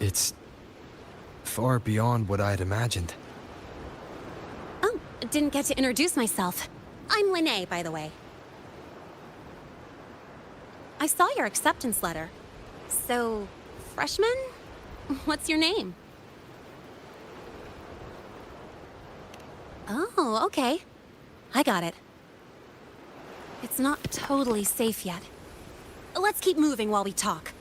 It's far beyond what I had imagined. Oh, didn't get to introduce myself. I'm Lene, by the way. I saw your acceptance letter. So, freshman? What's your name? Oh, okay. I got it. It's not totally safe yet. Let's keep moving while we talk.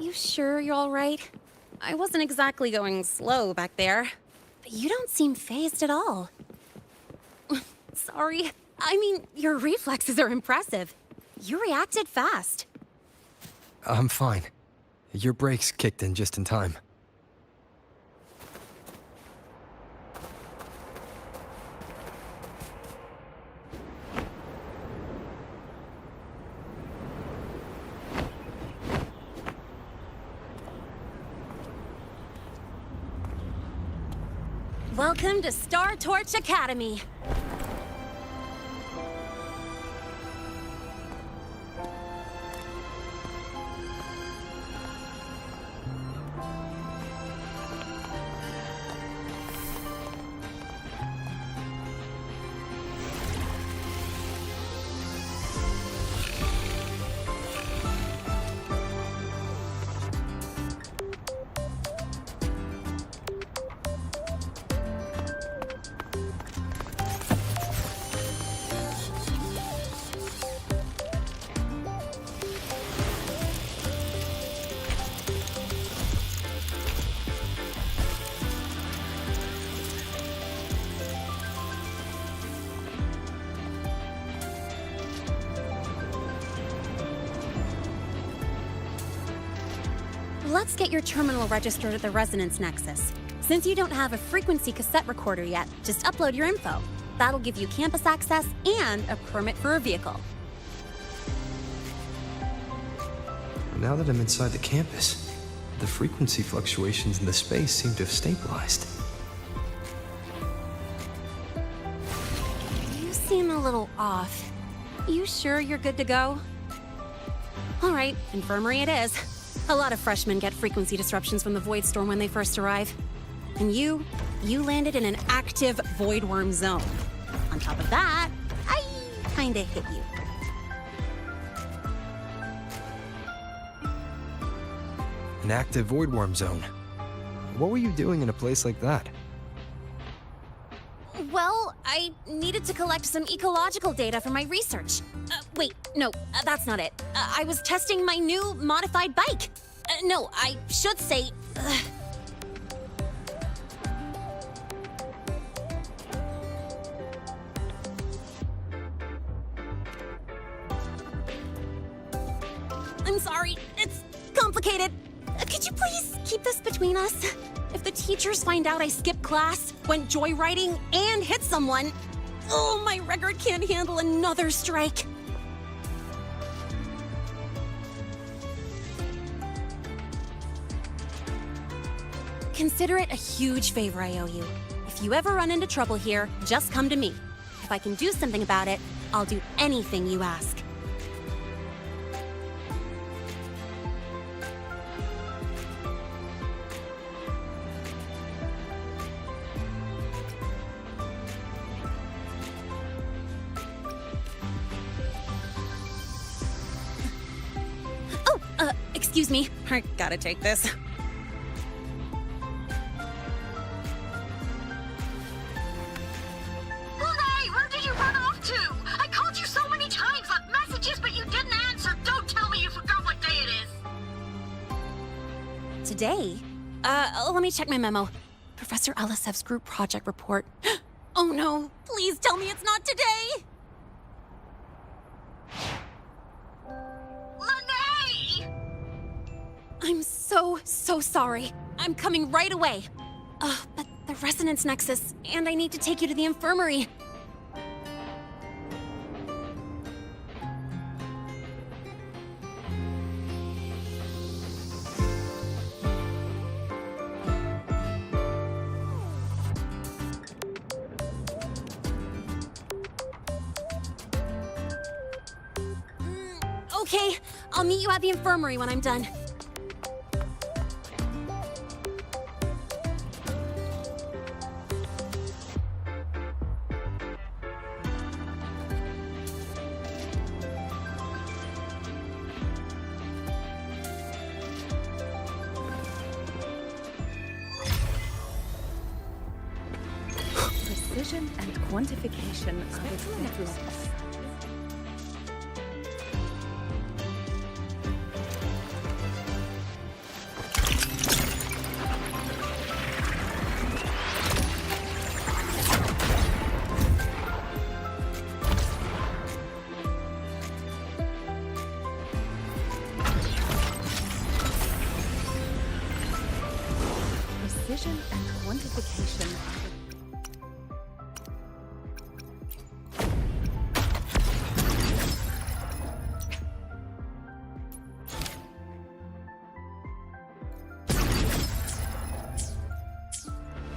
You sure you're all right? I wasn't exactly going slow back there, but you don't seem fazed at all. Sorry. I mean, your reflexes are impressive. You reacted fast. I'm fine. Your brakes kicked in just in time. Welcome to Star Torch Academy. Let's get your terminal registered at the Resonance Nexus. Since you don't have a frequency cassette recorder yet, just upload your info. That'll give you campus access and a permit for a vehicle. Now that I'm inside the campus, the frequency fluctuations in the space seem to have stabilized. You seem a little off. You sure you're good to go? All right, infirmary it is. A lot of freshmen get frequency disruptions from the Void Storm when they first arrive. And you landed in an active Void Worm zone. On top of that, I kinda hit you. An active void worm zone. What were you doing in a place like that? Well, I needed to collect some ecological data for my research. Wait, no, that's not it. I was testing my new modified bike. No, I should say... I'm sorry, it's complicated. Could you please keep this between us? If the teachers find out I skipped class, went joyriding, and hit someone, oh, my record can't handle another strike. Consider it a huge favor I owe you. If you ever run into trouble here, just come to me. If I can do something about it, I'll do anything you ask. Excuse me, I gotta take this. Hey, where did you run off to? I called you so many times, left messages, but you didn't answer. Don't tell me you forgot what day it is. Today? Let me check my memo. Professor Alasev's group project report. Oh no, please tell me it's not today! I'm so sorry. I'm coming right away. But the Resonance Nexus, and I need to take you to the infirmary. Okay, I'll meet you at the infirmary when I'm done. Precision and quantification are the bedrocks. Precision and quantification are the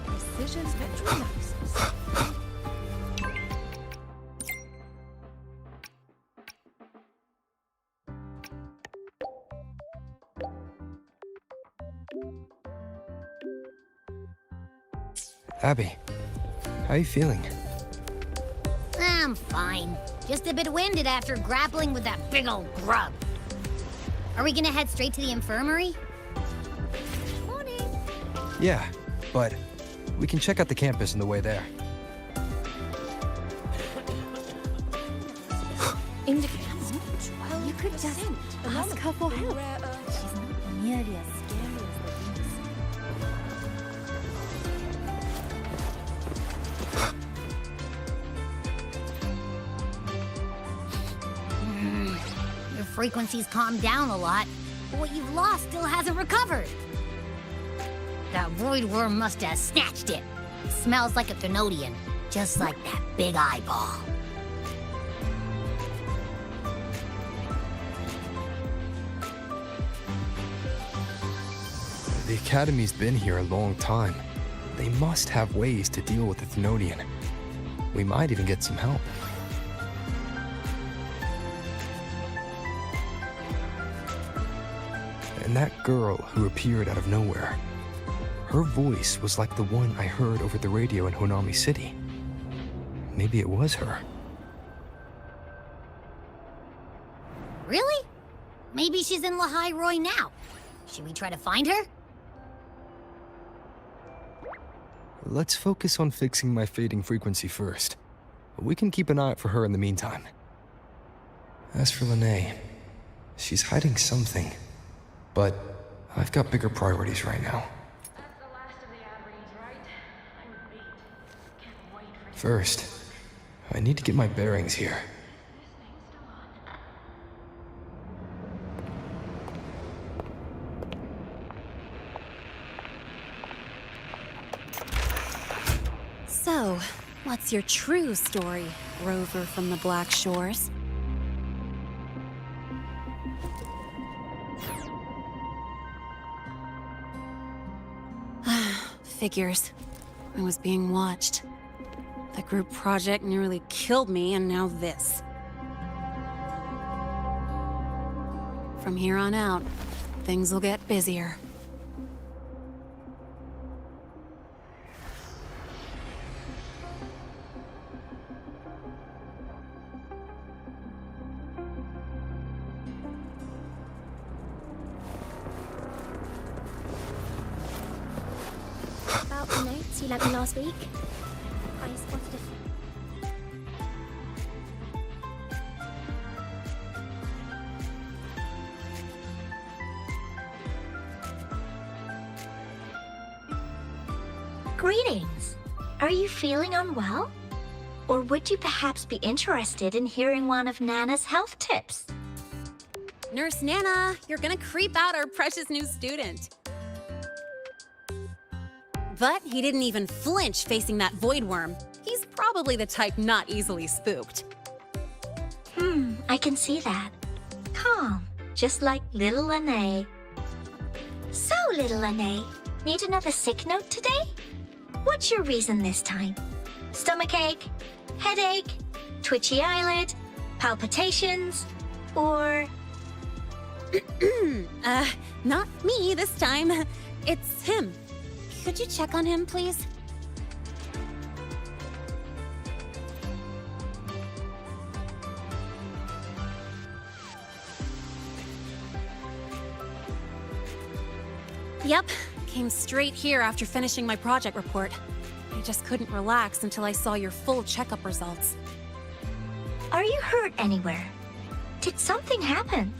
precision spectrum. Abby, how are you feeling? I'm fine. Just a bit winded after grappling with that big old grub. Are we gonna head straight to the infirmary? Morning. Yeah, but we can check out the campus on the way there. Indicates you could just ask her for help. She's not nearly as scary as the Your frequencies calmed down a lot. what you've lost still hasn't recovered. That void worm must have snatched it. Smells like a Thenodian, just like that big eyeball. The Academy's been here a long time. They must have ways to deal with the Thenodian. We might even get some help. And that girl who appeared out of nowhere. Her voice was like the one I heard over the radio in Honami City. Maybe it was her. Really? Maybe she's in Lahai Roy now. Should we try to find her? Let's focus on fixing my fading frequency first. We can keep an eye out for her in the meantime. As for Lene, she's hiding something. But I've got bigger priorities right now. That's the last of the ad reads, right? I'm beat. Can't wait for First, I need to get my bearings here. So, what's your true story, Rover from the Black Shores? Figures. I was being watched. The group project nearly killed me, and now this. From here on out, things will get busier. About the notes you lent me last week, I spotted a... Greetings. Are you feeling unwell? Or would you perhaps be interested in hearing one of Nana's health tips? Nurse Nana, you're gonna creep out our precious new student. But he didn't even flinch facing that void worm. He's probably the type not easily spooked. I can see that. Calm, just like little Lene. So, little Lene, need another sick note today? What's your reason this time? Stomachache? Headache? Twitchy eyelid? Palpitations? Or... Not me this time. It's him. Could you check on him, please? Yep, came straight here after finishing my project report. I just couldn't relax until I saw your full checkup results. are you hurt anywhere? Did something happen?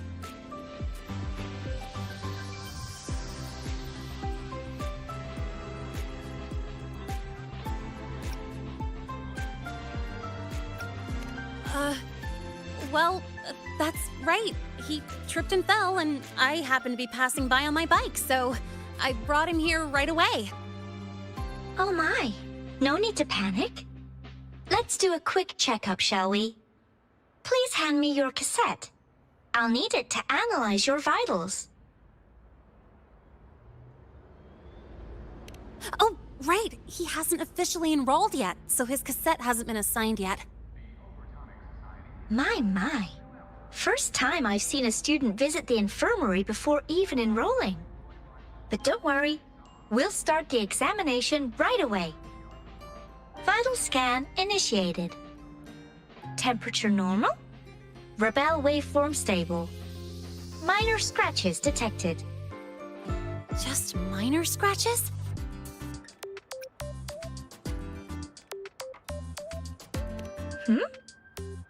Well, that's right. He tripped and fell, and I happened to be passing by on my bike, so I brought him here right away. Oh my, no need to panic. Let's do a quick checkup, shall we? Please hand me your cassette. I'll need it to analyze your vitals. Oh, right. He hasn't officially enrolled yet, so his cassette hasn't been assigned yet. My. First time I've seen a student visit the infirmary before even enrolling. But don't worry, we'll start the examination right away. Vital scan initiated. Temperature normal. Rebel waveform stable. Minor scratches detected. Just minor scratches?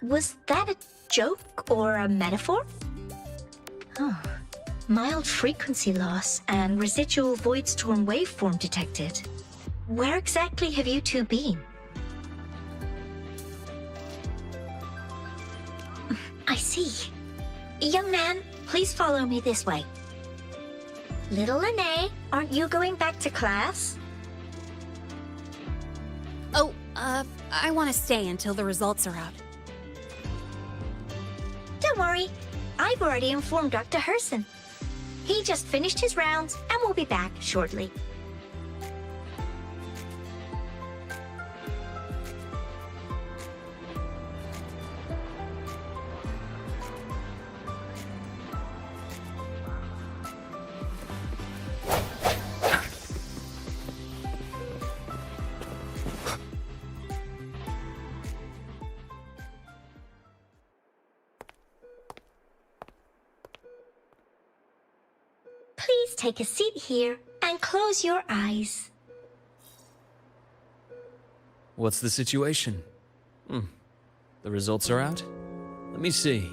Was that a joke or a metaphor? Oh, mild frequency loss and residual void storm waveform detected. Where exactly have you two been? I see. Young man, please follow me this way. Little Lene, aren't you going back to class? Oh, I want to stay until the results are out. Don't worry, I've already informed Dr. Herson. He just finished his rounds and will be back shortly. Please take a seat here and close your eyes. What's the situation? The results are out? Let me see.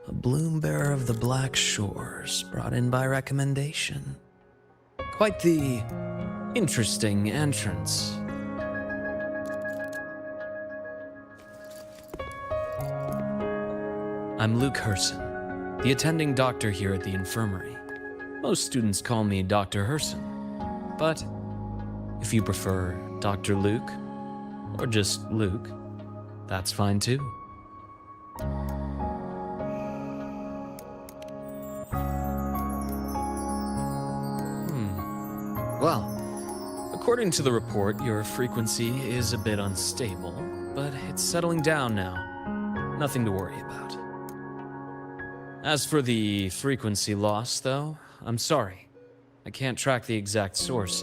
A bloom bearer of the Black Shores, brought in by recommendation. Quite the interesting entrance. I'm Luke Herson, the attending doctor here at the infirmary. Most students call me Dr. Herson, but if you prefer Dr. Luke, or just Luke, that's fine too. Well, according to the report, your frequency is a bit unstable, but it's settling down now. Nothing to worry about. As for the frequency loss, though, I'm sorry. I can't track the exact source.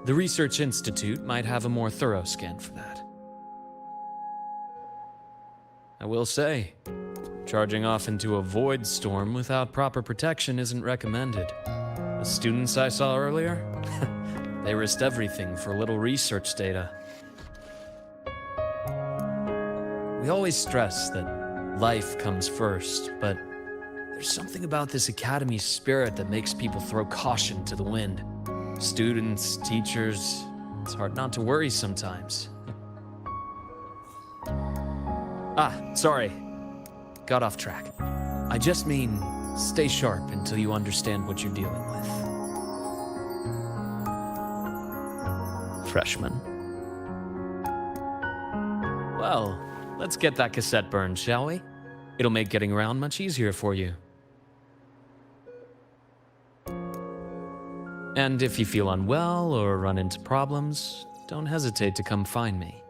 The Research Institute might have a more thorough scan for that. I will say, charging off into a void storm without proper protection isn't recommended. The students I saw earlier, they risked everything for a little research data. We always stress that life comes first, but there's something about this academy spirit that makes people throw caution to the wind. Students, teachers, it's hard not to worry sometimes. Sorry. Got off track. I just mean, stay sharp until you understand what you're dealing with. Freshman. Well, let's get that cassette burned, shall we? It'll make getting around much easier for you. And if you feel unwell or run into problems, don't hesitate to come find me.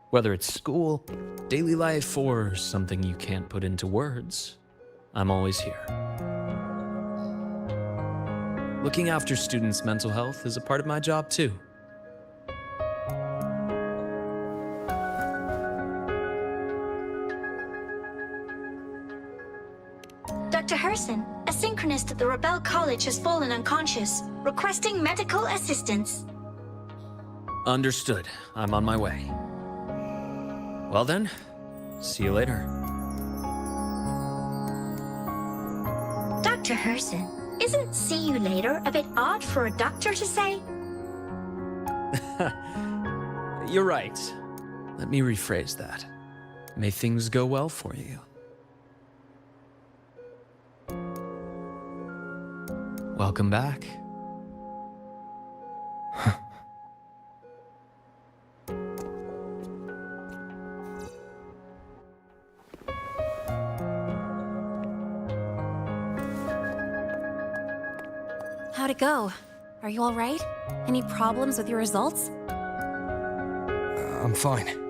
Whether it's school, daily life, or something you can't put into words, I'm always here. Looking after students' mental health is a part of my job too. Dr. Herson, a synchronist at the Rebel College has fallen unconscious, requesting medical assistance. Understood. I'm on my way. Well then, see you later. Dr. Herson, isn't see you later a bit odd for a doctor to say? You're right. Let me rephrase that. May things go well for you. Welcome back. How'd it go? Are you all right? Any problems with your results? I'm fine.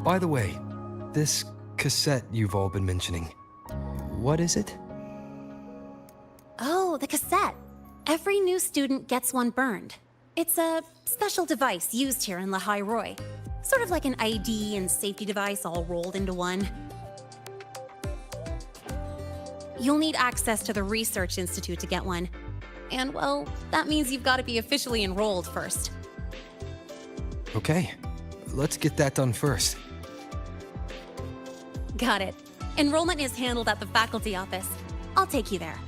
By the way, this cassette you've all been mentioning, what is it? Oh, the cassette. Every new student gets one burned. It's a special device used here in Lehigh Roy. Sort of like an ID and safety device all rolled into one. You'll need access to the Research Institute to get one. And, well, that means you've got to be officially enrolled first. Okay, let's get that done first. Got it. Enrollment is handled at the faculty office. I'll take you there.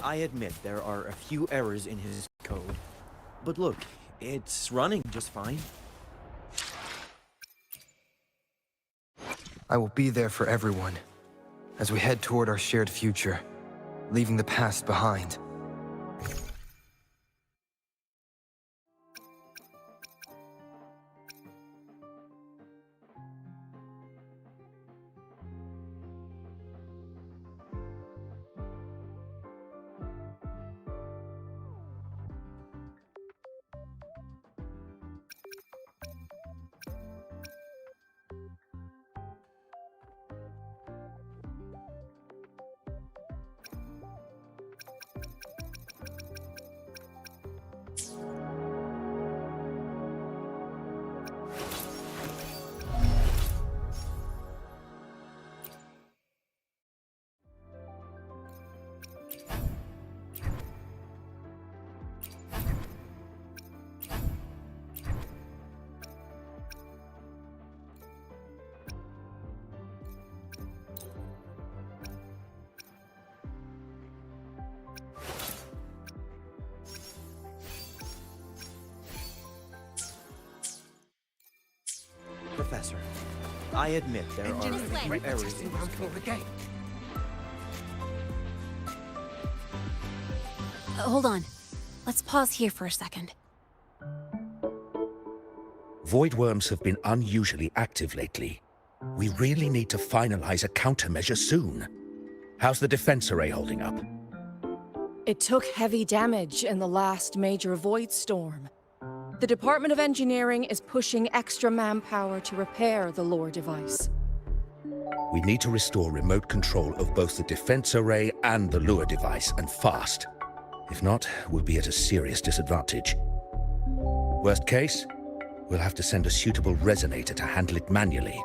I admit there are a few errors in his code. But look, it's running just fine. I will be there for everyone as we head toward our shared future, leaving the past behind. Professor, I admit there are a few errors in his code. Hold on. Let's pause here for a second. Void worms have been unusually active lately. We really need to finalize a countermeasure soon. How's the defense array holding up? It took heavy damage in the last major void storm. The Department of Engineering is pushing extra manpower to repair the lore device. We need to restore remote control of both the defense array and the lure device, and fast. If not, we'll be at a serious disadvantage. Worst case, we'll have to send a suitable resonator to handle it manually.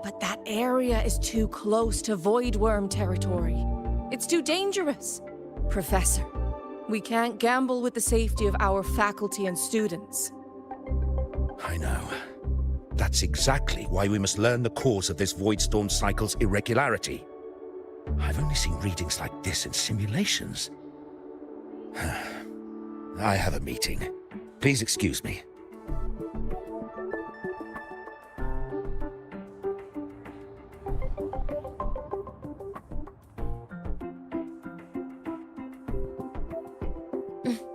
But that area is too close to void worm territory. It's too dangerous. Professor, we can't gamble with the safety of our faculty and students. I know. That's exactly why we must learn the cause of this void storm cycle's irregularity. I've only seen readings like this in simulations. I have a meeting. Please excuse me.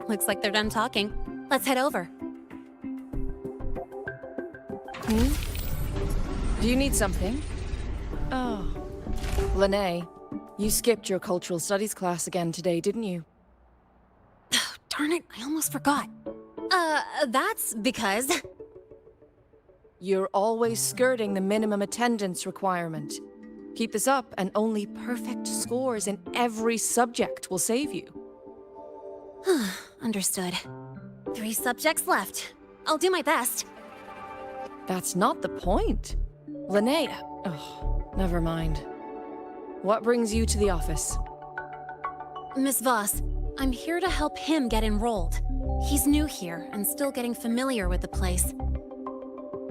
Looks like they're done talking. Let's head over. Do you need something? Oh. Lene, you skipped your cultural studies class again today, didn't you? Darn it, I almost forgot. That's because... You're always skirting the minimum attendance requirement. Keep this up, and only perfect scores in every subject will save you. Understood. 3 subjects left. I'll do my best. That's not the point. Linnea. Oh, never mind. What brings you to the office? Miss Voss, I'm here to help him get enrolled. He's new here and still getting familiar with the place.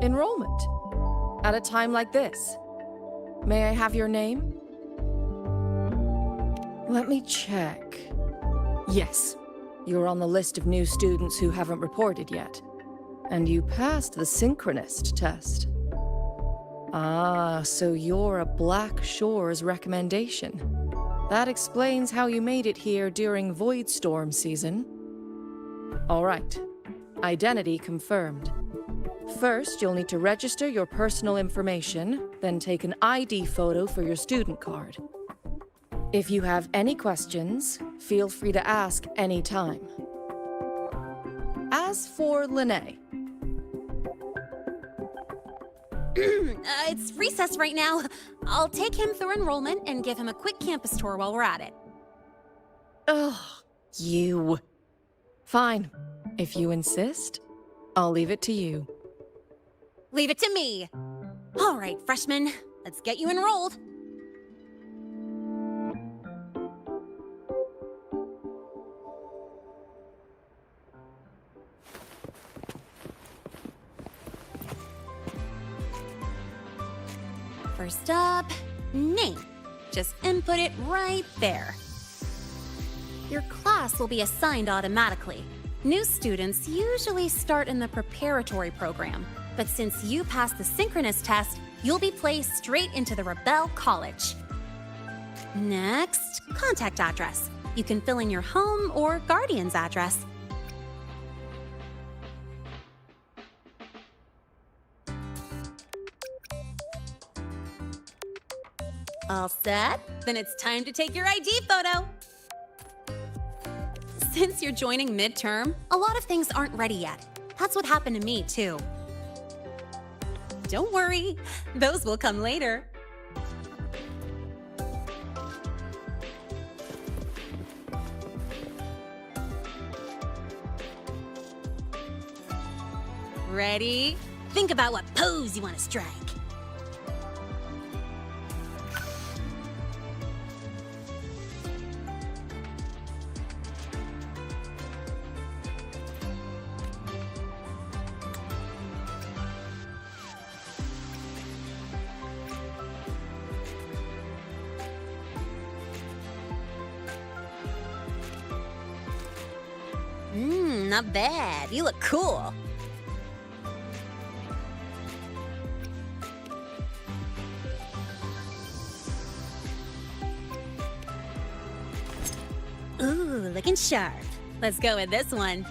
Enrollment? At a time like this? May I have your name? Let me check. Yes, you're on the list of new students who haven't reported yet. And you passed the synchronist test. Ah, so you're a Black Shores recommendation. That explains how you made it here during Void Storm season. All right. Identity confirmed. First, you'll need to register your personal information, then take an ID photo for your student card. If you have any questions, feel free to ask any time. As for Lene. It's recess right now. I'll take him through enrollment and give him a quick campus tour while we're at it. Ugh, you. Fine. If you insist, I'll leave it to you. Leave it to me. All right, freshmen, let's get you enrolled. First up, name. Just input it right there. Your class will be assigned automatically. New students usually start in the preparatory program, but since you passed the synchronous test, you'll be placed straight into the Rebel College. Next, contact address. You can fill in your home or guardian's address. All set? Then it's time to take your ID photo. Since you're joining midterm, a lot of things aren't ready yet. That's what happened to me, too. Don't worry, those will come later. Ready? Think about what pose you want to strike. Not bad. You look cool. Ooh, looking sharp. Let's go with this one.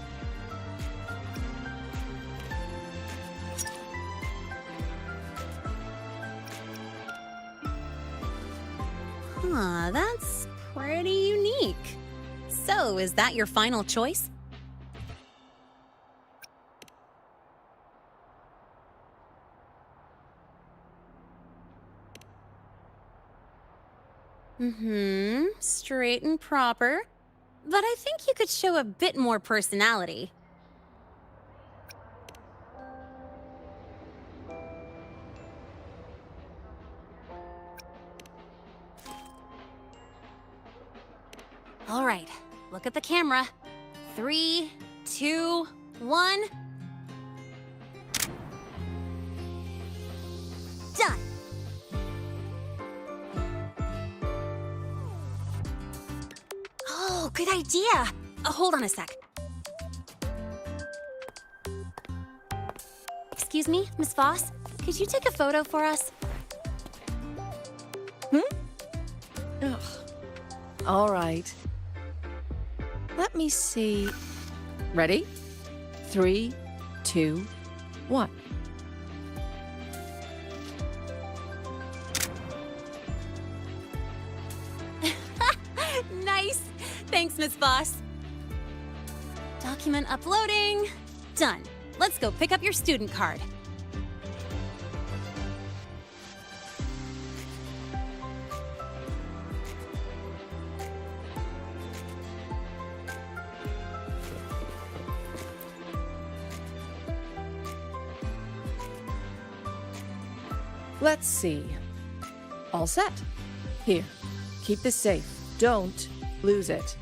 Huh, that's pretty unique. So, is that your final choice? Straight and proper. But I think you could show a bit more personality. All right, look at the camera. 3, 2, 1. Done. Oh, good idea. Hold on a sec. Excuse me, Miss Voss? Could you take a photo for us? Ugh. All right. Let me see. Ready? 3, 2, 1. Nice! Thanks, Miss Voss. Document uploading. Done. Let's go pick up your student card. Let's see. All set. Here, keep this safe. Don't lose it.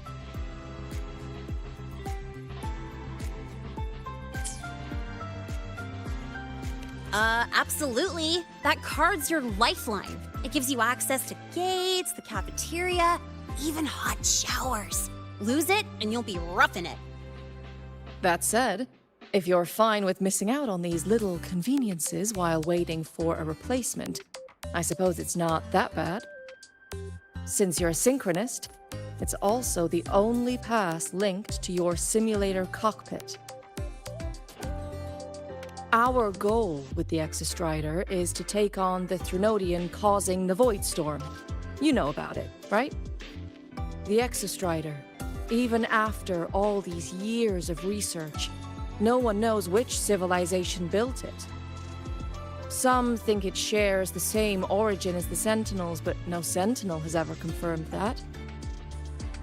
Absolutely. That card's your lifeline. It gives you access to gates, the cafeteria, even hot showers. Lose it, and you'll be roughing it. That said, if you're fine with missing out on these little conveniences while waiting for a replacement, I suppose it's not that bad. Since you're a synchronist, it's also the only pass linked to your simulator cockpit. Our goal with the Exostrider is to take on the Threnodian causing the Void Storm. You know about it, right? The Exostrider, even after all these years of research, no one knows which civilization built it. Some think it shares the same origin as the Sentinels, but no Sentinel has ever confirmed that.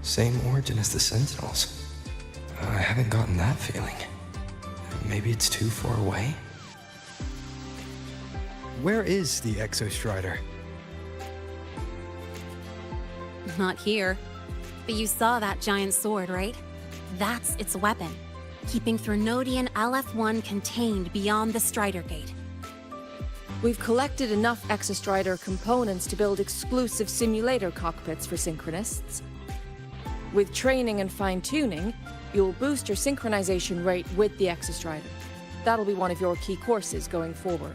Same origin as the Sentinels. I haven't gotten that feeling. Maybe it's too far away? Where is the Exostrider? Not here. But you saw that giant sword, right? That's its weapon, keeping Threnodian LF1 contained beyond the Strider Gate. We've collected enough Exostrider components to build exclusive simulator cockpits for Synchronists. With training and fine-tuning, you'll boost your synchronization rate with the Exostrider. That'll be one of your key courses going forward.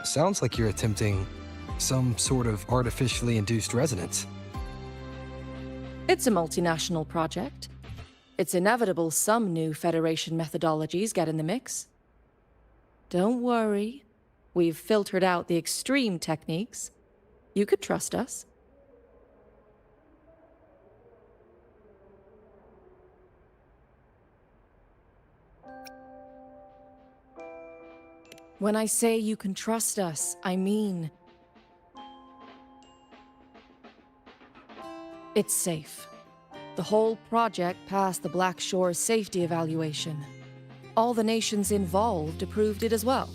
Sounds like you're attempting some sort of artificially induced resonance. It's a multinational project. It's inevitable some new Federation methodologies get in the mix. Don't worry. We've filtered out the extreme techniques. You could trust us. When I say you can trust us, I mean it's safe. The whole project passed the Black Shore's safety evaluation. All the nations involved approved it as well.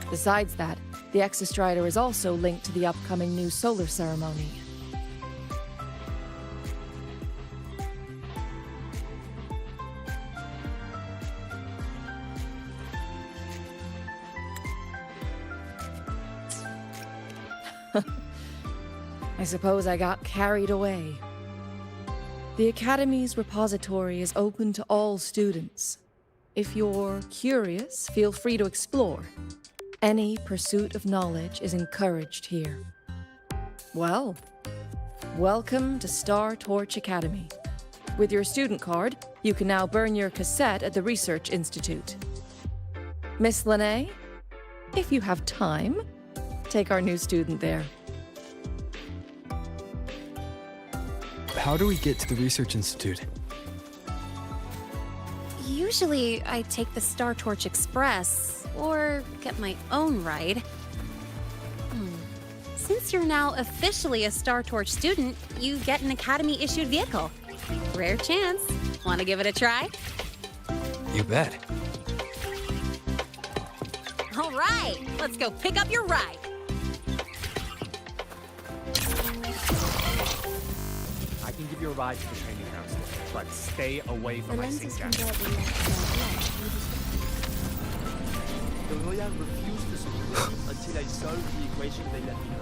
Besides that, the Exostrider is also linked to the upcoming new solar ceremony. I suppose I got carried away. The Academy's repository is open to all students. If you're curious, feel free to explore. Any pursuit of knowledge is encouraged here. Well, welcome to Star Torch Academy. With your student card, you can now burn your cassette at the Research Institute. Miss Lene, if you have time, take our new student there. How do we get to the Research Institute? Usually, I take the Star Torch Express, or get my own ride. Since you're now officially a Star Torch student, you get an Academy-issued vehicle. Rare chance. Want to give it a try? You bet. All right, let's go pick up your ride. I can give you a ride to the training house, but stay away from my sync jack. The lawyer refused to speak to me until I solved the equation they let me know.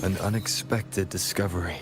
An unexpected discovery.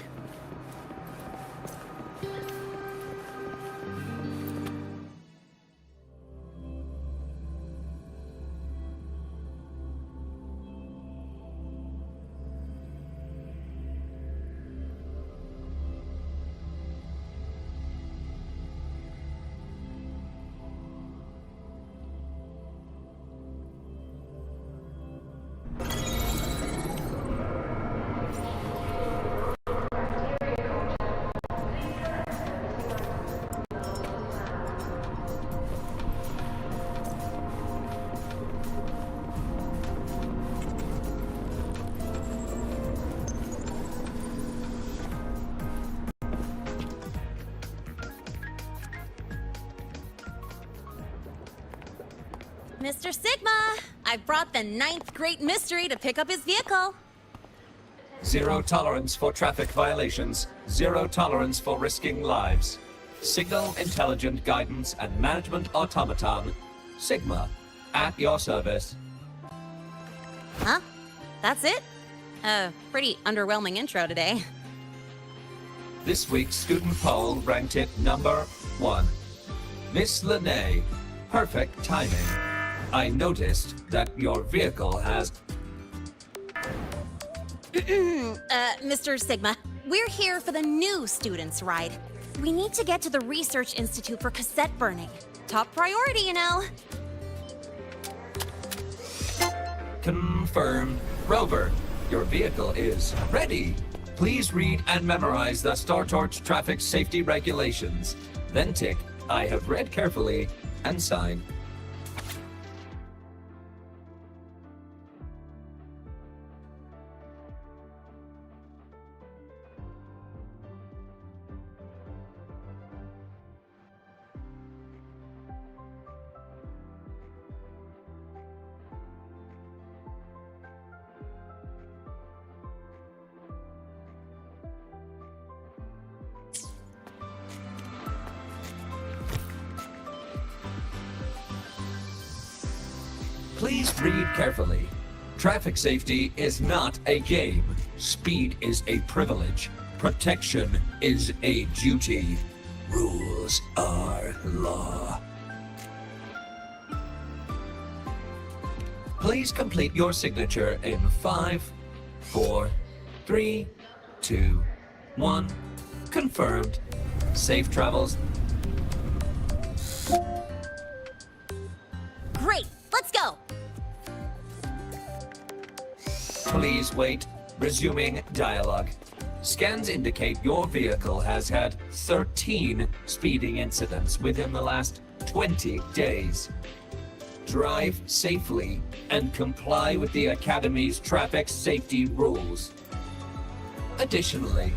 Mr. Sigma, I've brought the 9th Great Mystery to pick up his vehicle. Zero tolerance for traffic violations. Zero tolerance for risking lives. Signal Intelligent Guidance and Management Automaton. Sigma, at your service. Huh? That's it? Pretty underwhelming intro today. This week's student poll ranked it number 1. Miss Lene, perfect timing. I noticed that your vehicle has... Mr. Sigma, we're here for the new students' ride. We need to get to the Research Institute for cassette burning. Top priority, you know. Confirmed. Rover, your vehicle is ready. Please read and memorize the StarTorch traffic safety regulations. Then tick, I have read carefully, and sign. Please read carefully. Traffic safety is not a game. Speed is a privilege. Protection is a duty. Rules are law. Please complete your signature in 5, 4, 3, 2, 1. Confirmed. Safe travels. Great, let's go. Please wait. Resuming dialogue. Scans indicate your vehicle has had 13 speeding incidents within the last 20 days. Drive safely and comply with the Academy's traffic safety rules. Additionally,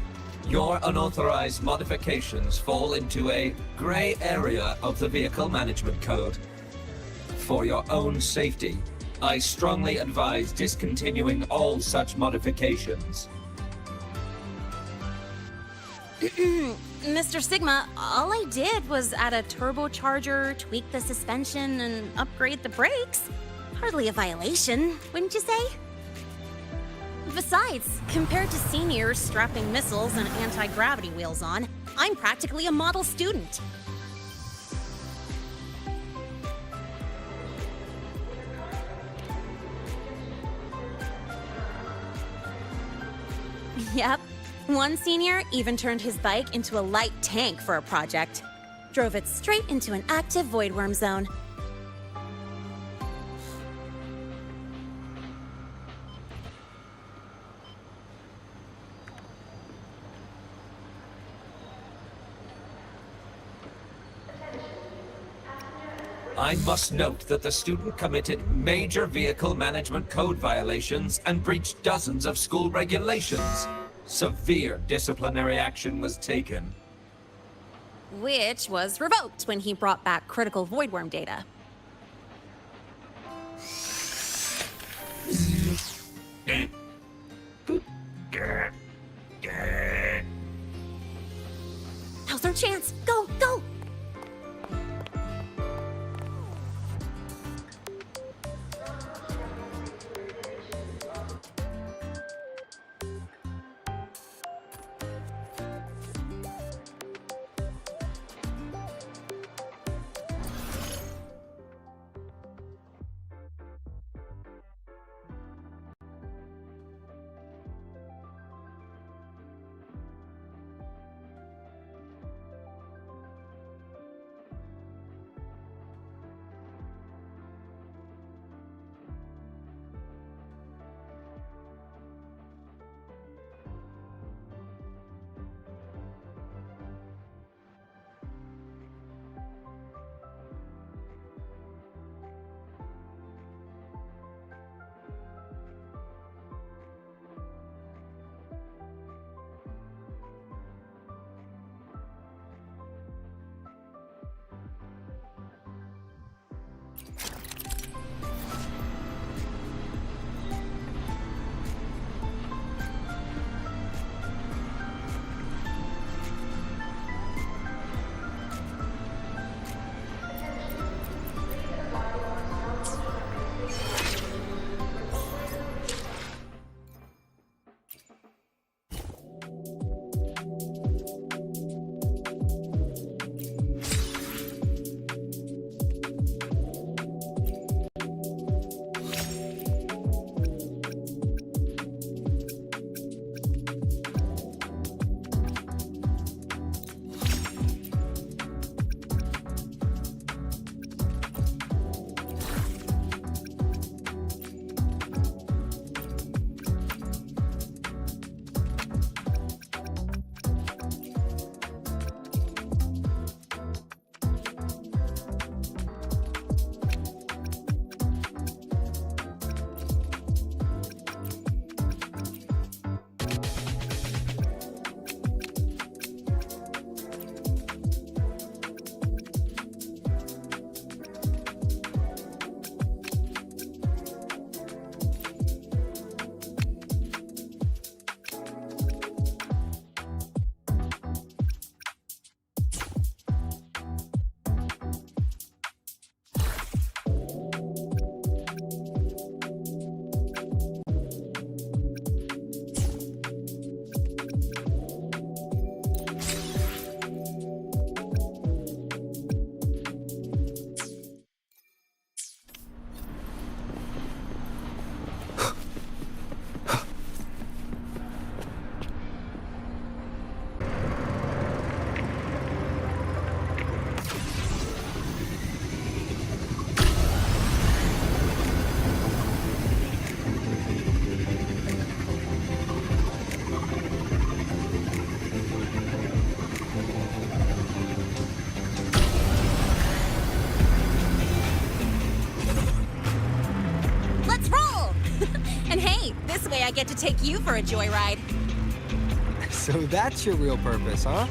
your unauthorized modifications fall into a gray area of the Vehicle Management Code. For your own safety, I strongly advise discontinuing all such modifications. Mr. Sigma, all I did was add a turbocharger, tweak the suspension, and upgrade the brakes. Hardly a violation, wouldn't you say? Besides, compared to seniors strapping missiles and anti-gravity wheels on, I'm practically a model student. Yep. One senior even turned his bike into a light tank for a project. Drove it straight into an active voidworm zone. I must note that the student committed major vehicle management code violations and breached dozens of school regulations. Severe disciplinary action was taken. Which was revoked when he brought back critical voidworm data. Now's our chance! Go, go! Neat! This way I get to take you for a joyride. So that's your real purpose, huh?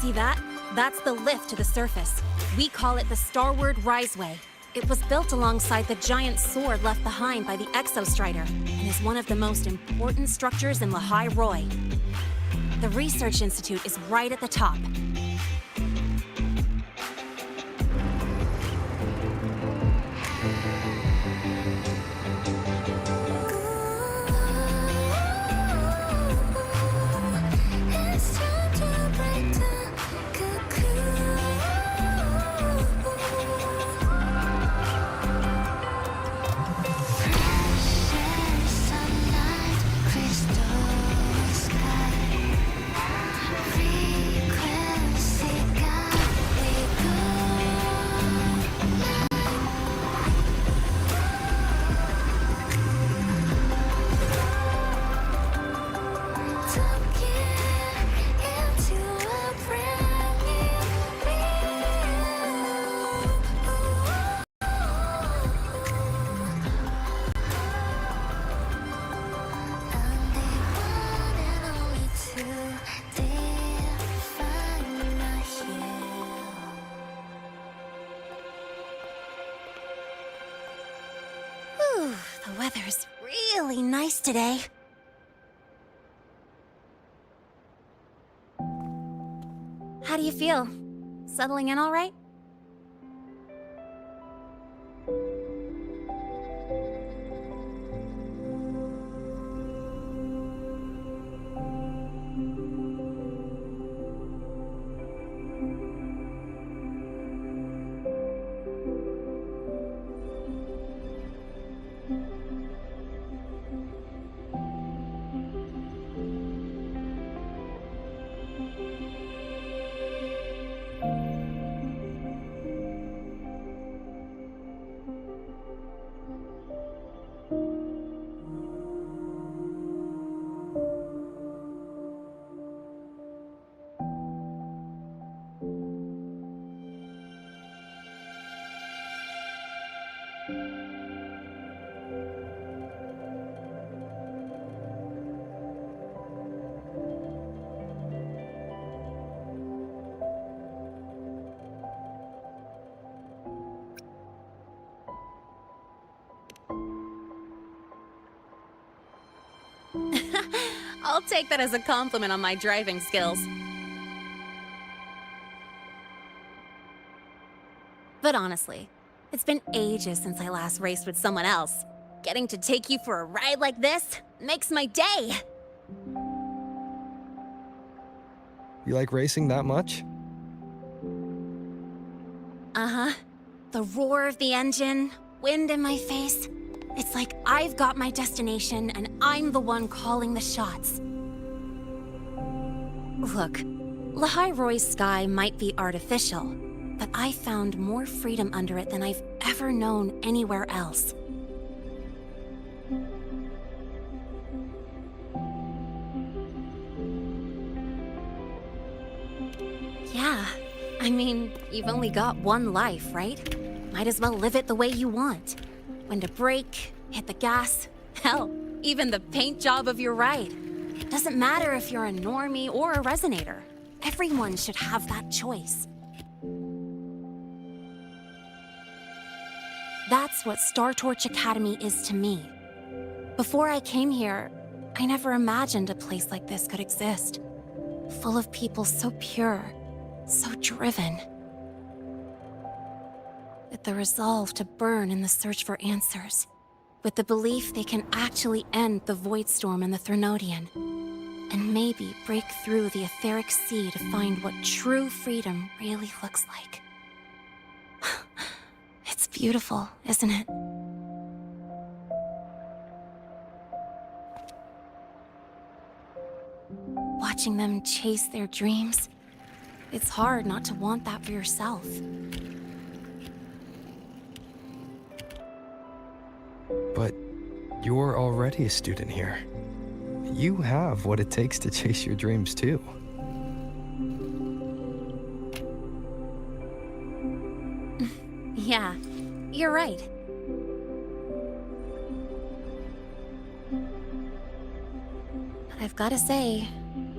See that? That's the lift to the surface. We call it the Starward Riseway. It was built alongside the giant sword left behind by the Exostrider and is one of the most important structures in Lehigh Roy. The Research Institute is right at the top. The weather's really nice today. How do you feel? Settling in all right? I'll take that as a compliment on my driving skills. But honestly, it's been ages since I last raced with someone else. Getting to take you for a ride like this makes my day! You like racing that much? Uh-huh. The roar of the engine, wind in my face. It's like I've got my destination and I'm the one calling the shots. Look, Lehigh Roy's sky might be artificial, but I found more freedom under it than I've ever known anywhere else. Yeah, I mean, you've only got one life, right? Might as well live it the way you want. When to brake, hit the gas, hell, even the paint job of your ride. It doesn't matter if you're a normie or a resonator. Everyone should have that choice. That's what Star Torch Academy is to me. Before I came here, I never imagined a place like this could exist. Full of people so pure, so driven. With the resolve to burn in the search for answers. With the belief they can actually end the Void Storm and the Threnodian. And maybe break through the etheric sea to find what true freedom really looks like. It's beautiful, isn't it? watching them chase their dreams. It's hard not to want that for yourself. But you're already a student here. You have what it takes to chase your dreams, too. Yeah, you're right. But I've gotta say,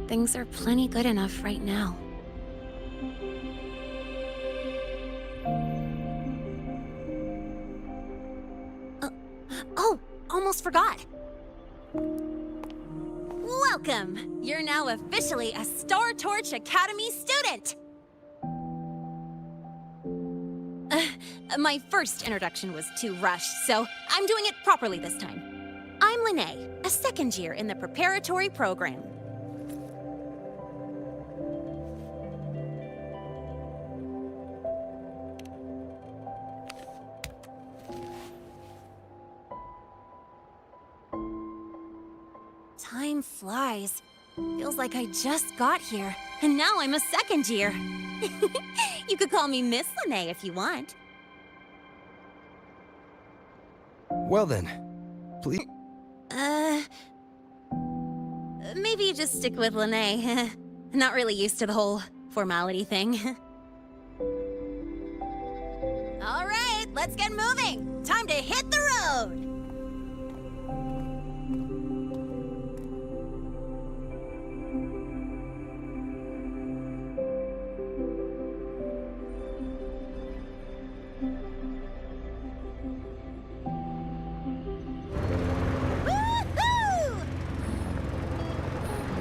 things are plenty good enough right now. Oh, almost forgot. Welcome! You're now officially a Star Torch Academy student! My first introduction was too rushed, so I'm doing it properly this time. I'm Lene, a second year in the preparatory program. Time flies. Feels like I just got here, and now I'm a second year. You could call me Miss Lene if you want. Well then, please. Maybe just stick with Lene. Not really used to the whole formality thing. All right, let's get moving. Time to hit the road.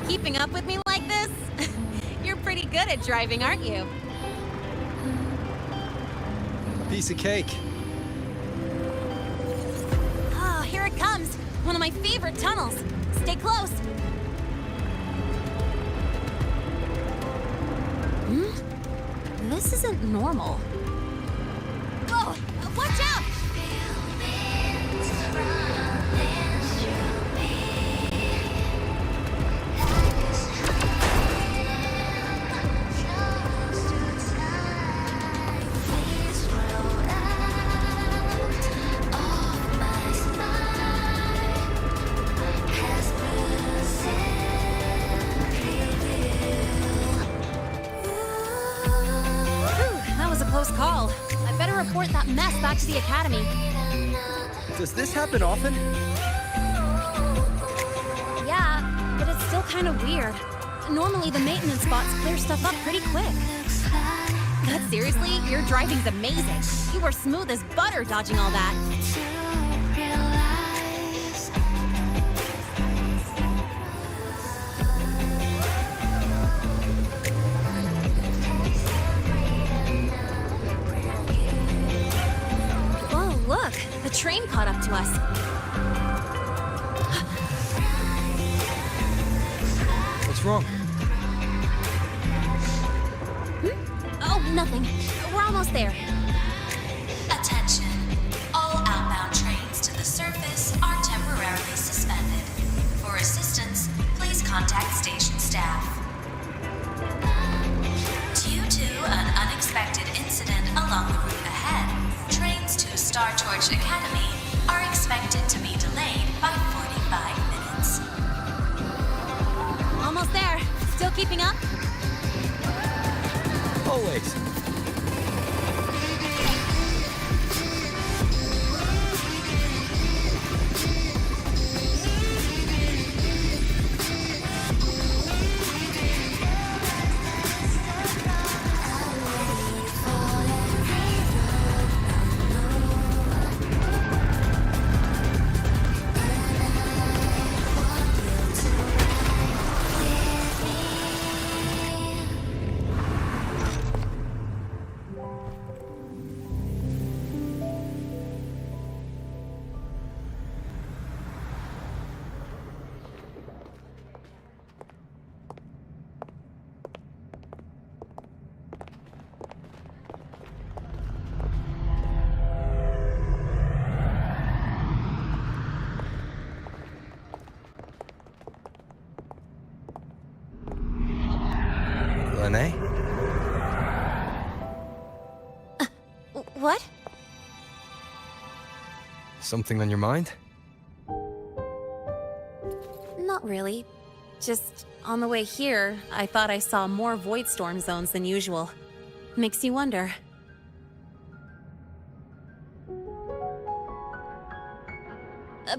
Keeping up with me like this? You're pretty good at driving, aren't you? Piece of cake. Oh, here it comes. One of my favorite tunnels. Stay close. This isn't normal. Oh, watch out! Call. I better report that mess back to the academy. Does this happen often? Yeah, but it's still kind of weird. Normally the maintenance spots clear stuff up pretty quick. But seriously, your driving's amazing. You were smooth as butter dodging all that. Look, the train caught up to us. What's wrong? Oh, nothing. We're almost there. Attention. All outbound trains to the surface are temporarily suspended. For assistance, please contact station staff. Due to an unexpected incident along the route ahead, trains to Star Torch Academy are expected to be delayed by 45 minutes. Almost there. Still keeping up? Always. Lene? What? Something on your mind? Not really. Just on the way here, I thought I saw more void storm zones than usual. Makes you wonder.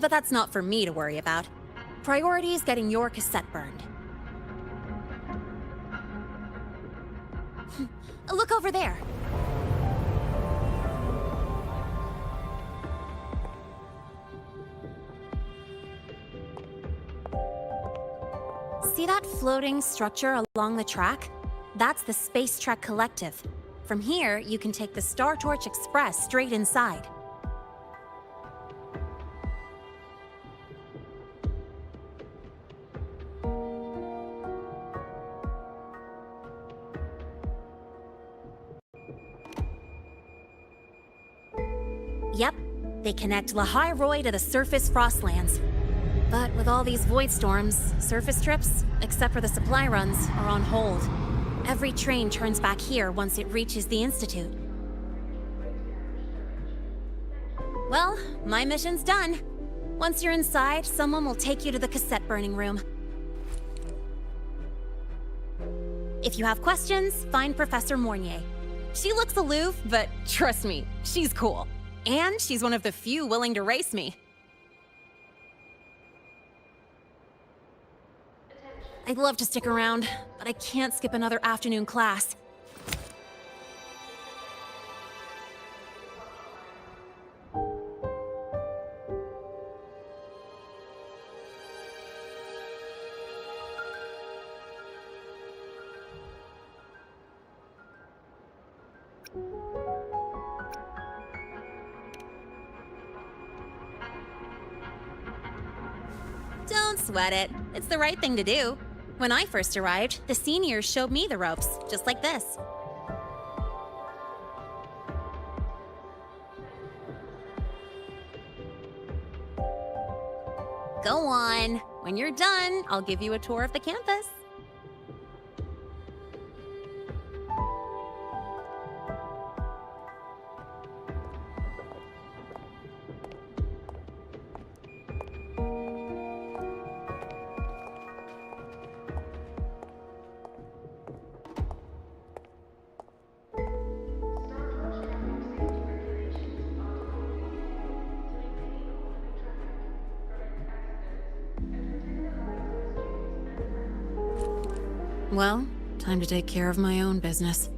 But that's not for me to worry about. Priority is getting your cassette burned. Look over there. See that floating structure along the track? That's the Space Trek Collective. From here, you can take the Star Torch Express straight inside. Yep, they connect Lahai to the surface Frostlands. But with all these void storms, surface trips, except for the supply runs, are on hold. Every train turns back here once it reaches the Institute. Well, my mission's done. Once you're inside, someone will take you to the cassette burning room. If you have questions, find Professor Mornier. She looks aloof, but trust me, she's cool. And she's one of the few willing to race me. I'd love to stick around, but I can't skip another afternoon class. Don't sweat it. It's the right thing to do. When I first arrived, the seniors showed me the ropes, just like this. Go on. When you're done, I'll give you a tour of the campus. Well, time to take care of my own business.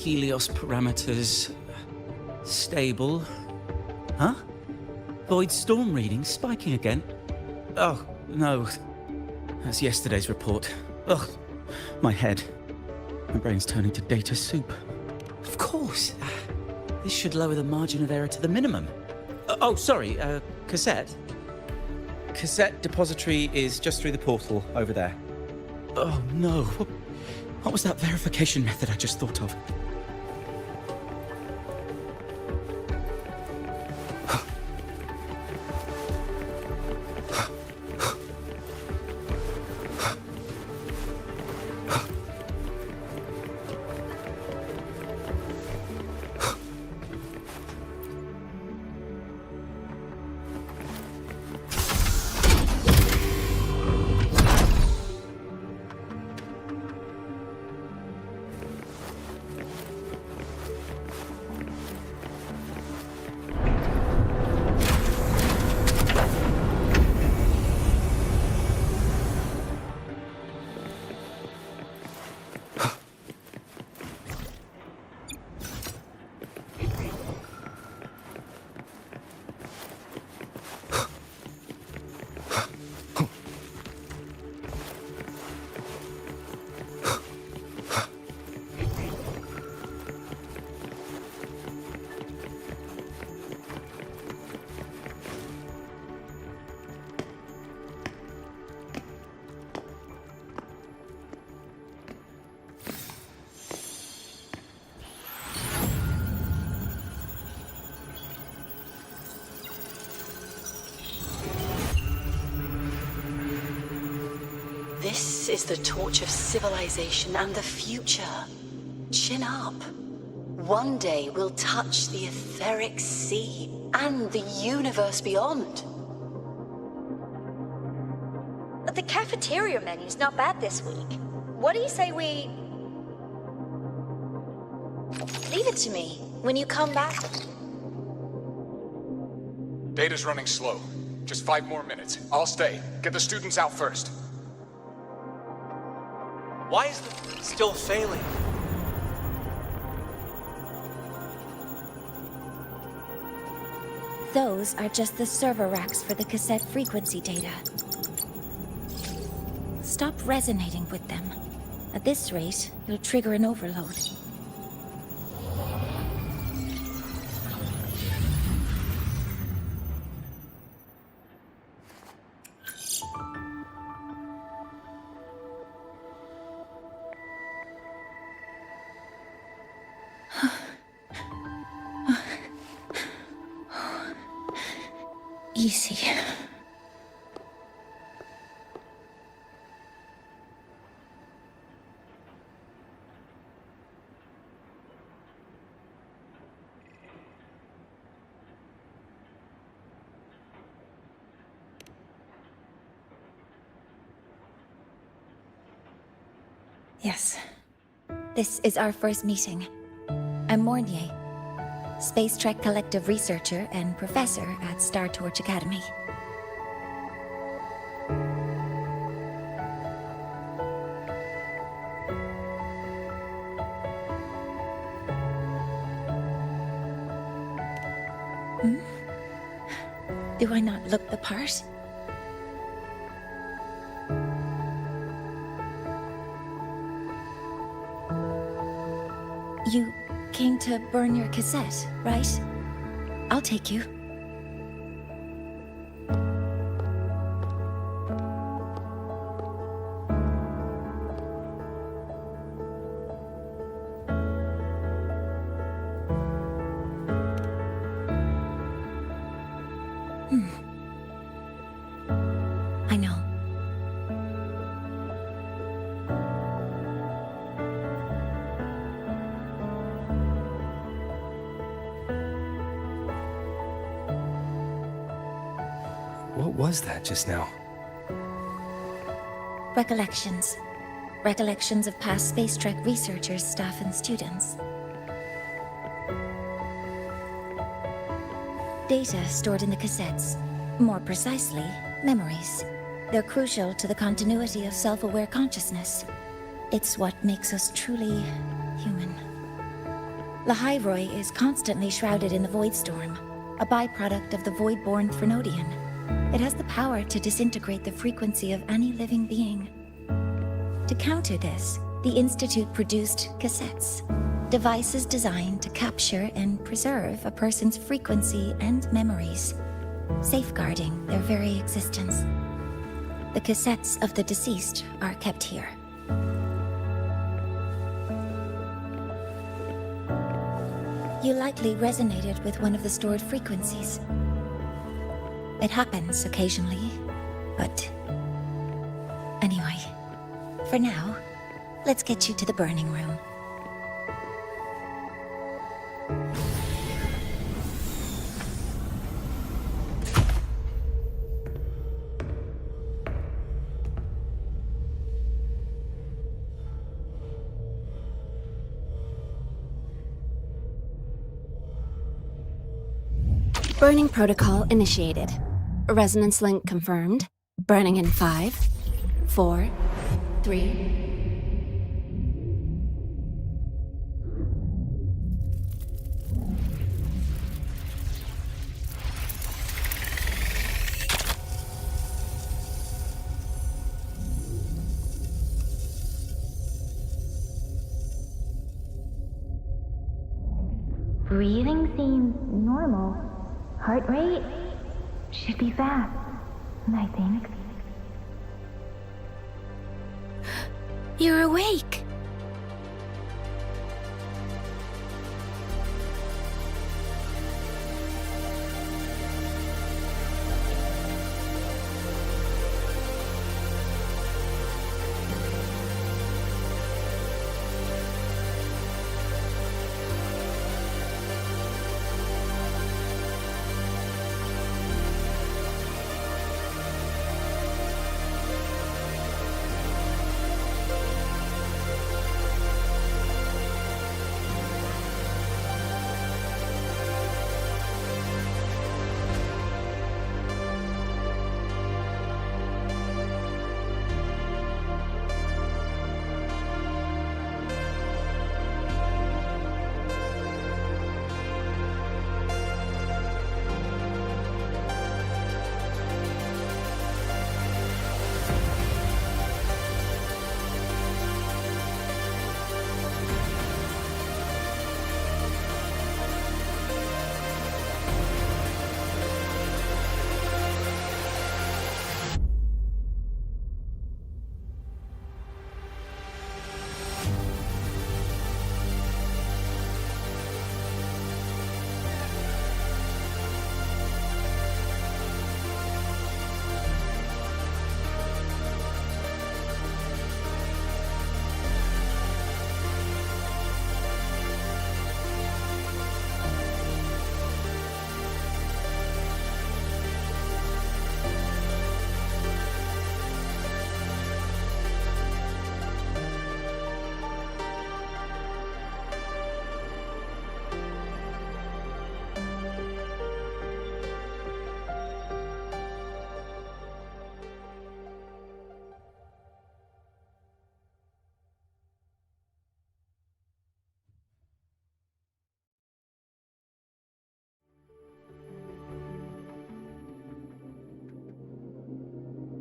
Helios parameters stable. Huh? Void storm readings spiking again? Oh, no. That's yesterday's report. Ugh, my head. My brain's turning to data soup. Of course. This should lower the margin of error to the minimum. Oh, sorry, cassette. Cassette depository is just through the portal over there. Oh, no. What was that verification method I just thought of? This is the torch of civilization and the future. Chin up. One day we'll touch the etheric sea and the universe beyond. The cafeteria menu's not bad this week. What do you say we... Leave it to me when you come back. Data's running slow. Just 5 more minutes. I'll stay. Get the students out first. Why is it still failing? Those are just the server racks for the cassette frequency data. Stop resonating with them. At this rate, you'll trigger an overload. Easy. Yes. This is our first meeting. I'm Mornier, Space Trek Collective researcher and professor at Star Torch Academy. Do I not look the part? You came to burn your cassette, right? I'll take you. I know. What was that just now? Recollections. Recollections of past Space Trek researchers, staff, and students. Data stored in the cassettes. More precisely, memories. They're crucial to the continuity of self-aware consciousness. It's what makes us truly human. Lahairoi is constantly shrouded in the Void Storm, a byproduct of the Void-born Threnodian. It has the power to disintegrate the frequency of any living being. To counter this, the Institute produced cassettes, devices designed to capture and preserve a person's frequency and memories, safeguarding their very existence. The cassettes of the deceased are kept here. You likely resonated with one of the stored frequencies. It happens occasionally, but... Anyway, for now, let's get you to the burning room. Burning protocol initiated. Resonance link confirmed. Burning in 5, 4, 3... Breathing seems normal. Heart rate should be fast, I think. You're awake!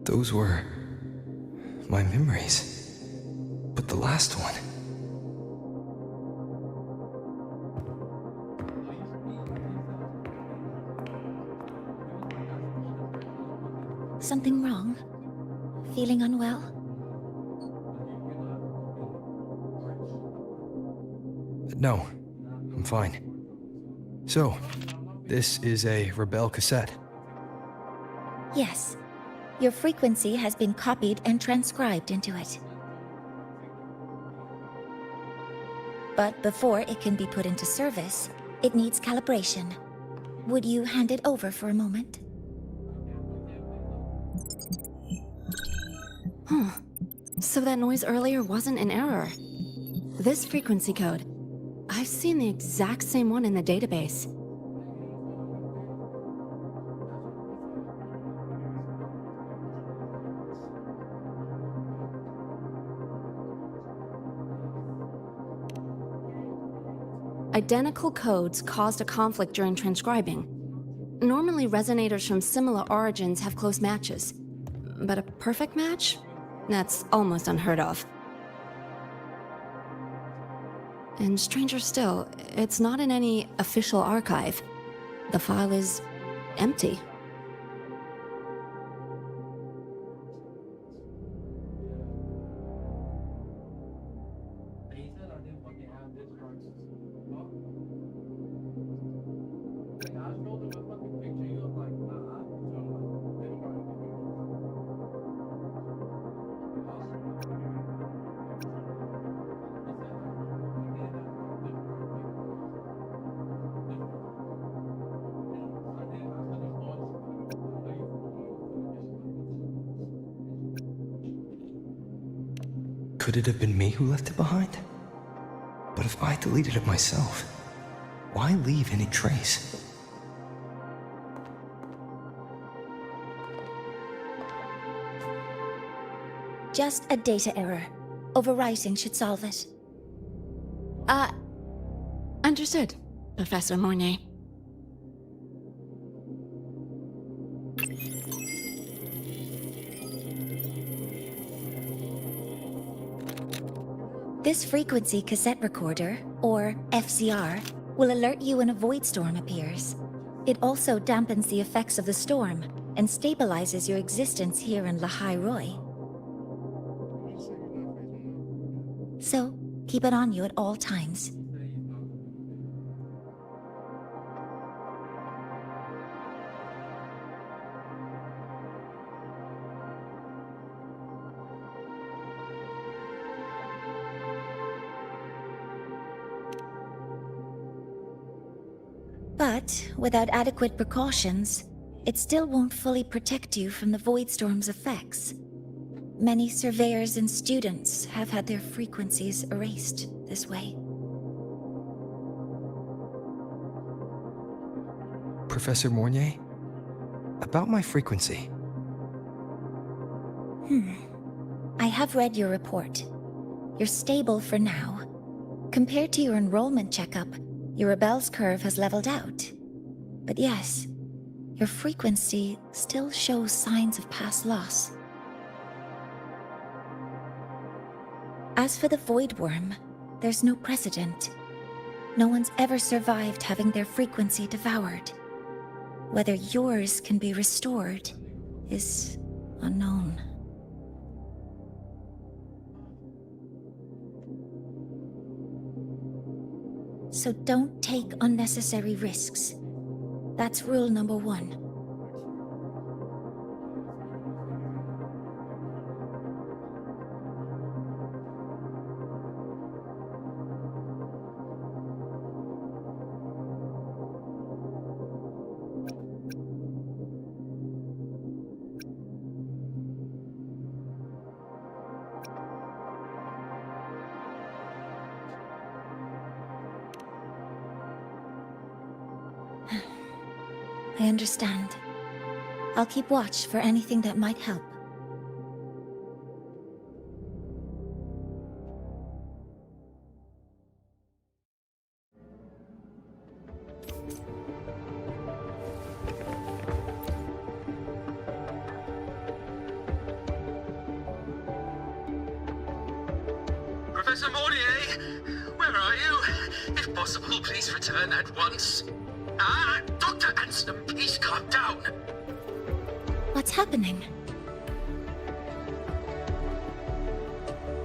Those were my memories. But the last one... Something wrong? Feeling unwell? No, I'm fine. So, this is a Rebel cassette. Yes. Your frequency has been copied and transcribed into it. But before it can be put into service, it needs calibration. Would you hand it over for a moment? Huh. So that noise earlier wasn't an error. This frequency code, I've seen the exact same one in the database. Identical codes caused a conflict during transcribing. Normally, resonators from similar origins have close matches. But a perfect match? That's almost unheard of. And stranger still, it's not in any official archive. The file is empty. Could it have been me who left it behind? But if I deleted it myself, why leave any trace? Just a data error. Overwriting should solve it. Understood, Professor Mornay. This frequency cassette recorder, or FCR, will alert you when a void storm appears. It also dampens the effects of the storm and stabilizes your existence here in Lahai Roy. So, keep it on you at all times. But, without adequate precautions, it still won't fully protect you from the Void Storm's effects. Many surveyors and students have had their frequencies erased this way. Professor Mornay? About my frequency. I have read your report. You're stable for now. Compared to your enrollment checkup, your rebel's curve has leveled out. But yes, your frequency still shows signs of past loss. As for the Void Worm, there's no precedent. No one's ever survived having their frequency devoured. Whether yours can be restored is unknown. So don't take unnecessary risks. That's rule number 1. I understand. I'll keep watch for anything that might help. Professor Mornier, where are you? If possible, please return at once. Dr. Anston, please calm down. What's happening?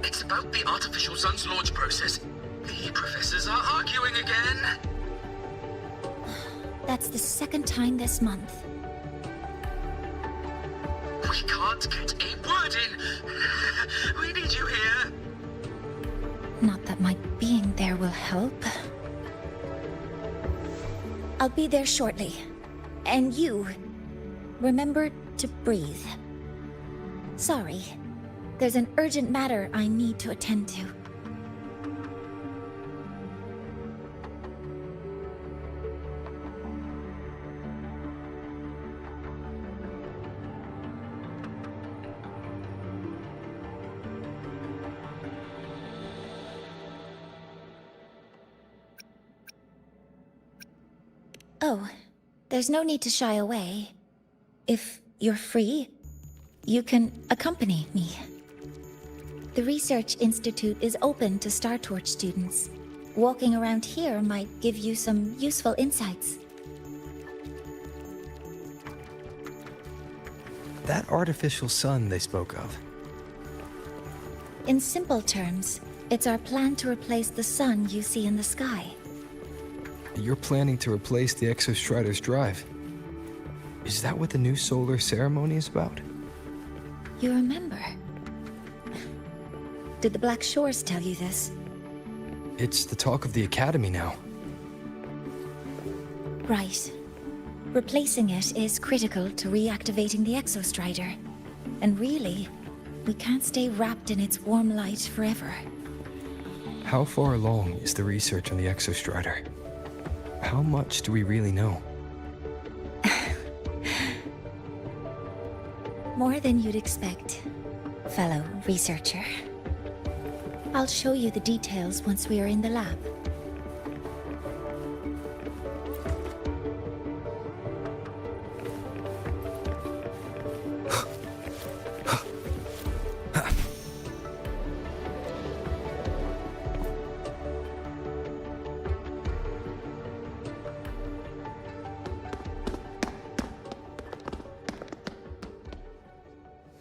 It's about the artificial sun's launch process. The professors are arguing again. That's the second time this month. We can't get a word in. We need you here. Not that my being there will help. I'll be there shortly. And you, remember to breathe. Sorry, there's an urgent matter I need to attend to. So, there's no need to shy away. If you're free, you can accompany me. The Research Institute is open to Star Torch students. Walking around here might give you some useful insights. That artificial sun they spoke of. In simple terms, it's our plan to replace the sun you see in the sky. You're planning to replace the Exostrider's drive. Is that what the new solar ceremony is about? You remember? Did the Black Shores tell you this? It's the talk of the Academy now. Right. Replacing it is critical to reactivating the Exostrider. And really, we can't stay wrapped in its warm light forever. How far along is the research on the Exostrider? How much do we really know? More than you'd expect, fellow researcher. I'll show you the details once we are in the lab.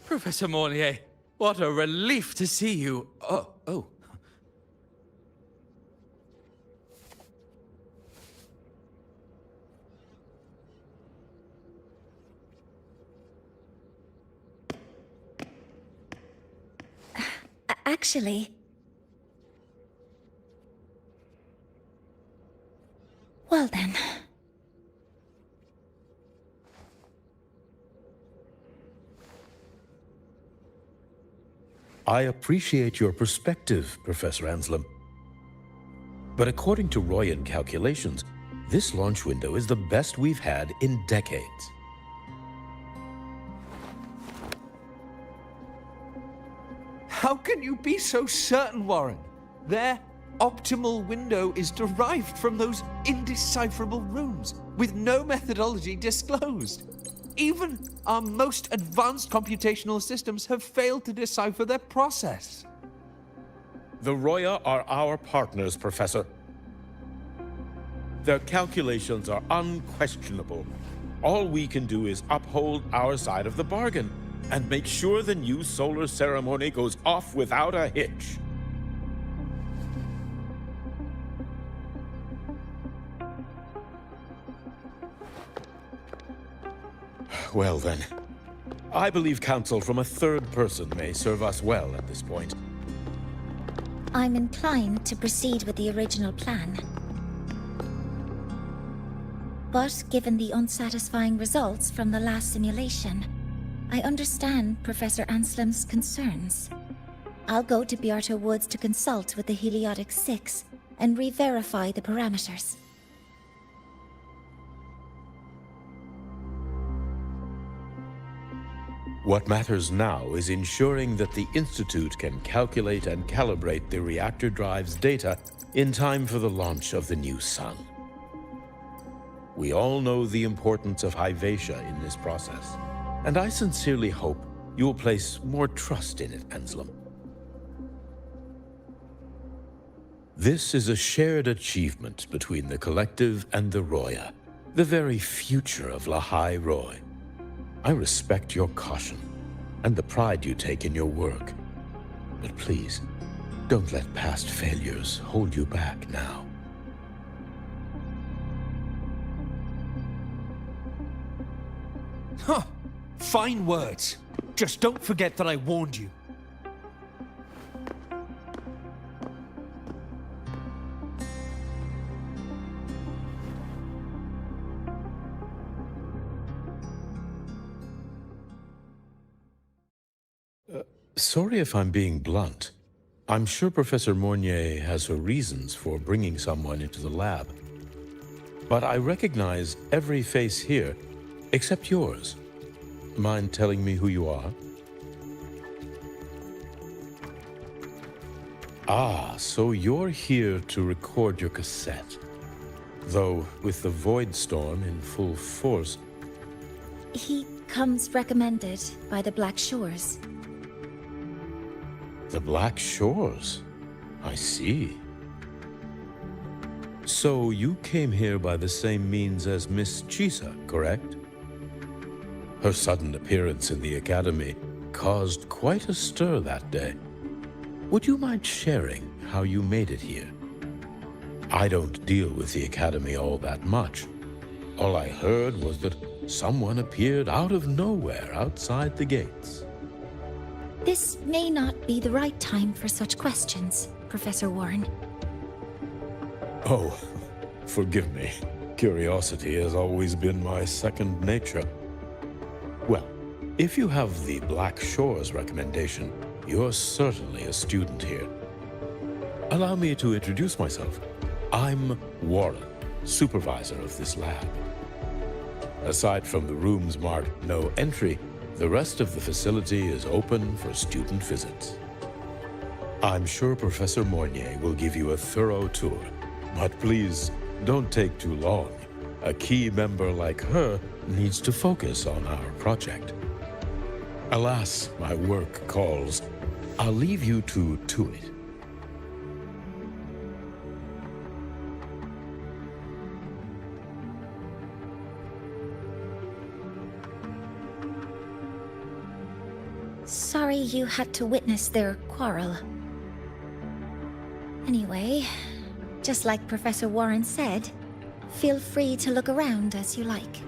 Professor Mornier, what a relief to see you. Oh. Actually... Well then... I appreciate your perspective, Professor Anselm. But according to Royan calculations, this launch window is the best we've had in decades. How can you be so certain, Warren? Their optimal window is derived from those indecipherable runes, with no methodology disclosed. Even our most advanced computational systems have failed to decipher their process. The Roya are our partners, Professor. Their calculations are unquestionable. All we can do is uphold our side of the bargain and make sure the new solar ceremony goes off without a hitch. Well then, I believe counsel from a third person may serve us well at this point. I'm inclined to proceed with the original plan. But given the unsatisfying results from the last simulation, I understand Professor Anselm's concerns. I'll go to Beata Woods to consult with the Heliotic 6 and re-verify the parameters. What matters now is ensuring that the Institute can calculate and calibrate the reactor drive's data in time for the launch of the new sun. We all know the importance of Hyvatia in this process, and I sincerely hope you will place more trust in it, Anselm. This is a shared achievement between the Collective and the Roya, the very future of Lahai Roy. I respect your caution and the pride you take in your work. But please, don't let past failures hold you back now. Huh. Fine words. Just don't forget that I warned you. Sorry if I'm being blunt. I'm sure Professor Mornier has her reasons for bringing someone into the lab. But I recognize every face here, except yours. Mind telling me who you are? Ah, so you're here to record your cassette. Though, with the Void Storm in full force... He comes recommended by the Black Shores. The Black Shores? I see. So you came here by the same means as Miss Chisa, correct? Her sudden appearance in the Academy caused quite a stir that day. Would you mind sharing how you made it here? I don't deal with the Academy all that much. All I heard was that someone appeared out of nowhere outside the gates. This may not be the right time for such questions, Professor Warren. Oh, forgive me. Curiosity has always been my second nature. Well, if you have the Black Shores recommendation, you're certainly a student here. Allow me to introduce myself. I'm Warren, supervisor of this lab. Aside from the rooms marked no entry, the rest of the facility is open for student visits. I'm sure Professor Mornier will give you a thorough tour, but please don't take too long. A key member like her needs to focus on our project. Alas, my work calls. I'll leave you to it. Sorry you had to witness their quarrel. Anyway, just like Professor Warren said, feel free to look around as you like.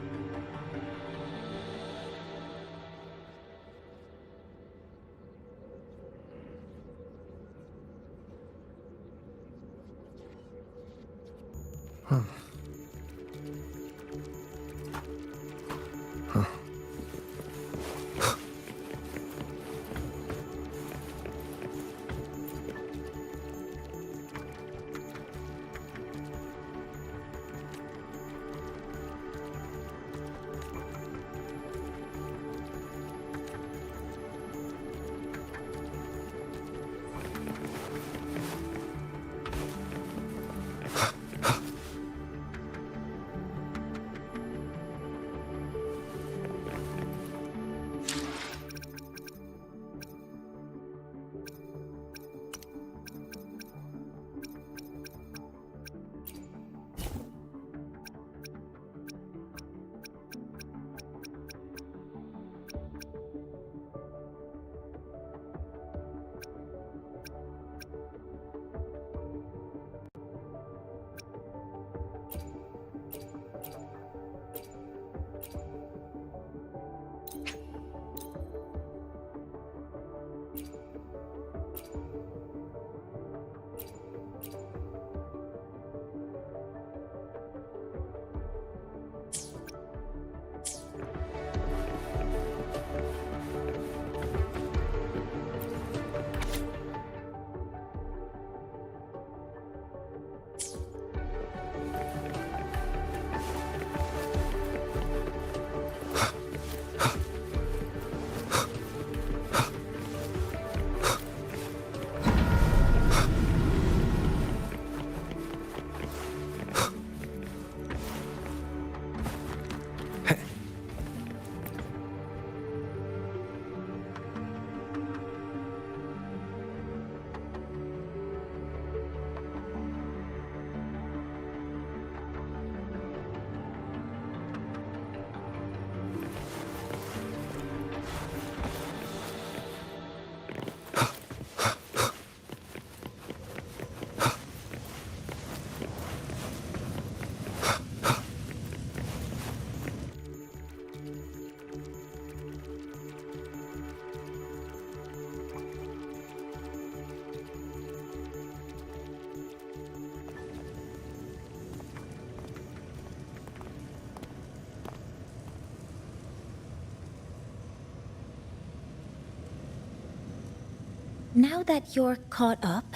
Now that you're caught up,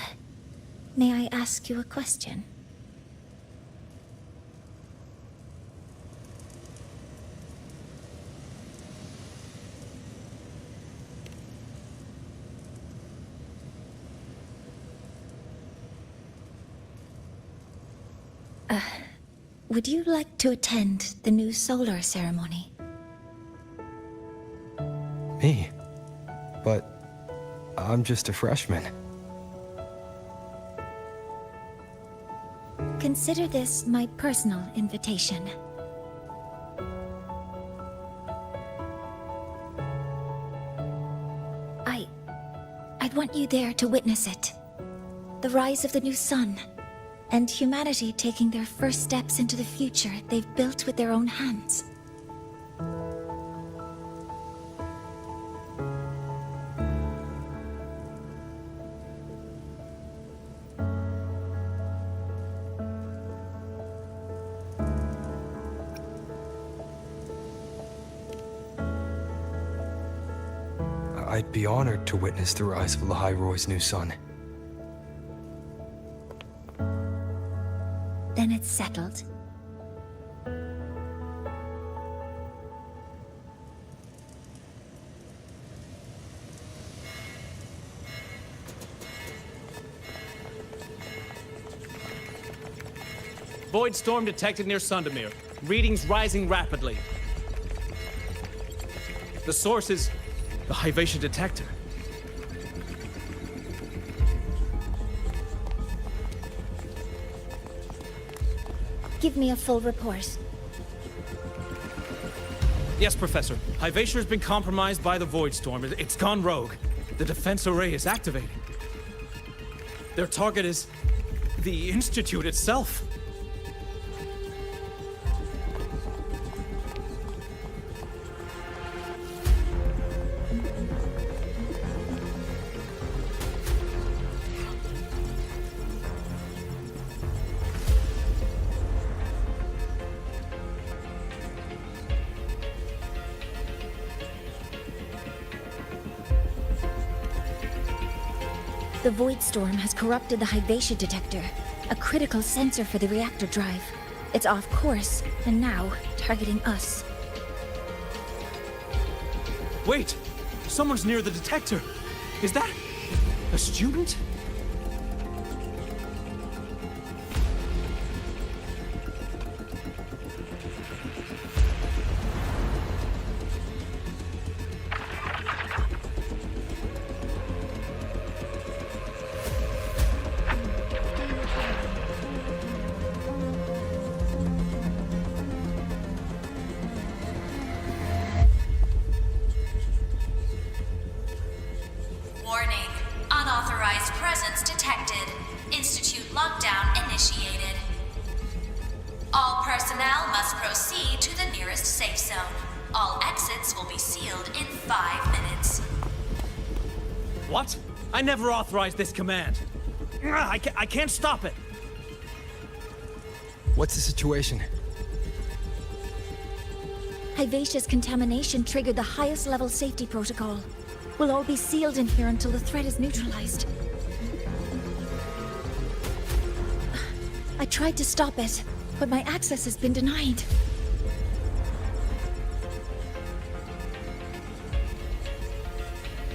may I ask you a question? would you like to attend the new solar ceremony? Me? But I'm just a freshman. Consider this my personal invitation. I'd want you there to witness it. The rise of the new sun, and humanity taking their first steps into the future they've built with their own hands. I'd be honored to witness the rise of Lahai-Roy's new sun. Then it's settled. Void storm detected near Sundermere. Readings rising rapidly. The source is the Hyvatia detector. Give me a full report. Yes, Professor. Hyvatia has been compromised by the Void Storm. It's gone rogue. The defense array is activating. Their target is the Institute itself. The Void Storm has corrupted the Hyvatia detector, a critical sensor for the reactor drive. It's off course, and now targeting us. Wait! Someone's near the detector! Is that a student? Warning. Unauthorized presence detected. Institute lockdown initiated. All personnel must proceed to the nearest safe zone. All exits will be sealed in 5 minutes. What? I never authorized this command. I can't stop it. What's the situation? Hyvatia's contamination triggered the highest level safety protocol. We'll all be sealed in here until the threat is neutralized. I tried to stop it, but my access has been denied.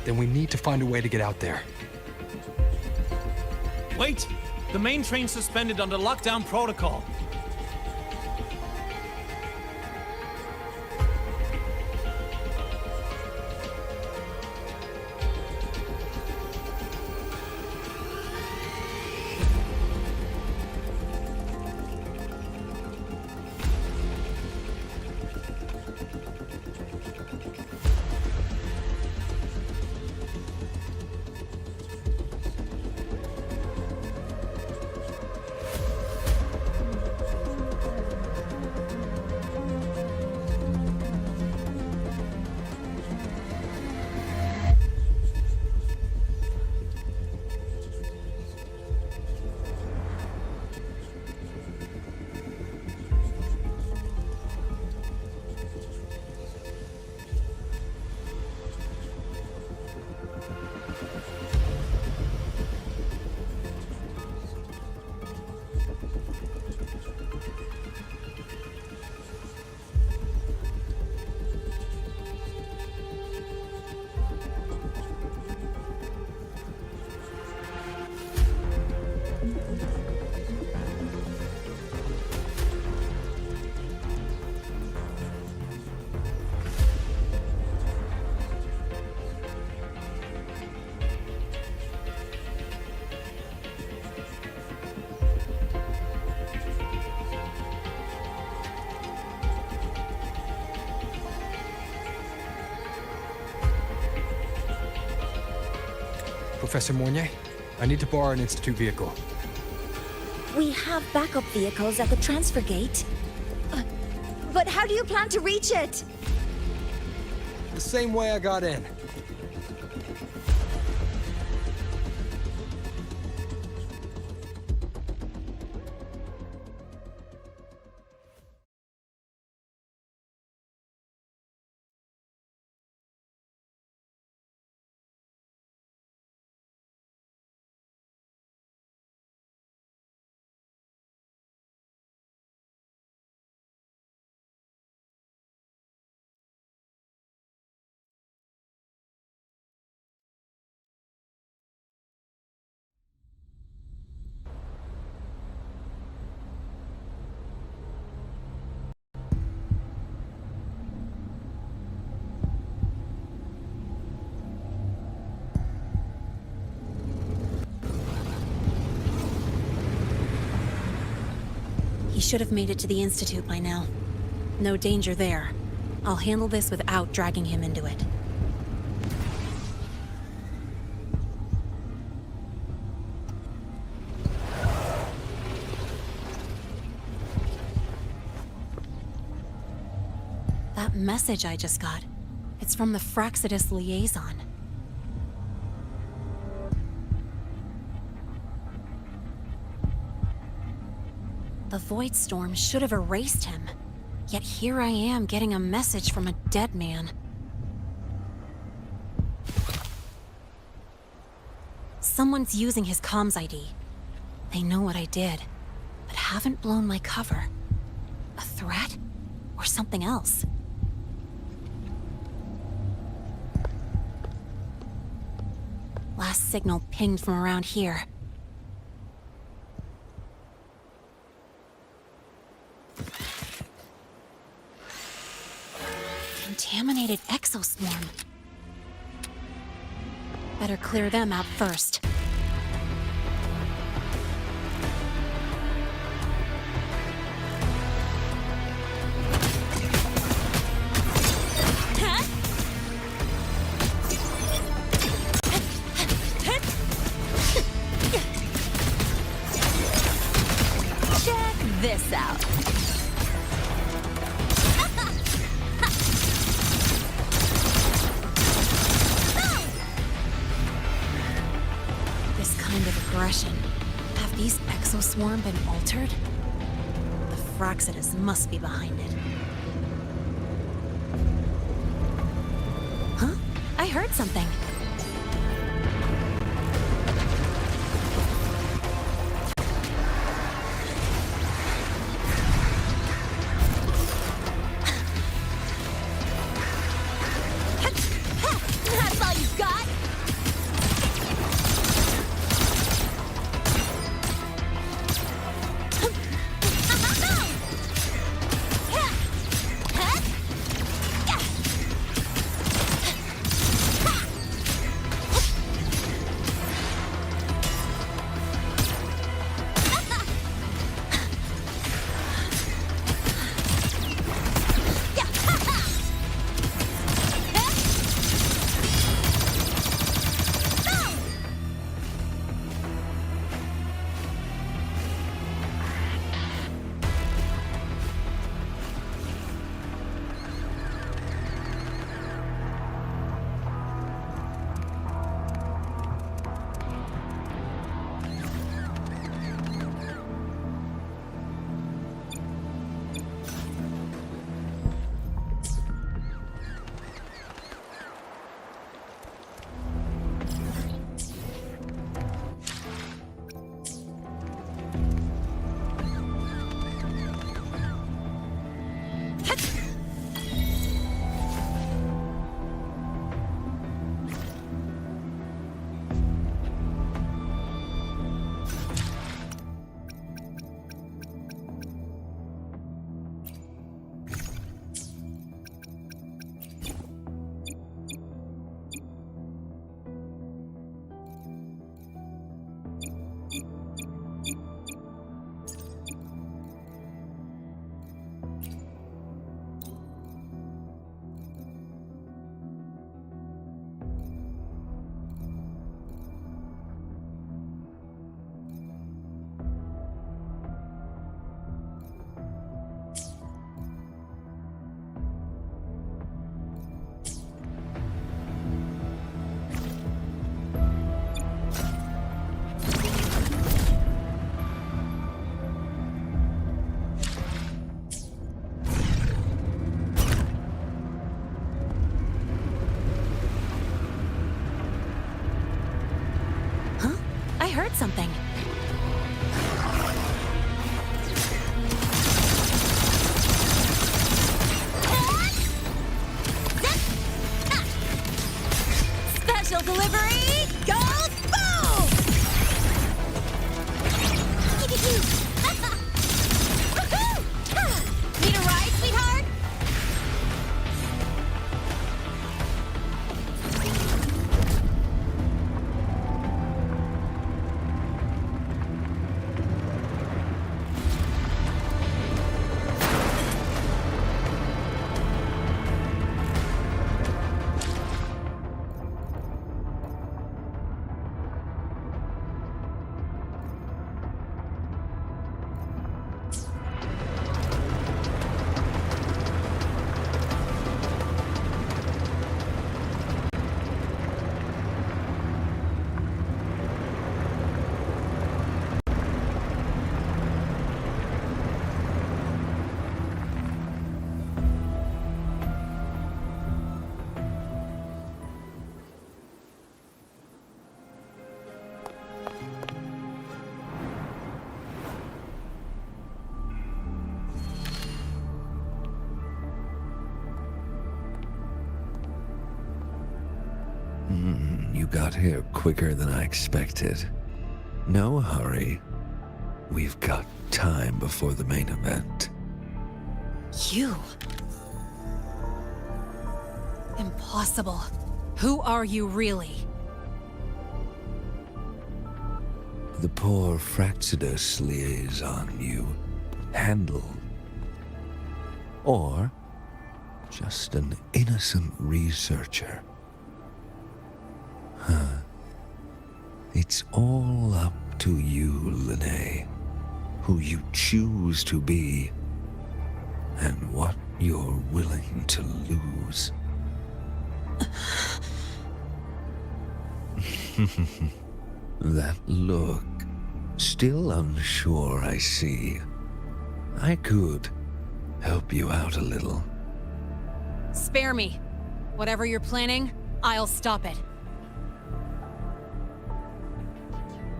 Then we need to find a way to get out there. Wait! The main train's suspended under lockdown protocol. Professor Mornier. I need to borrow an Institute vehicle. We have backup vehicles at the transfer gate. But how do you plan to reach it? The same way I got in. He should have made it to the Institute by now. No danger there. I'll handle this without dragging him into it. That message I just got, it's from the Fraxidus liaison. The Void Storm should have erased him. Yet here I am getting a message from a dead man. Someone's using his comms ID. They know what I did, but haven't blown my cover. A threat? Or something else? Last signal pinged from around here. Contaminated exoswarm. Better clear them out first. Check this out. Aggression. Have these exoswarm been altered? The Fraxidus must be behind it. Huh? I heard something. That's all you got? something. Special delivery goes boom! Need a ride, sweetheart? You got here quicker than I expected. No hurry. We've got time before the main event. You? Impossible. Who are you really? The poor Fraxidus liaison you handled. Or just an innocent researcher. It's all up to you, Lene, who you choose to be, and what you're willing to lose. That look, still unsure, I see. I could help you out a little. Spare me. Whatever you're planning, I'll stop it.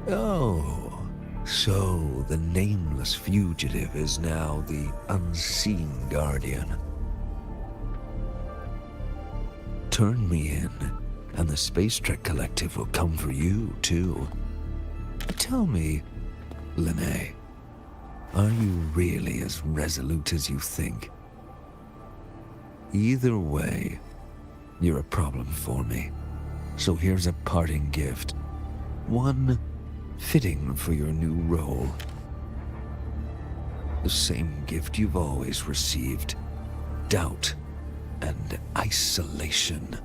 Oh, so the nameless fugitive is now the unseen guardian. Turn me in, and the Space Trek Collective will come for you, too. Tell me, Lene, are you really as resolute as you think? Either way, you're a problem for me. So here's a parting gift. One fitting for your new role. The same gift you've always received. Doubt and isolation.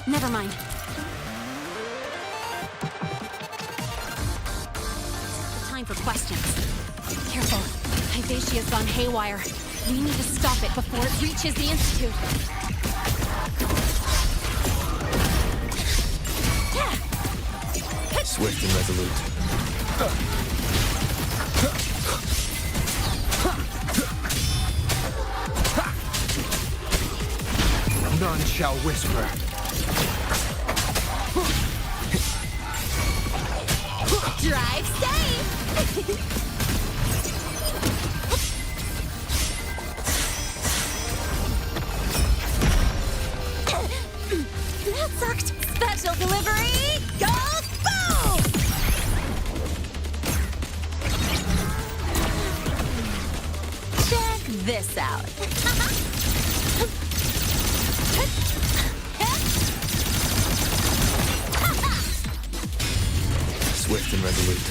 Never mind. Time for questions. Careful. Hyvatia's gone haywire. We need to stop it before it reaches the Institute. Swift and resolute. None shall whisper. Drive safe! That sucked! Special delivery! Go boom! Check this out. Swift and resolute.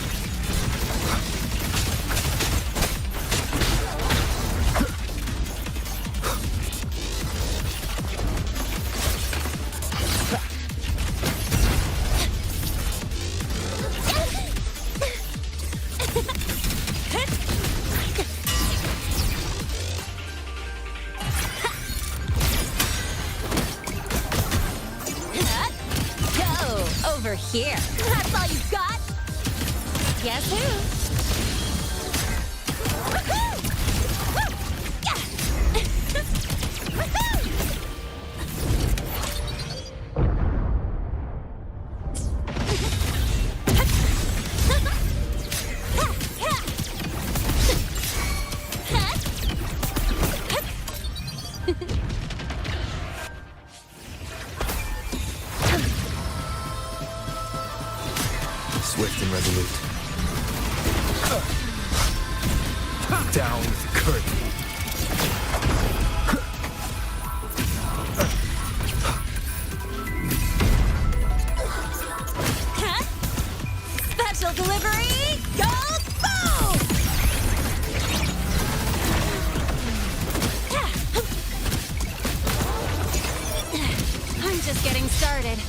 Go over here. That's all you've got? Guess who? Swift and resolute. Down with the curtain. Special delivery! Go boom! I'm just getting started.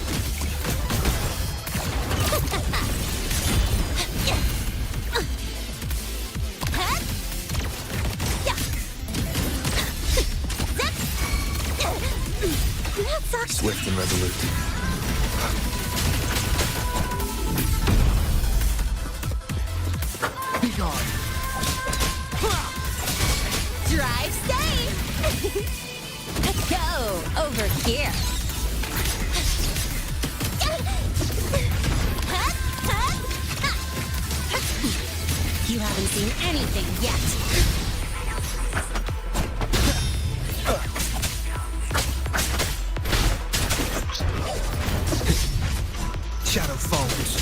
That sucks. Swift and resolute. Be gone. Drive safe! Go over here. You haven't seen anything yet. Shadow falls.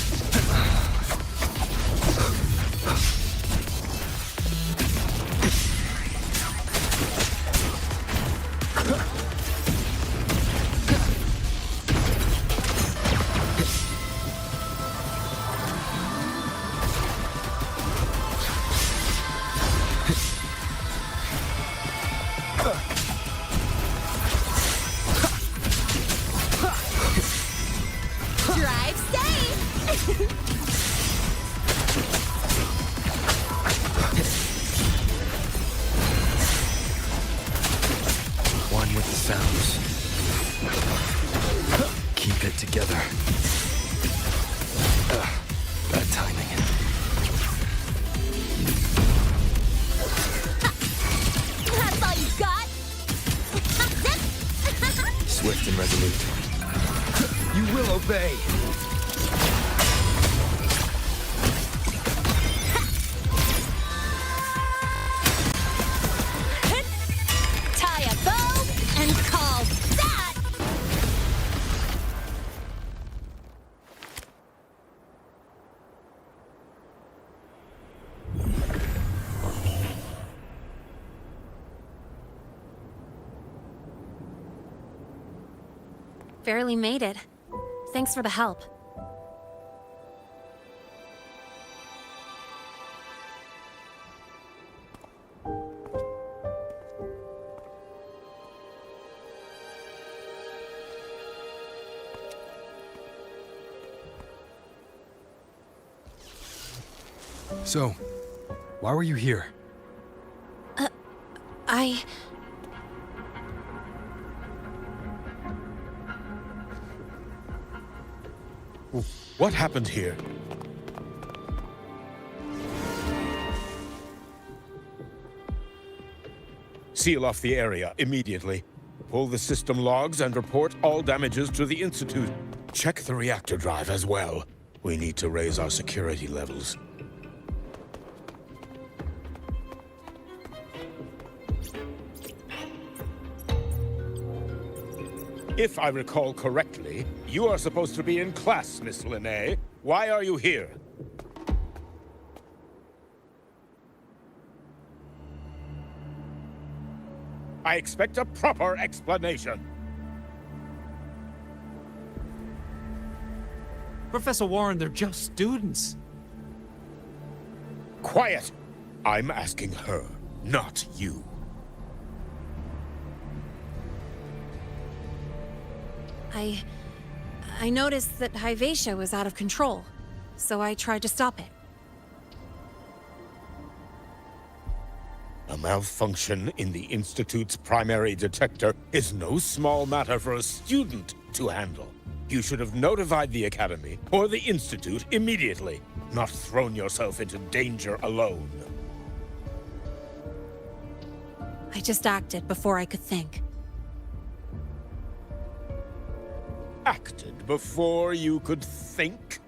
Drive safe! One with the sounds. Keep it together. Bad timing. That's all you got? Swift and resolute. You will obey. Tie a bow and call that... Barely made it. Thanks for the help. So, why were you here? What happened here? Seal off the area immediately. Pull the system logs and report all damages to the Institute. Check the reactor drive as well. We need to raise our security levels. If I recall correctly, you are supposed to be in class, Miss Linnae. Why are you here? I expect a proper explanation. Professor Warren, they're just students. Quiet! I'm asking her, not you. I noticed that Hyvatia was out of control, so I tried to stop it. A malfunction in the Institute's primary detector is no small matter for a student to handle. You should have notified the Academy or the Institute immediately, not thrown yourself into danger alone. I just acted before I could think. Acted before you could think?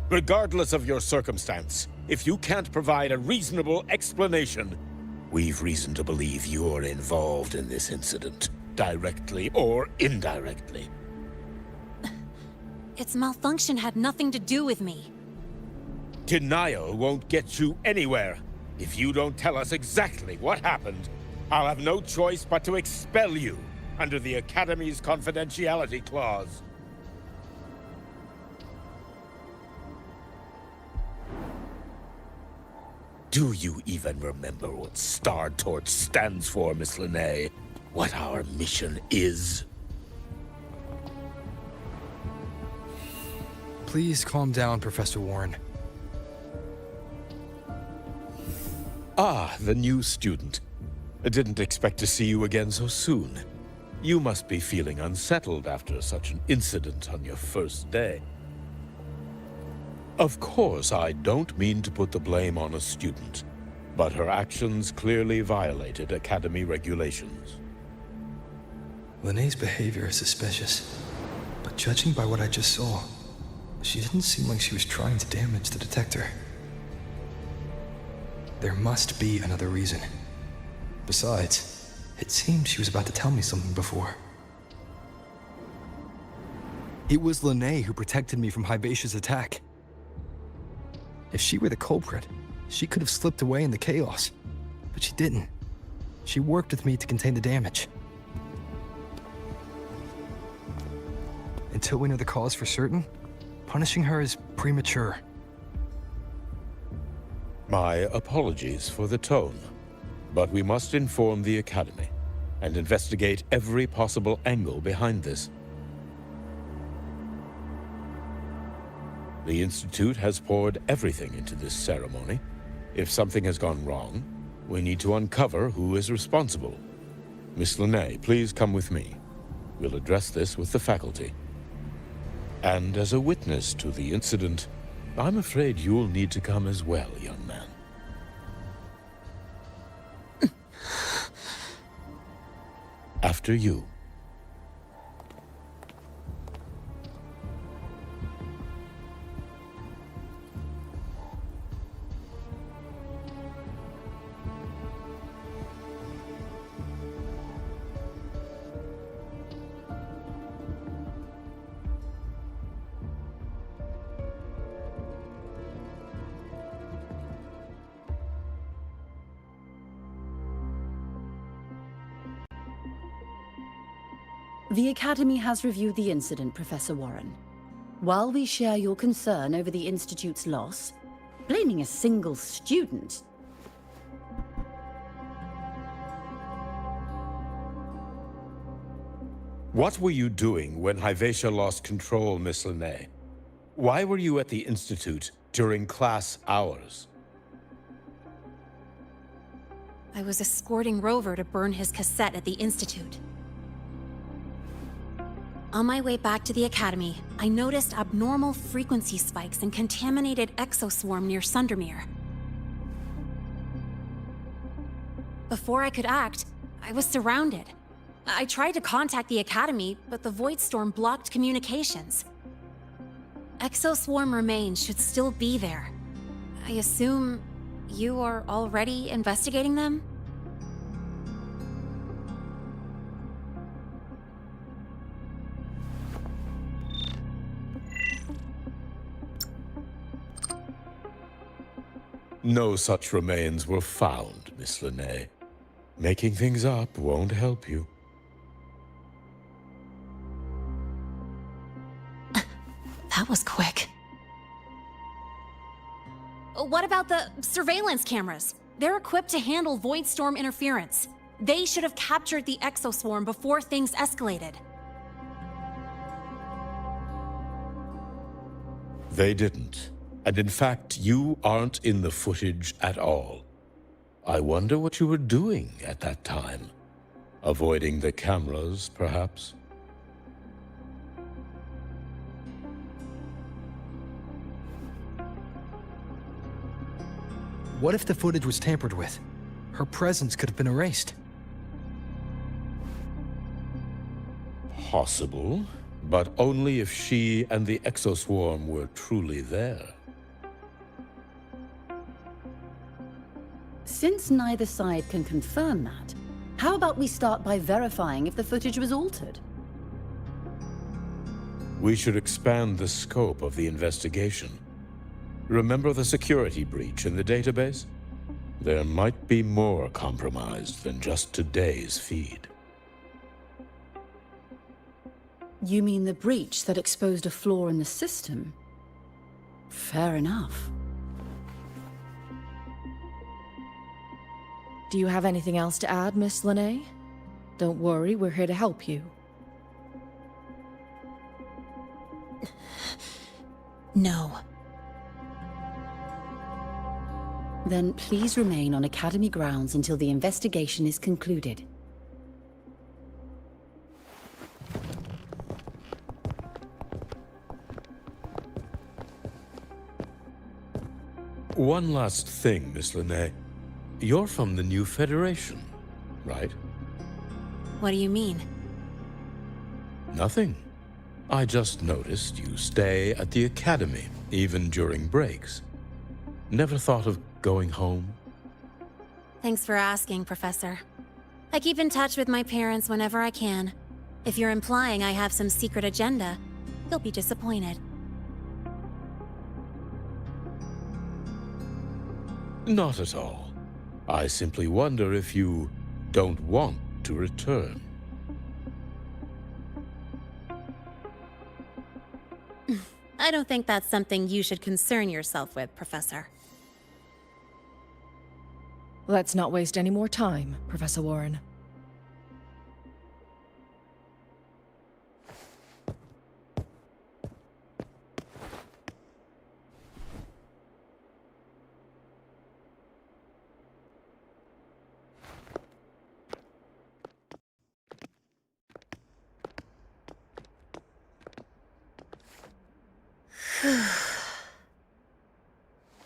Regardless of your circumstance, if you can't provide a reasonable explanation, we've reason to believe you're involved in this incident, directly or indirectly. Its malfunction had nothing to do with me. Denial won't get you anywhere. If you don't tell us exactly what happened, I'll have no choice but to expel you under the Academy's confidentiality clause. Do you even remember what Star Torch stands for, Miss Linnae? What our mission is? Please calm down, Professor Warren. Ah, the new student. I didn't expect to see you again so soon. You must be feeling unsettled after such an incident on your first day. Of course, I don't mean to put the blame on a student, but her actions clearly violated Academy regulations. Linnae's behavior is suspicious, but judging by what I just saw, she didn't seem like she was trying to damage the detector. There must be another reason. Besides, it seemed she was about to tell me something before. It was Linnae who protected me from Hybatia's attack. If she were the culprit, she could have slipped away in the chaos. But she didn't. She worked with me to contain the damage. Until we know the cause for certain, punishing her is premature. My apologies for the tone, but we must inform the Academy and investigate every possible angle behind this. The Institute has poured everything into this ceremony. If something has gone wrong, we need to uncover who is responsible. Miss Linnae, please come with me. We'll address this with the faculty. And as a witness to the incident, I'm afraid you'll need to come as well, young man. After you. The Academy has reviewed the incident, Professor Warren. While we share your concern over the Institute's loss, blaming a single student... What were you doing when Hyvatia lost control, Miss Linnae? Why were you at the Institute during class hours? I was escorting Rover to burn his cassette at the Institute. On my way back to the Academy, I noticed abnormal frequency spikes and contaminated exoswarm near Sundermere. Before I could act, I was surrounded. I tried to contact the Academy, but the Void Storm blocked communications. Exoswarm remains should still be there. I assume you are already investigating them? No such remains were found, Miss Linnae. Making things up won't help you. That was quick. What about the surveillance cameras? They're equipped to handle Void Storm interference. They should have captured the exoswarm before things escalated. They didn't. And in fact, you aren't in the footage at all. I wonder what you were doing at that time. Avoiding the cameras, perhaps? What if the footage was tampered with? Her presence could have been erased. Possible, but only if she and the exoswarm were truly there. Since neither side can confirm that, how about we start by verifying if the footage was altered? We should expand the scope of the investigation. Remember the security breach in the database? There might be more compromised than just today's feed. You mean the breach that exposed a flaw in the system? Fair enough. Do you have anything else to add, Miss Linnae? Don't worry, we're here to help you. No. Then please remain on Academy grounds until the investigation is concluded. One last thing, Miss Linnae. You're from the new Federation, right? What do you mean? Nothing. I just noticed you stay at the Academy, even during breaks. Never thought of going home? Thanks for asking, Professor. I keep in touch with my parents whenever I can. If you're implying I have some secret agenda, you'll be disappointed. Not at all. I simply wonder if you don't want to return. I don't think that's something you should concern yourself with, Professor. Let's not waste any more time, Professor Warren.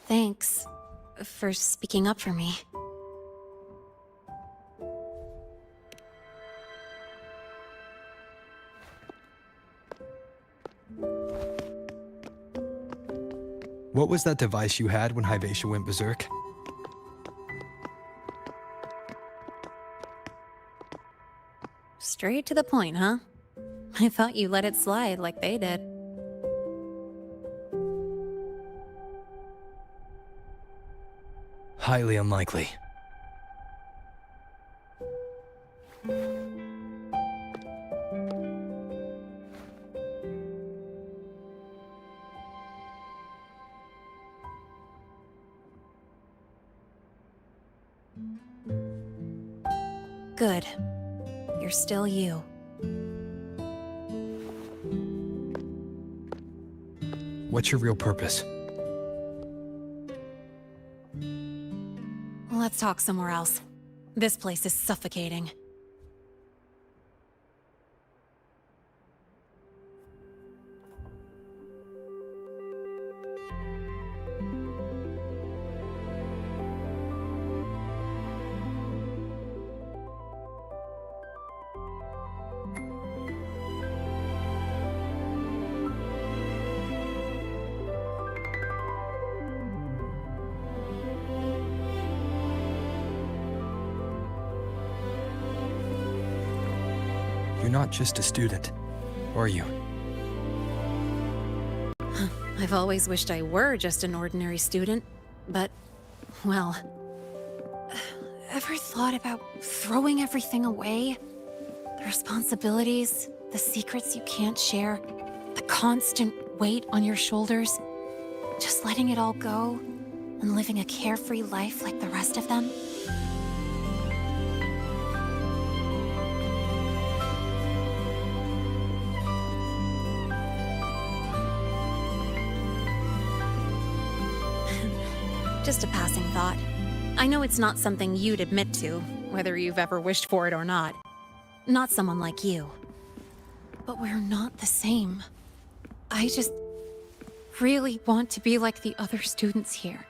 Thanks for speaking up for me. What was that device you had when Hyvatia went berserk? Straight to the point, huh? I thought you let it slide like they did. Highly unlikely. Good. You're still you. What's your real purpose? Let's talk somewhere else. This place is suffocating. You're not just a student, are you? I've always wished I were just an ordinary student, but, well... Ever thought about throwing everything away? The responsibilities, the secrets you can't share, the constant weight on your shoulders. Just letting it all go, and living a carefree life like the rest of them? Just a passing thought. I know it's not something you'd admit to, whether you've ever wished for it or not. Not someone like you. But we're not the same. I just really want to be like the other students here.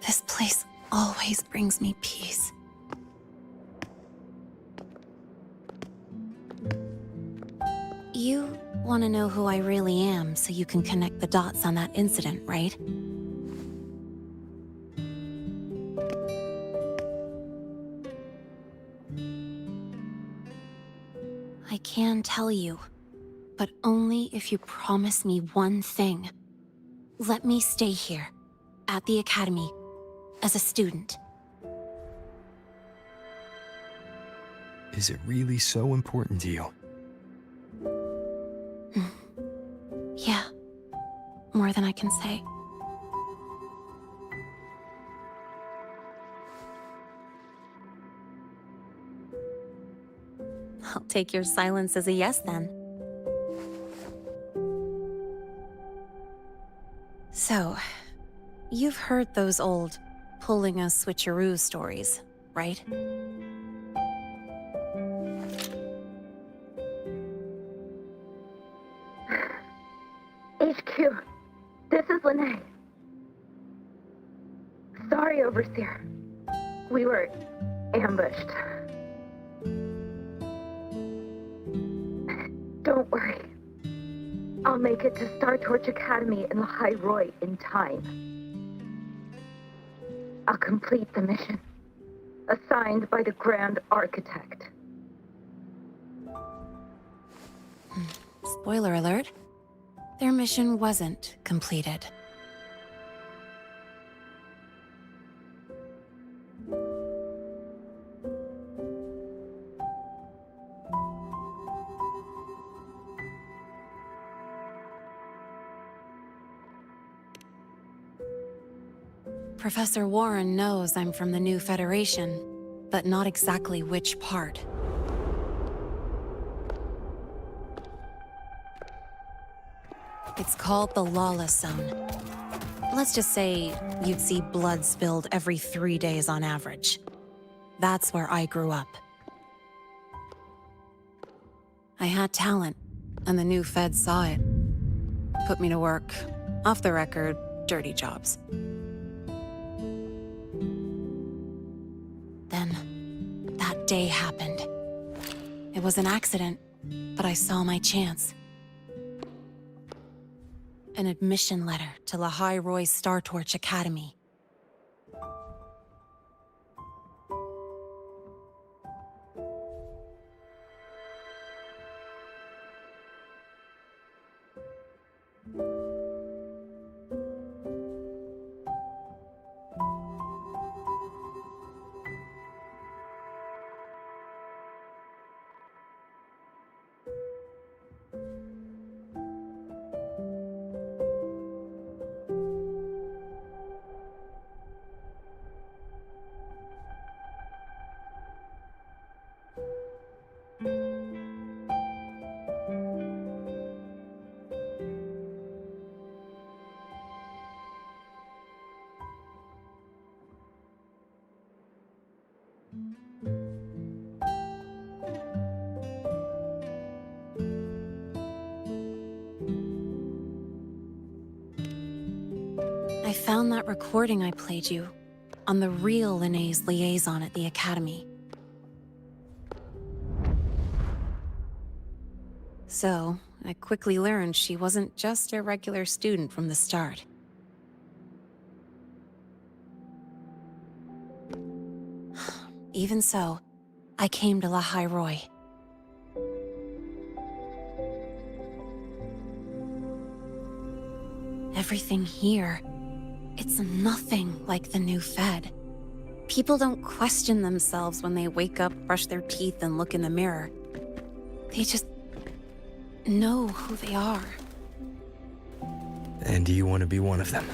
This place always brings me peace. You want to know who I really am so you can connect the dots on that incident, right? I can tell you, but only if you promise me one thing. Let me stay here, at the Academy, as a student. Is it really so important to you? Yeah, more than I can say. I'll take your silence as a yes, then. So, you've heard those old pulling a switcheroo stories, right? HQ, this is Lene. Sorry, Overseer. We were ambushed. Don't worry. I'll make it to Star Torch Academy in Lahai Roy in time. I'll complete the mission, assigned by the Grand Architect. Spoiler alert. Their mission wasn't completed. Professor Warren knows I'm from the New Federation, but not exactly which part. It's called the Lawless Zone. Let's just say you'd see blood spilled every 3 days on average. That's where I grew up. I had talent, and the new feds saw it. Put me to work, off the record, dirty jobs. Then, that day happened. It was an accident, but I saw my chance. An admission letter to Lahai Roy's Star Torch Academy. I found that recording I played you on the real Linnée's liaison at the Academy. So, I quickly learned she wasn't just a regular student from the start. Even so, I came to La High Roy. Everything here, it's nothing like the new Fed. People don't question themselves when they wake up, brush their teeth, and look in the mirror. They just know who they are. And do you want to be one of them?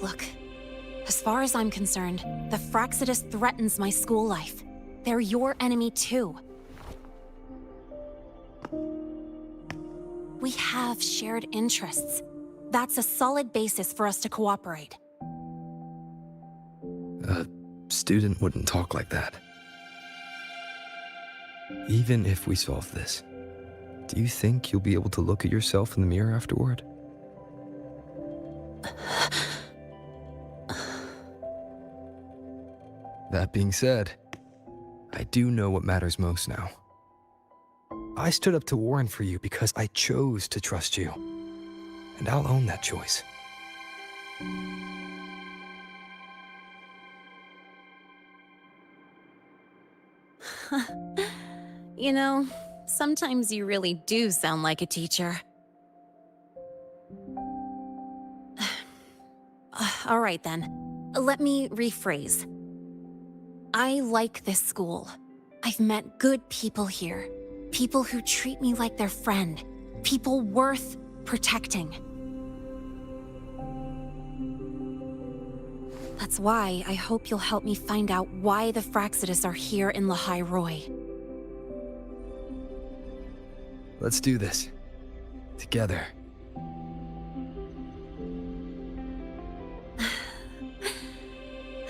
Look, as far as I'm concerned, the Fraxidus threatens my school life. They're your enemy too. We have shared interests. That's a solid basis for us to cooperate. A student wouldn't talk like that. Even if we solve this, do you think you'll be able to look at yourself in the mirror afterward? That being said, I do know what matters most now. I stood up to Warren for you because I chose to trust you. And I'll own that choice. You know, sometimes you really do sound like a teacher. All right then, let me rephrase. I like this school. I've met good people here. People who treat me like their friend. People worth protecting. That's why I hope you'll help me find out why the Fraxidus are here in La High Roy. Let's do this. Together.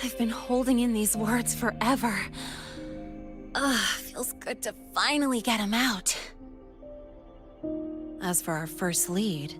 I've been holding in these words forever. Feels good to finally get them out. As for our first lead...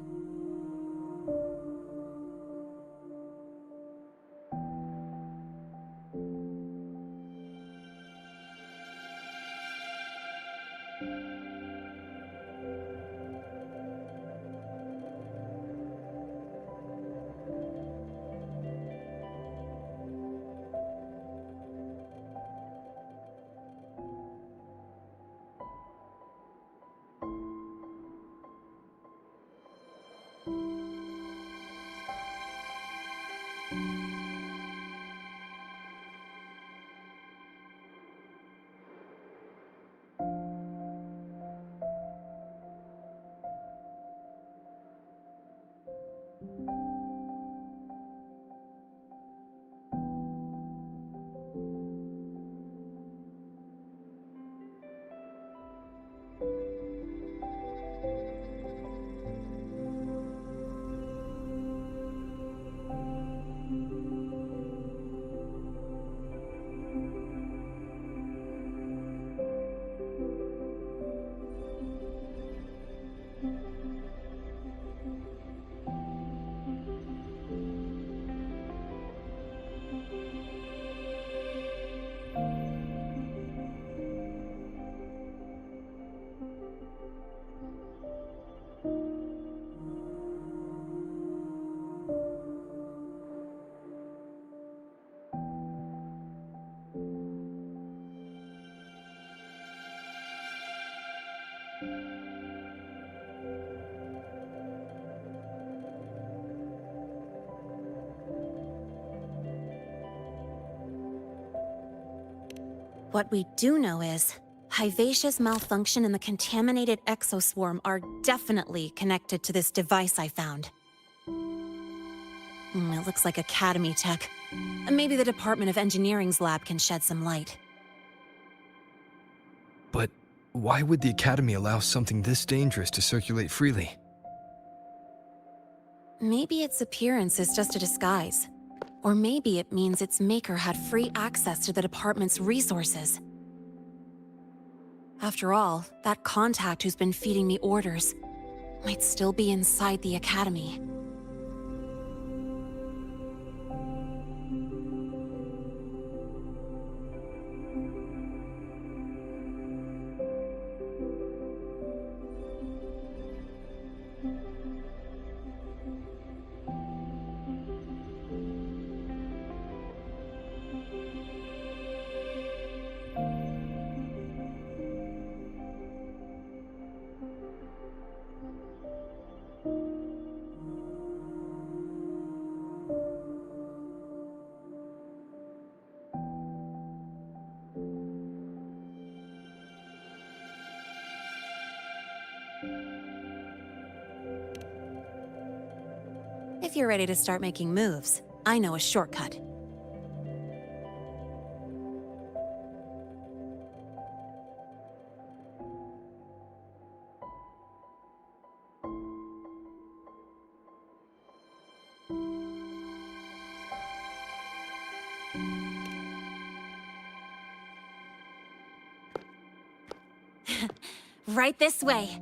What we do know is, Hyvatia's malfunction and the contaminated exoswarm are definitely connected to this device I found. It looks like Academy tech. Maybe the Department of Engineering's lab can shed some light. But why would the Academy allow something this dangerous to circulate freely? Maybe its appearance is just a disguise. Or maybe it means its maker had free access to the department's resources. After all, that contact who's been feeding me orders might still be inside the academy. If you're ready to start making moves, I know a shortcut. Right this way.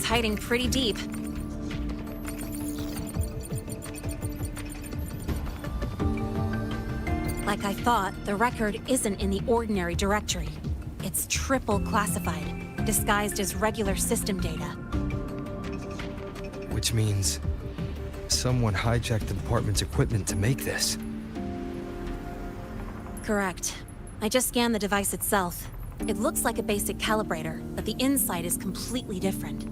hiding pretty deep. Like I thought, the record isn't in the ordinary directory. It's triple classified, disguised as regular system data. Which means someone hijacked the department's equipment to make this. Correct. I just scanned the device itself. It looks like a basic calibrator, but the inside is completely different.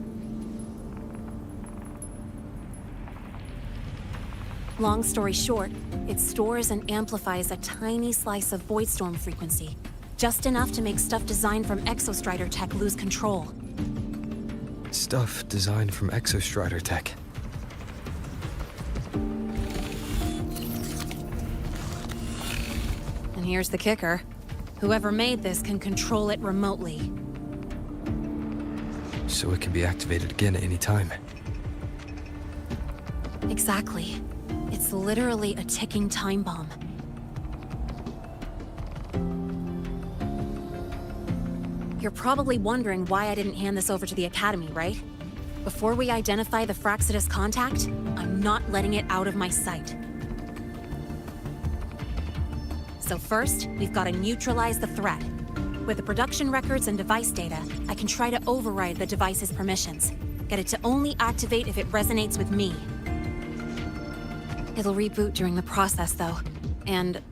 Long story short, it stores and amplifies a tiny slice of Voidstorm frequency, just enough to make stuff designed from Exostrider tech lose control. Stuff designed from Exostrider tech. And here's the kicker. Whoever made this can control it remotely. So it can be activated again at any time. Exactly. It's literally a ticking time bomb. You're probably wondering why I didn't hand this over to the Academy, right? Before we identify the Fraxidus contact, I'm not letting it out of my sight. So first, we've got to neutralize the threat. With the production records and device data, I can try to override the device's permissions. Get it to only activate if it resonates with me. It'll reboot during the process, though. And,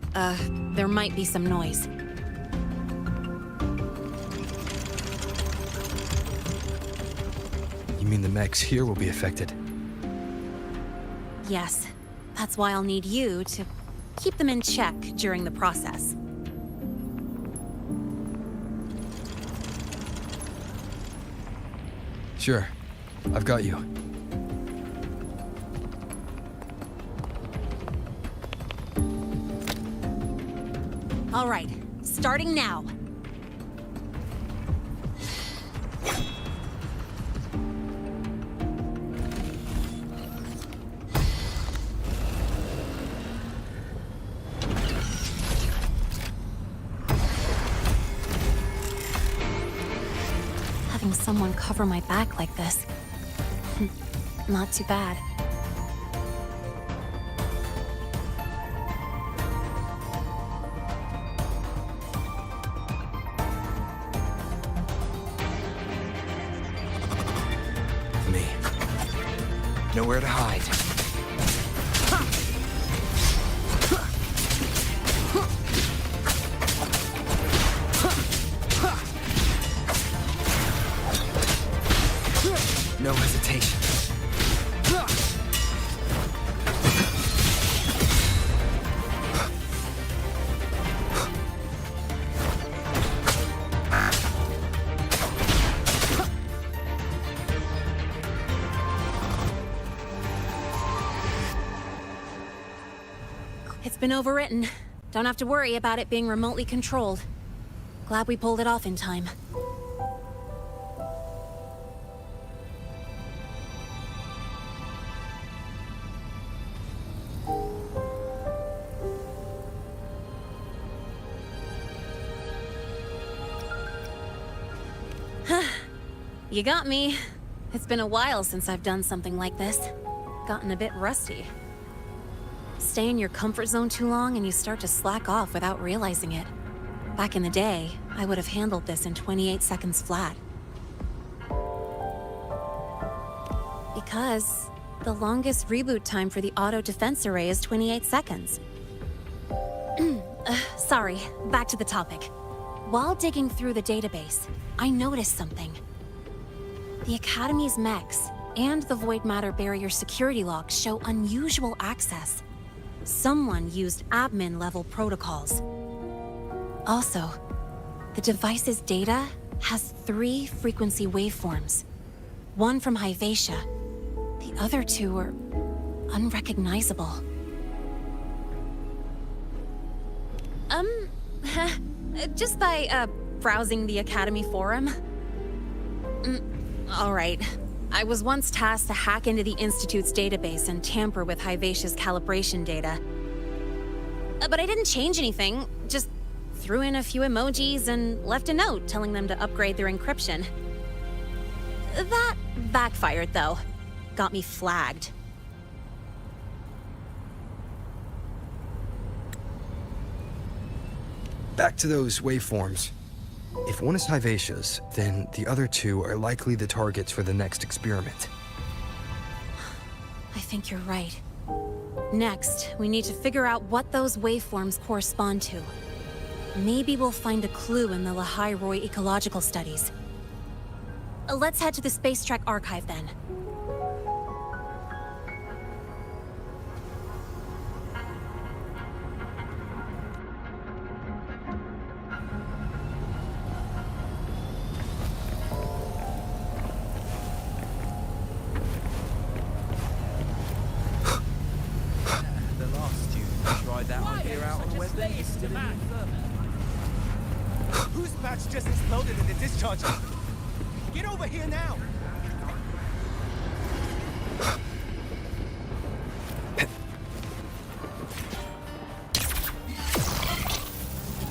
there might be some noise. You mean the mechs here will be affected? Yes. That's why I'll need you to keep them in check during the process. Sure. I've got you. All right, starting now. Having someone cover my back like this, not too bad. Nowhere to hide. No hesitation. It's been overwritten. Don't have to worry about it being remotely controlled. Glad we pulled it off in time. You got me. It's been a while since I've done something like this. Gotten a bit rusty. Stay in your comfort zone too long and you start to slack off without realizing it. Back in the day, I would have handled this in 28 seconds flat. Because the longest reboot time for the auto defense array is 28 seconds. Sorry, back to the topic. While digging through the database, I noticed something. The Academy's mechs and the Void Matter Barrier security logs show unusual access. Someone used admin-level protocols. Also, the device's data has 3 frequency waveforms. One from Hyvatia. The other 2 are unrecognizable. Just by, browsing the Academy forum. All right. I was once tasked to hack into the Institute's database and tamper with Hyvatia's calibration data. But I didn't change anything, just threw in a few emojis and left a note telling them to upgrade their encryption. That Backfired, though. Got me flagged. Back to those waveforms. If one is Hivacia's, then the other two are likely the targets for the next experiment. I think you're right. Next, we need to figure out what those waveforms correspond to. Maybe we'll find a clue in the Lehigh Roy ecological studies. Let's head to the Space Trek archive then. The last student tried that idea out on a weapon. He's still in the infirmary. Whose patch just exploded in the discharge? Get over here now! You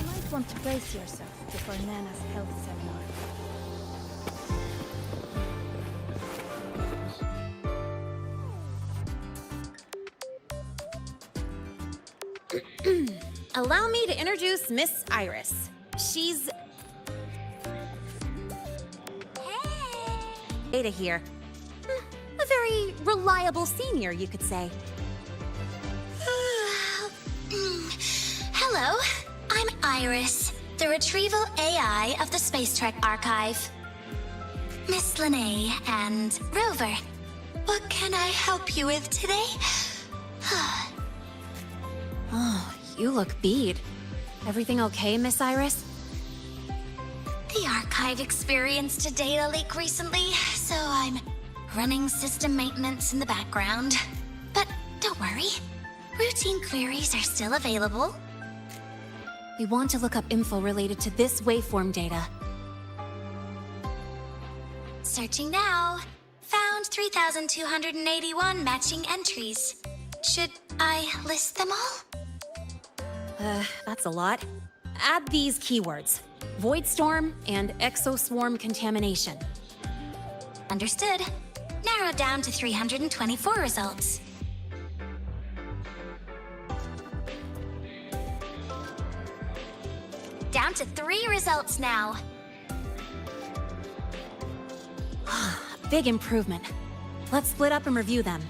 might want to brace yourself before Nana's health seminar. Allow me to introduce Miss Iris. She's... Ada here. A very reliable senior, you could say. Hello, I'm Iris, the retrieval AI of the Space Trek Archive. Miss Lene and Rover, what can I help you with today? Oh, you look beat. Everything okay, Miss Iris? The archive experienced a data leak recently, so I'm running system maintenance in the background. But don't worry, routine queries are still available. We want to look up info related to this waveform data. Searching now. Found 3,281 matching entries. Should I list them all? That's a lot. Add these keywords: Voidstorm and Exoswarm contamination. Understood. Narrowed down to 324 results. Down to 3 results now. Big improvement. Let's split up and review them.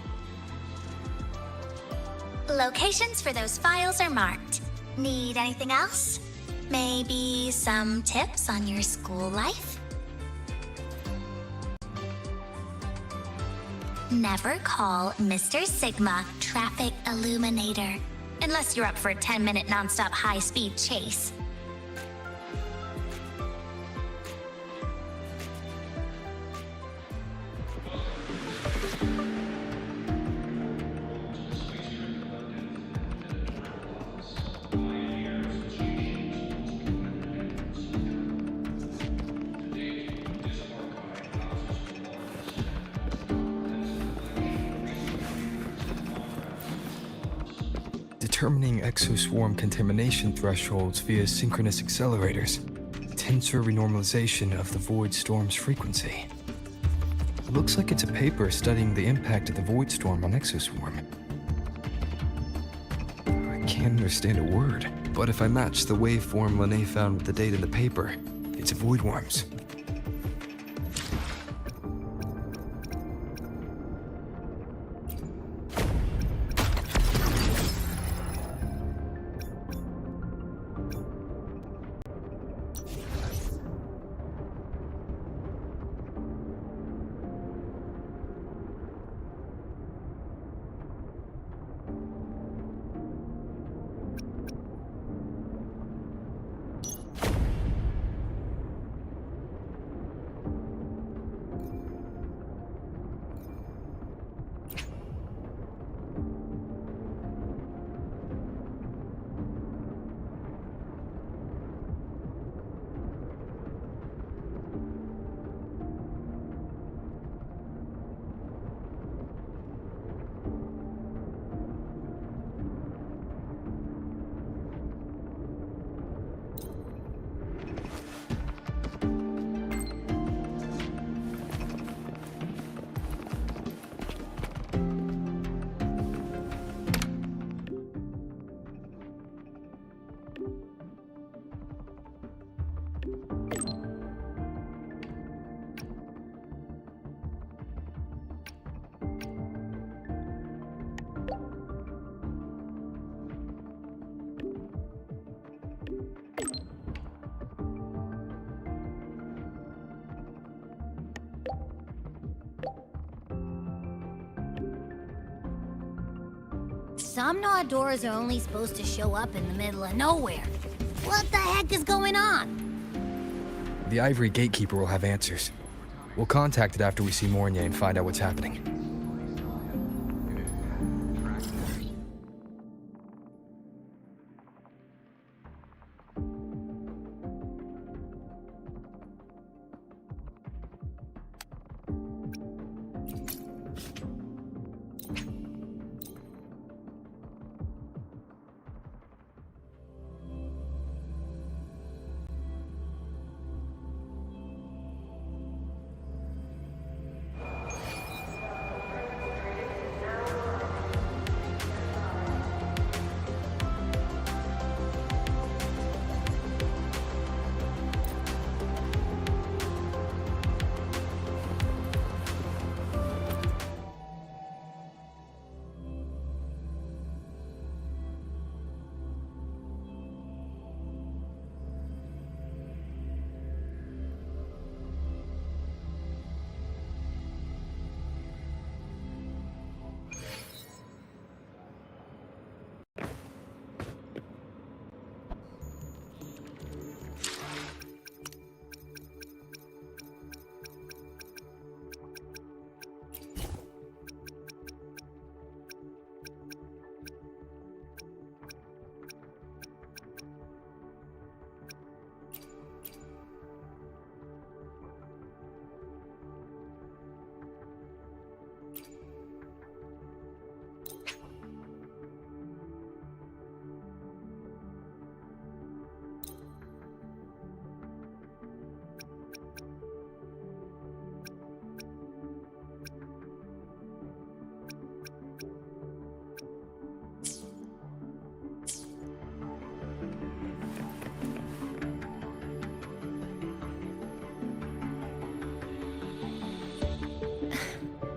Locations for those files are marked. Need anything else? Maybe some tips on your school life? Never call Mr. Sigma Traffic Illuminator, unless you're up for a 10-minute nonstop high-speed chase. Determining exoswarm contamination thresholds via synchronous accelerators. Tensor renormalization of the void storm's frequency. Looks like it's a paper studying the impact of the void storm on exoswarm. I can't understand a word, but if I match the waveform Lene found with the data in the paper, it's a void worms. Some Nod doors are only supposed to show up in the middle of nowhere. What the heck is going on? The Ivory Gatekeeper will have answers. We'll contact it after we see Mornier and find out what's happening.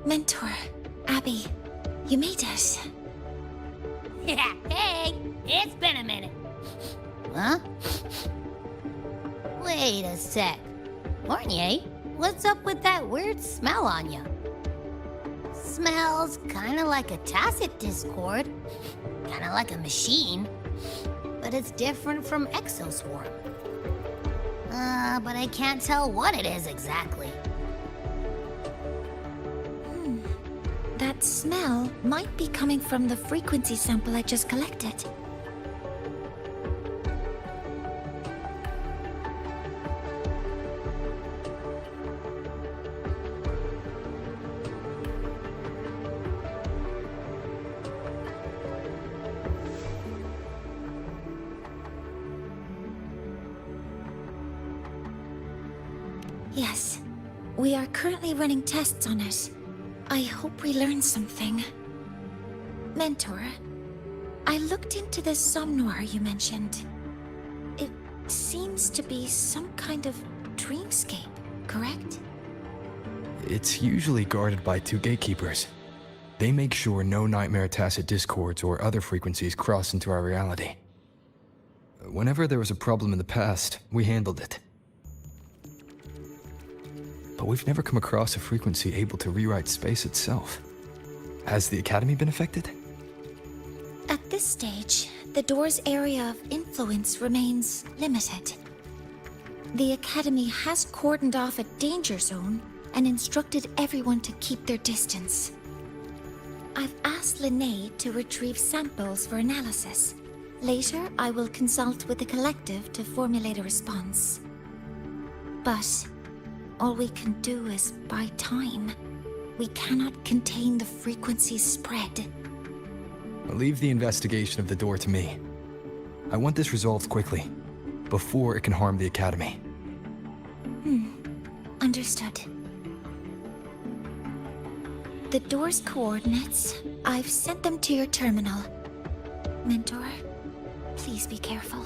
Mentor, Abby, you made it. Yeah, hey, it's been a minute. Huh? Wait a sec. Mornier, what's up with that weird smell on you? Smells kinda like a tacit discord. Kinda like a machine. But it's different from Exoswarm. But I can't tell what it is exactly. That smell might be coming from the frequency sample I just collected. Yes, we are currently running tests on it. I hope we learn something. Mentor, I looked into the somnoir you mentioned. It seems to be some kind of dreamscape, correct? It's usually guarded by 2 gatekeepers. They make sure no nightmare tacit discords or other frequencies cross into our reality. Whenever there was a problem in the past, we handled it. But we've never come across a frequency able to rewrite space itself. Has the Academy been affected? At this stage, the door's area of influence remains limited. The Academy has cordoned off a danger zone and instructed everyone to keep their distance. I've asked Linnae to retrieve samples for analysis. Later, I will consult with the collective to formulate a response. But all we can do is buy time. We cannot contain the frequency's spread. Leave the investigation of the door to me. I want this resolved quickly, before it can harm the Academy. Understood. The door's coordinates, I've sent them to your terminal. Mentor, please be careful.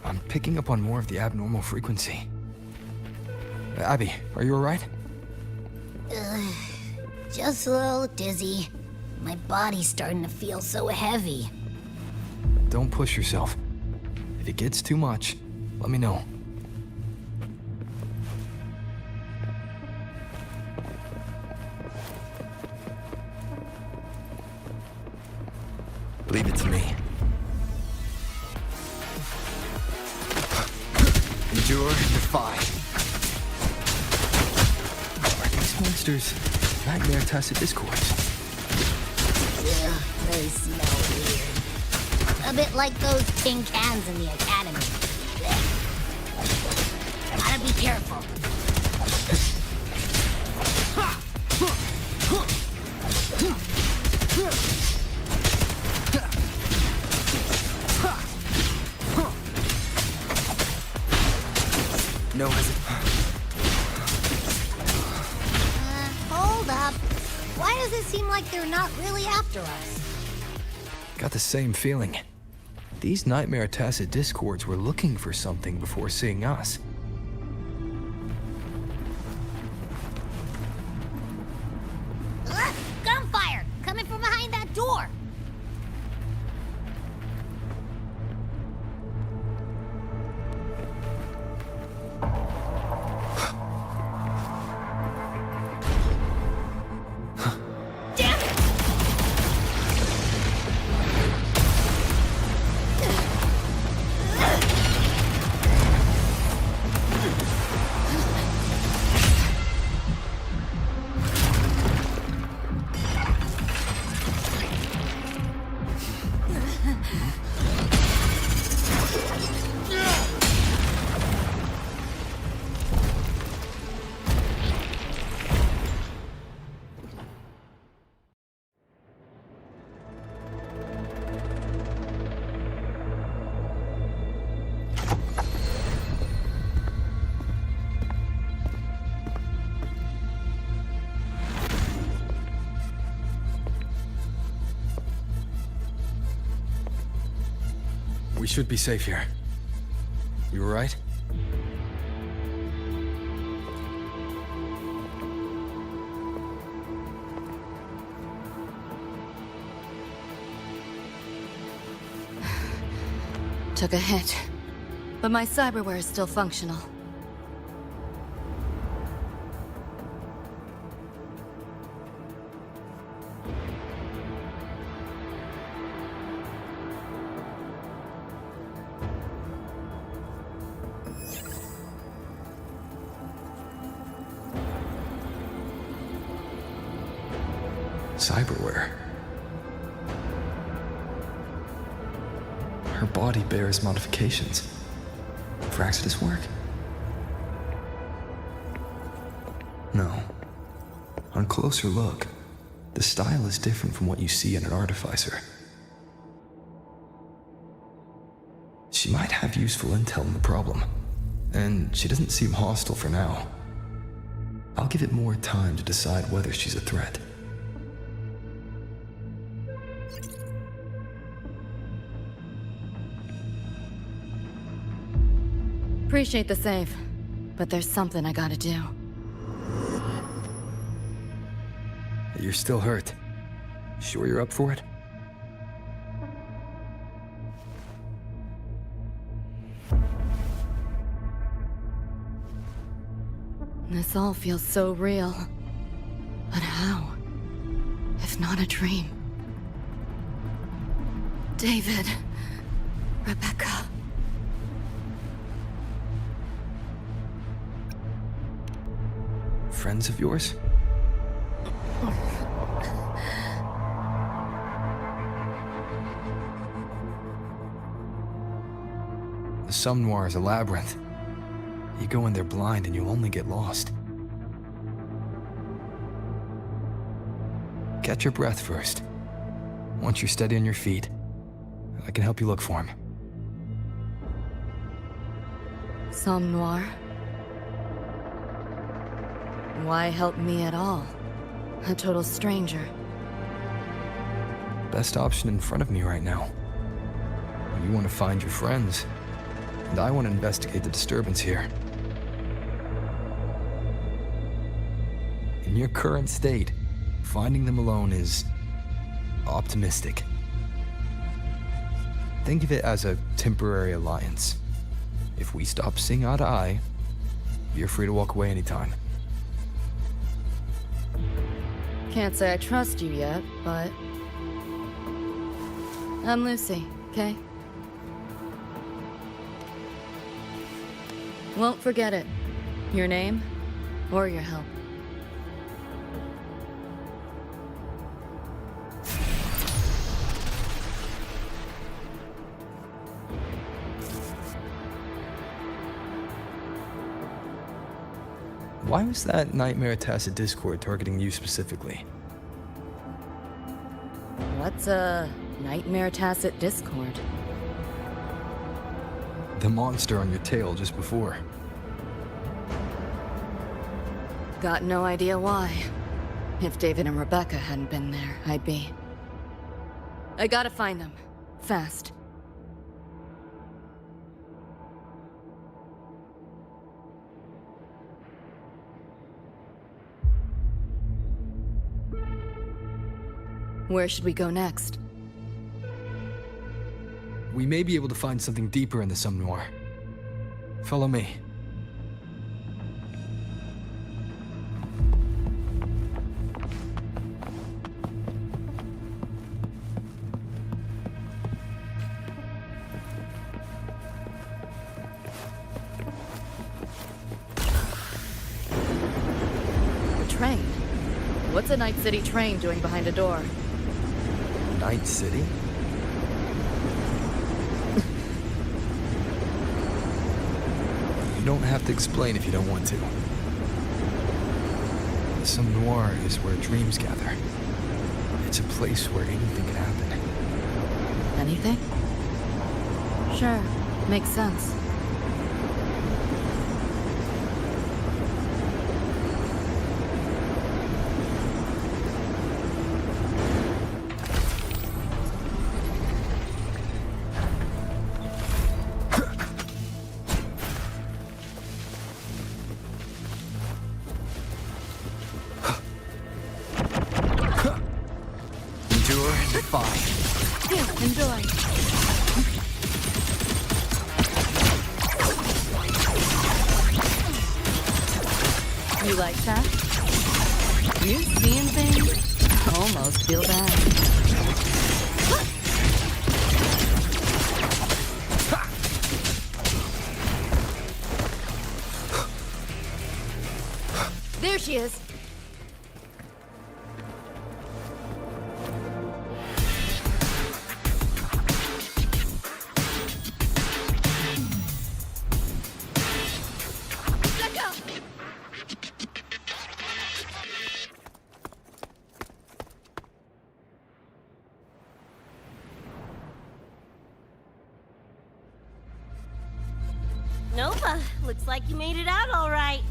I'm picking up on more of the abnormal frequency. Abby, are you alright? Just a little dizzy. My body's starting to feel so heavy. Don't push yourself. If it gets too much, let me know. Leave it to me. Endure, defy. Are these monsters nightmare tacit discords? Ugh, they smell weird. A bit like those tin cans in the academy. Blech. Gotta be careful. No Hold up. Why does it seem like they're not really after us? Got the same feeling. These nightmare tacit discords were looking for something before seeing us. Gunfire! Coming from behind that door! We should be safe here. You alright? Took a hit, but my cyberware is still functional. Cyberware. Her body bears modifications. For Exodus work? No. On closer look, the style is different from what you see in an artificer. She might have useful intel on the problem, and she doesn't seem hostile for now. I'll give it more time to decide whether she's a threat. Appreciate the save, but there's something I gotta do. You're still hurt. Sure you're up for it? This all feels so real. But how? If not a dream? David. Rebecca. Friends of yours? The Somme Noir is a labyrinth. You go in there blind and you'll only get lost. Catch your breath first. Once you're steady on your feet, I can help you look for him. Somme Noir? Why help me at all? A total stranger. Best option in front of me right now. When you want to find your friends, and I want to investigate the disturbance here. In your current state, finding them alone is optimistic. Think of it as a temporary alliance. If we stop seeing eye to eye, you're free to walk away anytime. Can't say I trust you yet, but... I'm Lucy, okay? Won't forget it. Your name, or your help. Why was that Nightmare Tacit Discord targeting you specifically? What's a Nightmare Tacit Discord? The monster on your tail just before. Got no idea why. If David and Rebecca hadn't been there, I'd be... I gotta find them. Fast. Where should we go next? We may be able to find something deeper in the Somme Noir. Follow me. The train? What's a Night City train doing behind a door? Night City? You don't have to explain if you don't want to. The Somme Noir is where dreams gather. It's a place where anything can happen. Anything? Sure, makes sense. Enjoy. You like that? You seeing things? Almost feel bad. There she is. Nova, looks like you made it out all right.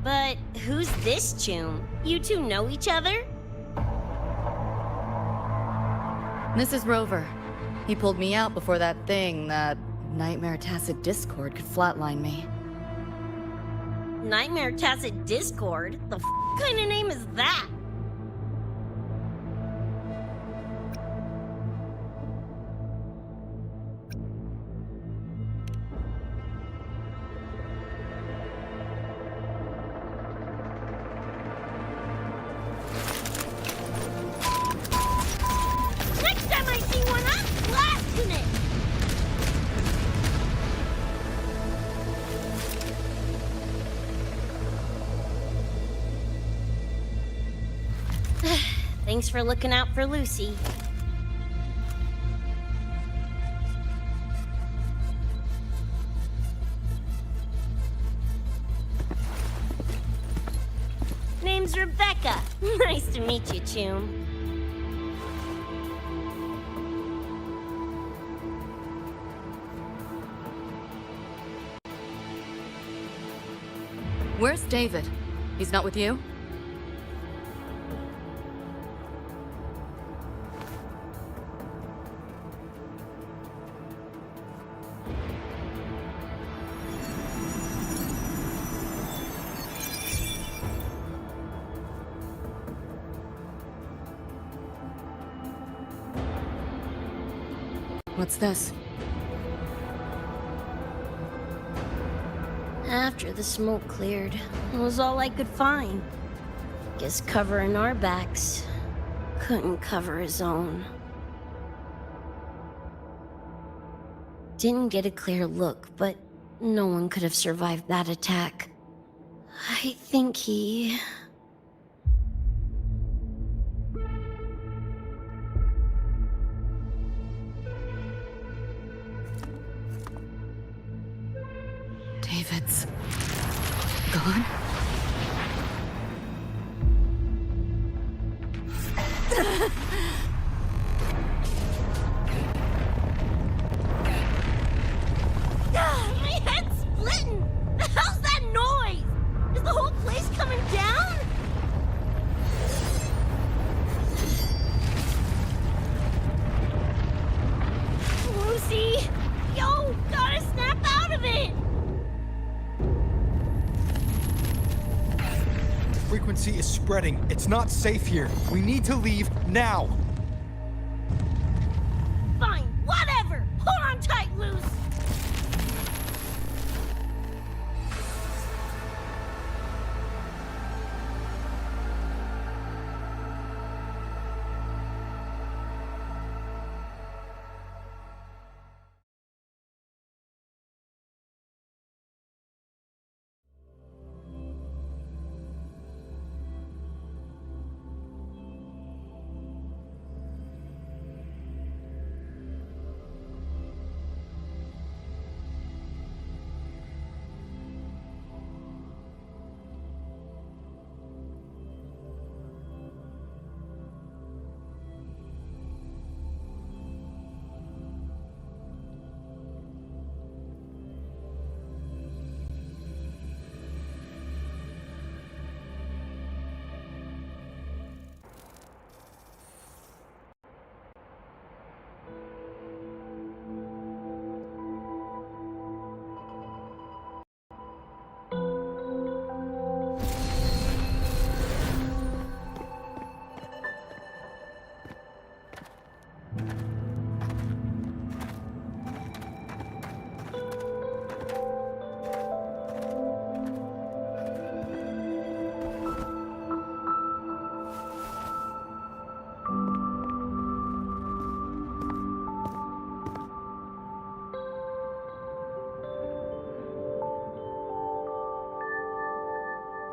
But who's this Choom? You two know each other? This is Rover. He pulled me out before that thing, that Nightmare Tacit Discord could flatline me. Nightmare Tacit Discord? The kind of name is that? Next time I see one, I'm blasting it! Thanks for looking out for Lucy. Name's Rebecca. Nice to meet you, Choom. Where's David? He's not with you? What's this? After the smoke cleared, it was all I could find. Guess covering our backs couldn't cover his own. Didn't get a clear look, but no one could have survived that attack. I think he... David's gone? My head's splitting! The hell's that noise? Is the whole place coming down? Lucy! Yo, gotta snap out of it! Frequency is spreading. It's not safe here. We need to leave now. Fine, whatever! Hold on tight, Luce!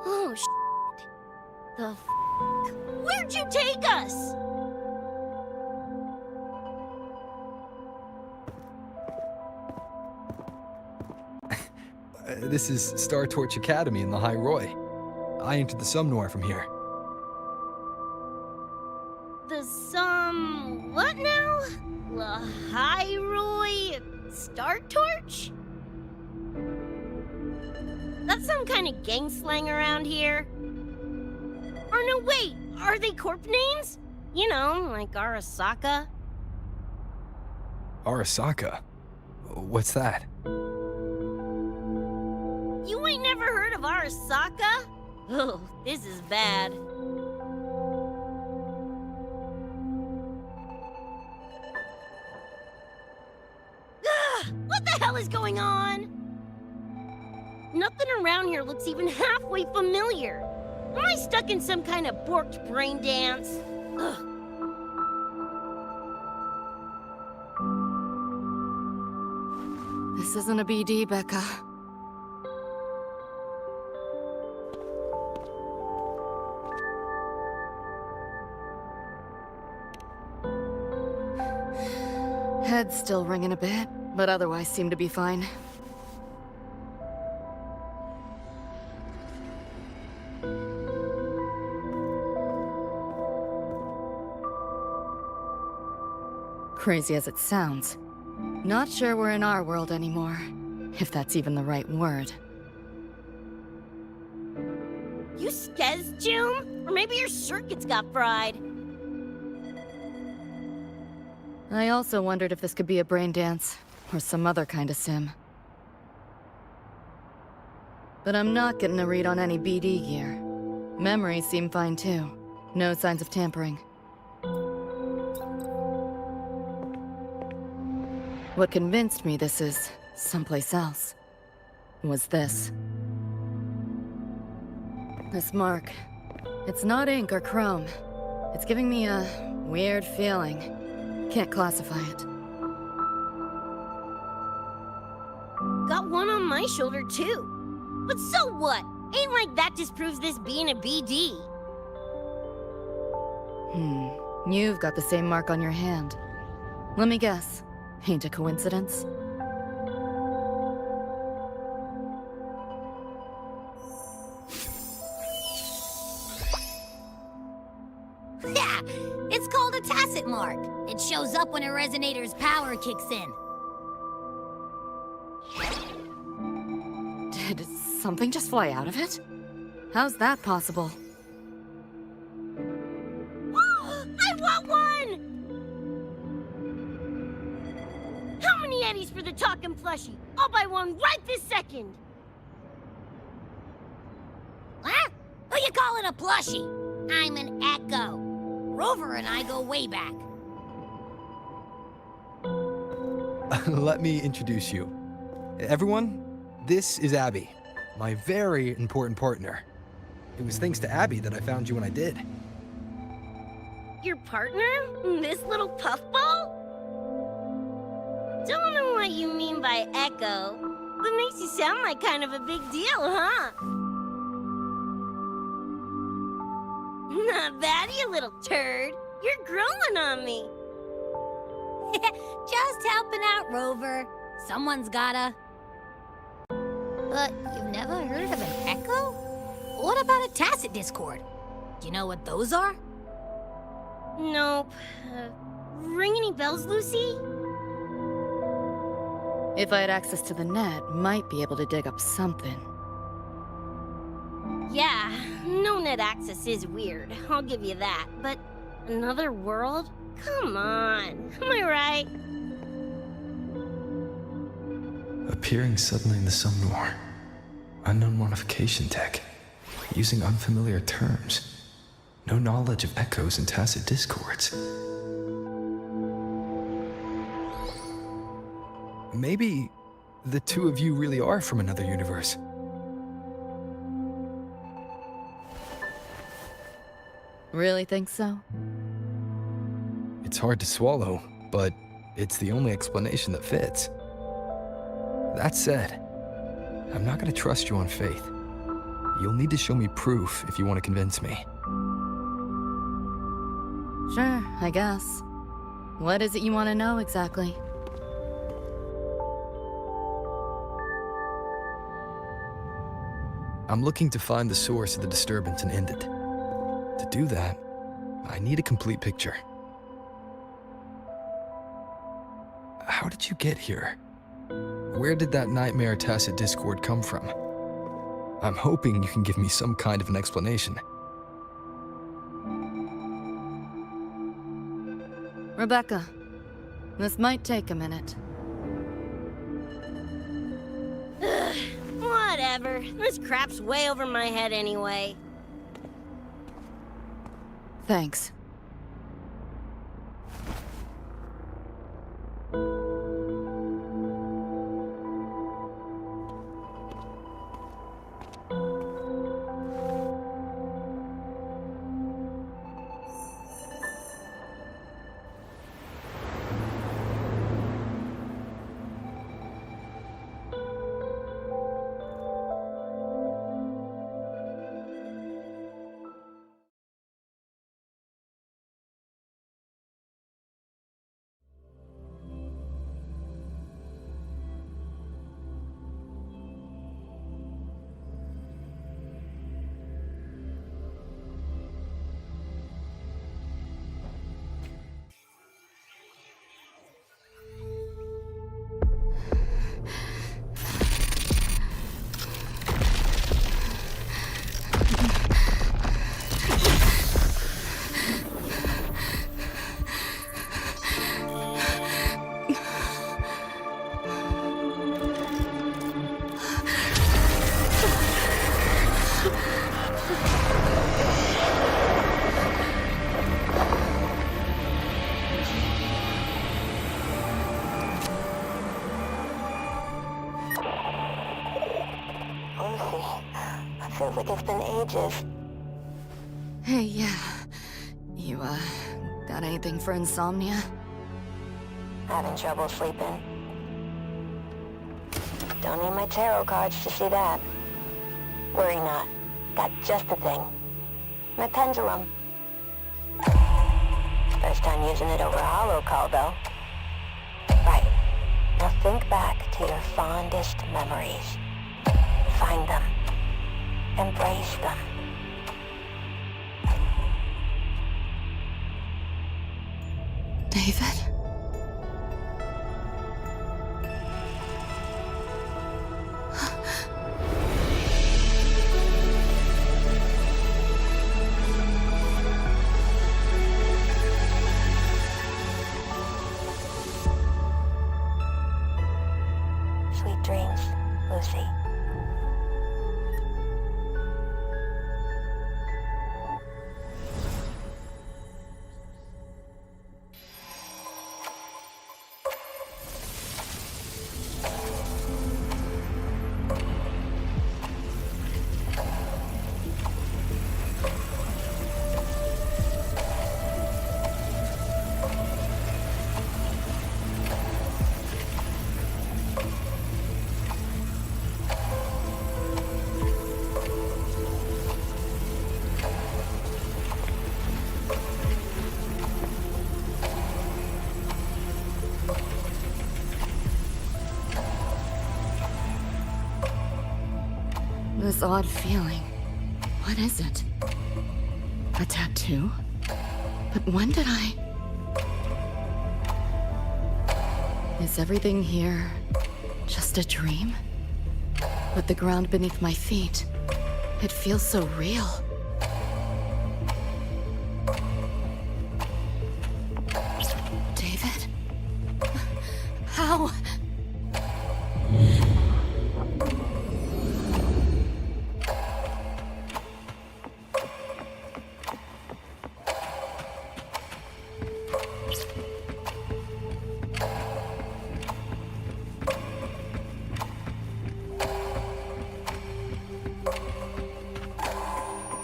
Oh, shit. The f***? Where'd you take us? This is Star Torch Academy in the High Roy. I entered the Somnoir from here. The what now? La Hyroi Star Torch? That some kind of gang slang around here? Or no, wait, are they corp names? You know, like Arasaka? Arasaka? What's that? You ain't never heard of Arasaka? Oh, this is bad. What the hell is going on? Nothing around here looks even halfway familiar. Am I stuck in some kind of borked brain dance? Ugh. This isn't a BD, Becca. Head's still ringing a bit, but otherwise seem to be fine. Crazy as it sounds, not sure we're in our world anymore, if that's even the right word. You skez, June? Or maybe your circuits got fried. I also wondered if this could be a brain dance, or some other kind of sim. But I'm not getting a read on any BD gear. Memories seem fine too. No signs of tampering. What convinced me this is someplace else was this. This mark. It's not ink or chrome. It's giving me a weird feeling. Can't classify it. Got one on my shoulder too. But so what? Ain't like that disproves this being a BD. You've got the same mark on your hand. Let me guess. Ain't a coincidence? Yeah, it's called a tacit mark. It shows up when a resonator's power kicks in. Did something just fly out of it? How's that possible? I want one! How many eddies for the talking plushie? I'll buy one right this second! Huh? Who you calling a plushie? I'm an Echo. Rover and I go way back. Let me introduce you. Everyone, this is Abby, my very important partner. It was thanks to Abby that I found you when I did. Your partner? This little puffball? Don't know what you mean by Echo, but makes you sound like kind of a big deal, huh? Not bad, you little turd. You're growing on me. Just helping out, Rover. Someone's gotta. But you've never heard of an Echo? What about a tacit discord? Do you know what those are? Nope. Ring any bells, Lucy? If I had access to the net, might be able to dig up something. Yeah, no net access is weird, I'll give you that. But another world? Come on, am I right? Appearing suddenly in the Somnor. Unknown modification tech. Using unfamiliar terms. No knowledge of echoes and tacit discords. Maybe the two of you really are from another universe. Really think so? It's hard to swallow, but it's the only explanation that fits. That said, I'm not gonna trust you on faith. You'll need to show me proof if you want to convince me. Sure, I guess. What is it you want to know exactly? I'm looking to find the source of the disturbance and end it. To do that, I need a complete picture. How did you get here? Where did that nightmare tacit discord come from? I'm hoping you can give me some kind of an explanation. Rebecca, this might take a minute. Ugh, whatever. This crap's way over my head anyway. Thanks. Feels like it's been ages. Hey, yeah. You, got anything for insomnia? Having trouble sleeping. Don't need my tarot cards to see that. Worry not. Got just the thing. My pendulum. First time using it over a holo call, though. Right. Now think back to your fondest memories. Find them. Embrace them. David? Sweet dreams, Lucy. This odd feeling. What is it? A tattoo? But when did I... Is everything here just a dream? But the ground beneath my feet, it feels so real. David? How?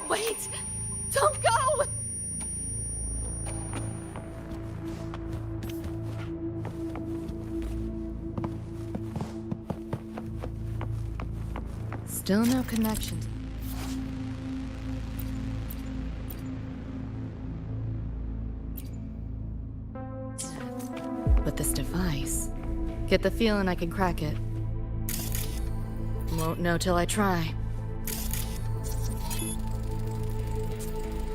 Wait! Don't go! Still no connection. But this device... Get the feeling I can crack it. Won't know till I try.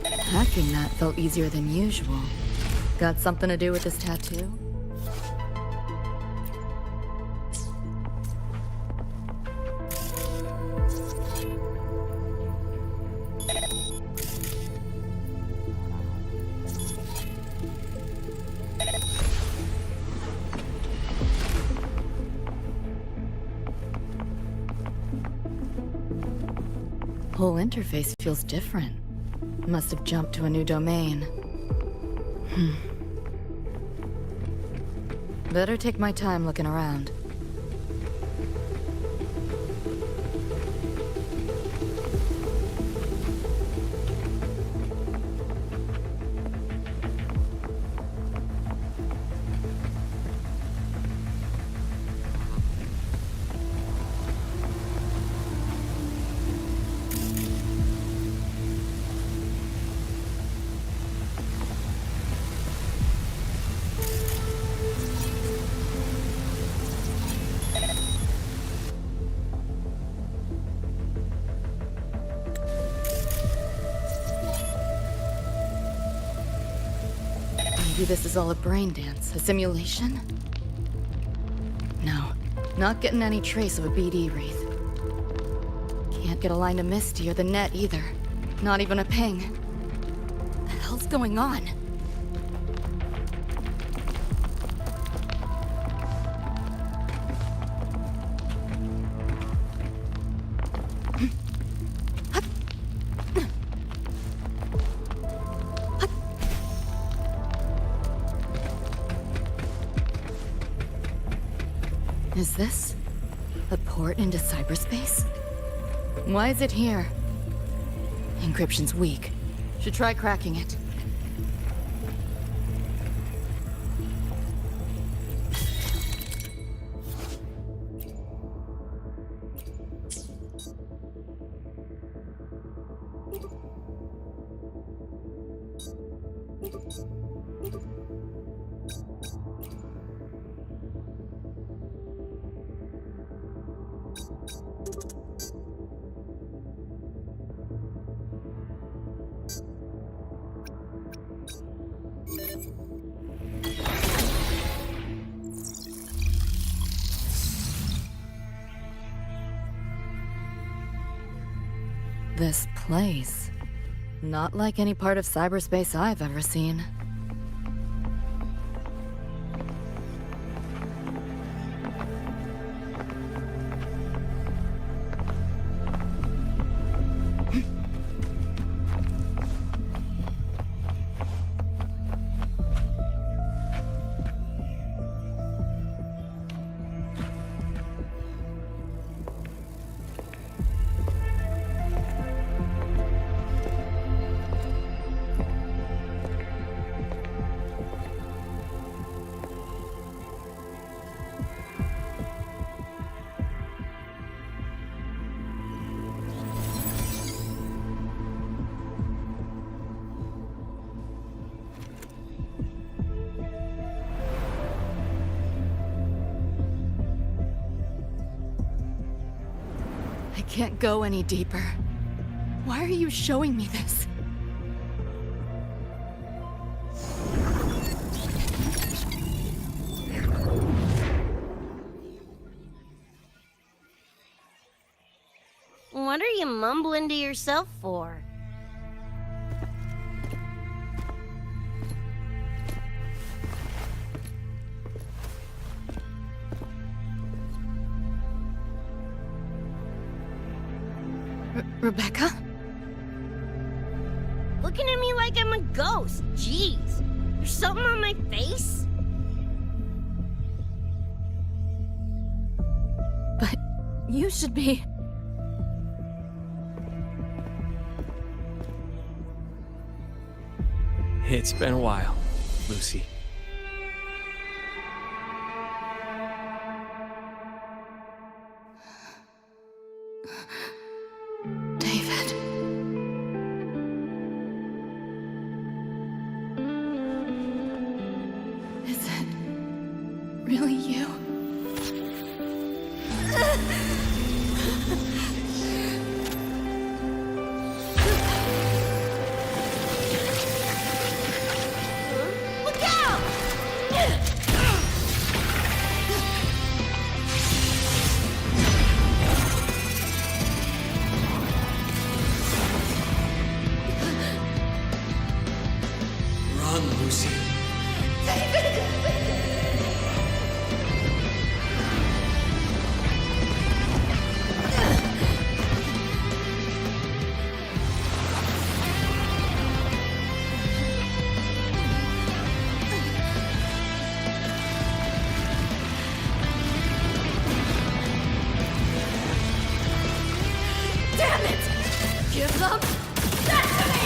Hacking that felt easier than usual. Got something to do with this tattoo? whole interface feels different. Must have jumped to a new domain. Better take my time looking around. Maybe this is all a brain dance, a simulation? No, not getting any trace of a BD wreath. Can't get a line to Misty or the net either. Not even a ping. What the hell's going on? Is this a port into cyberspace? Why is it here? Encryption's weak. Should try cracking it. This place. Not like any part of cyberspace I've ever seen. I can't go any deeper. Why are you showing me this? What are you mumbling to yourself for? Rebecca? Looking at me like I'm a ghost. Jeez. There's something on my face? But you should be... It's been a while, Lucy. David. Is it really you? Look out! Some destiny!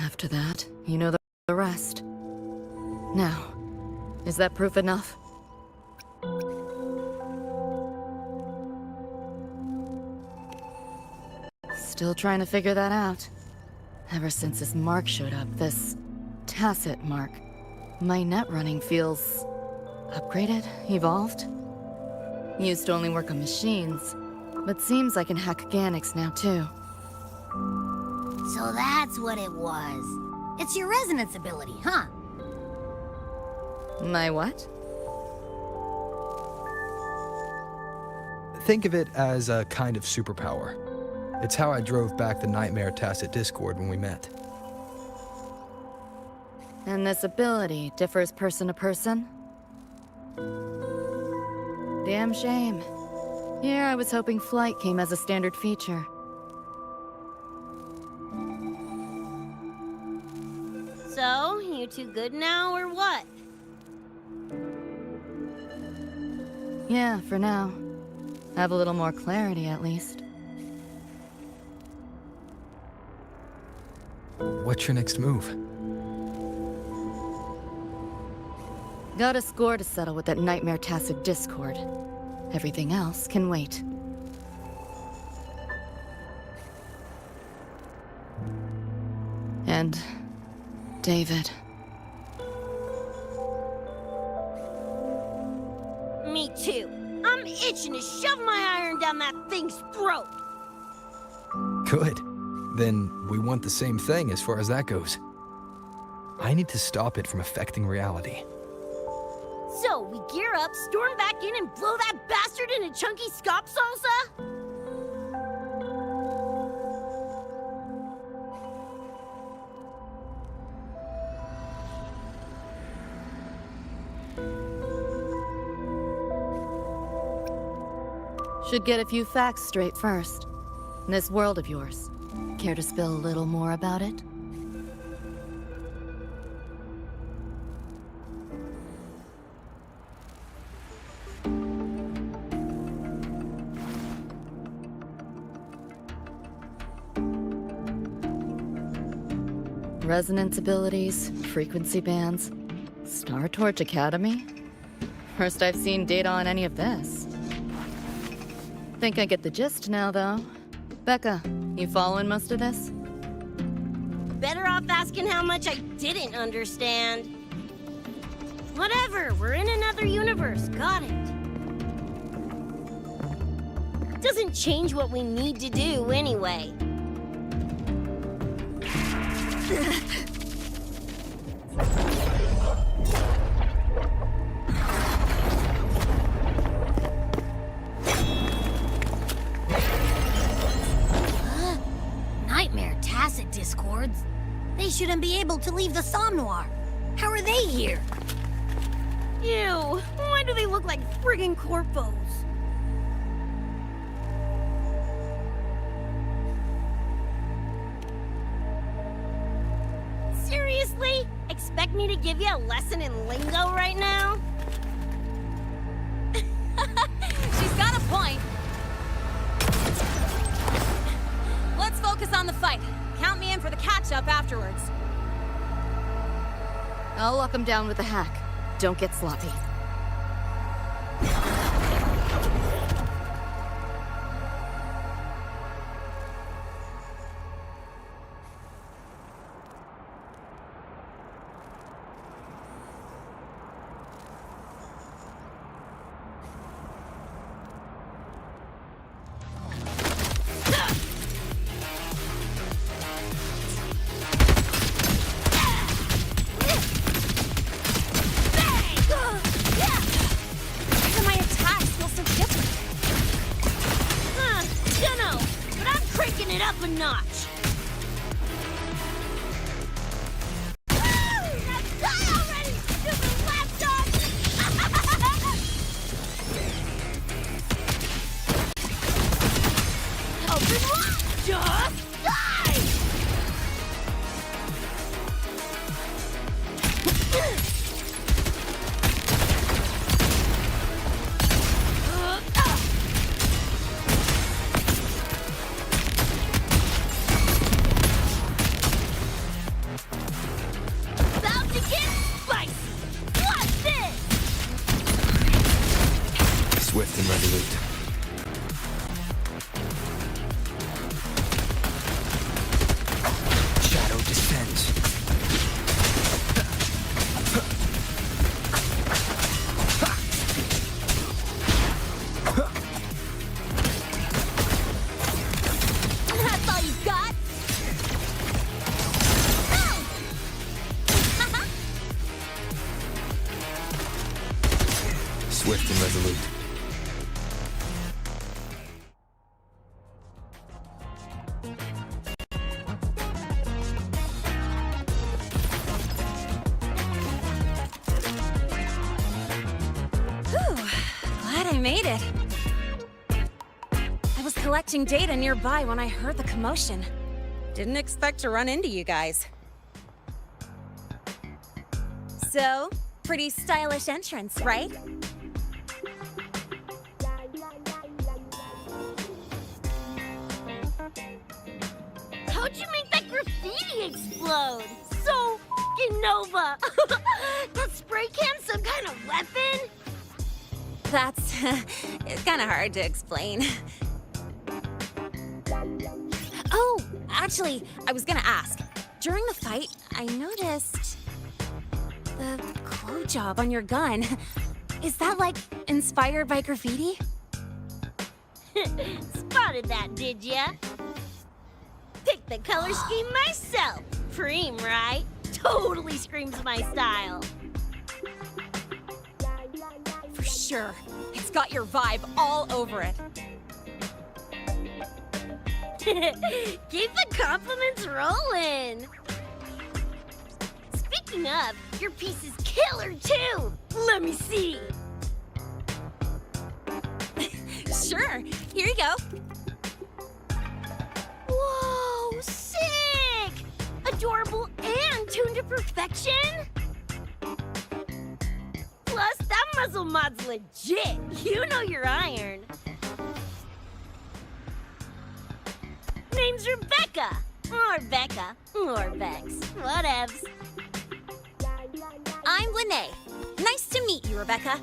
After that, you know the rest. Now, is that proof enough? Still trying to figure that out. Ever since this mark showed up, this tacit mark, my net running feels upgraded, evolved. Used to only work on machines, but seems I can hack organics now too. So that's what it was. It's your resonance ability, huh? My what? Think of it as a kind of superpower. It's how I drove back the Nightmare Tacit Discord when we met. And this ability differs person to person? Damn shame. Here I was hoping flight came as a standard feature. So, you two good now, or what? Yeah, for now. Have a little more clarity, at least. What's your next move? Got a score to settle with that Nightmare Tacit Discord. Everything else can wait. And David. Me too. I'm itching to shove my iron down that thing's throat. Good. Then we want the same thing as far as that goes. I need to stop it from affecting reality. So, we gear up, storm back in, and blow that bastard into chunky scop salsa? Should get a few facts straight first. This world of yours. Care to spill a little more about it? Resonance abilities, frequency bands, Star Torch Academy? First I've seen data on any of this. Think I get the gist now, though. Becca, you following most of this? Better off asking how much I didn't understand. Whatever, we're in another universe, got it. Doesn't change what we need to do anyway. Nightmare Tacit Discords? They shouldn't be able to leave the Somnoir. How are they here? Ew, why do they look like friggin' corpos? Seriously? Expect me to give you a lesson in lingo right now? She's got a point. Let's focus on the fight. Count me in for the catch-up afterwards. I'll lock him down with a hack. Don't get sloppy. Swift and resolute. Shadow descends. That's all you've got? Swift and resolute. Whew, glad I made it. I was collecting data nearby when I heard the commotion. Didn't expect to run into you guys. So, pretty stylish entrance, right? How'd you make that graffiti explode? So f***ing Nova! That spray can some kind of weapon? That's it's kind of hard to explain. Oh, actually, I was gonna ask. During the fight, I noticed the glow job on your gun. Is that, like, inspired by graffiti? Spotted that, did ya? Picked the color scheme myself. Preem, right? Totally screams my style. For sure. It's got your vibe all over it. Keep the compliments rolling. Speaking of, your piece is killer too. Let me see. Sure. Here you go. Whoa, sick! Adorable and tuned to perfection? Plus, that muzzle mod's legit. You know your iron. Name's Rebecca. Or Becca. Or Bex. Whatevs. I'm Lene. Nice to meet you, Rebecca.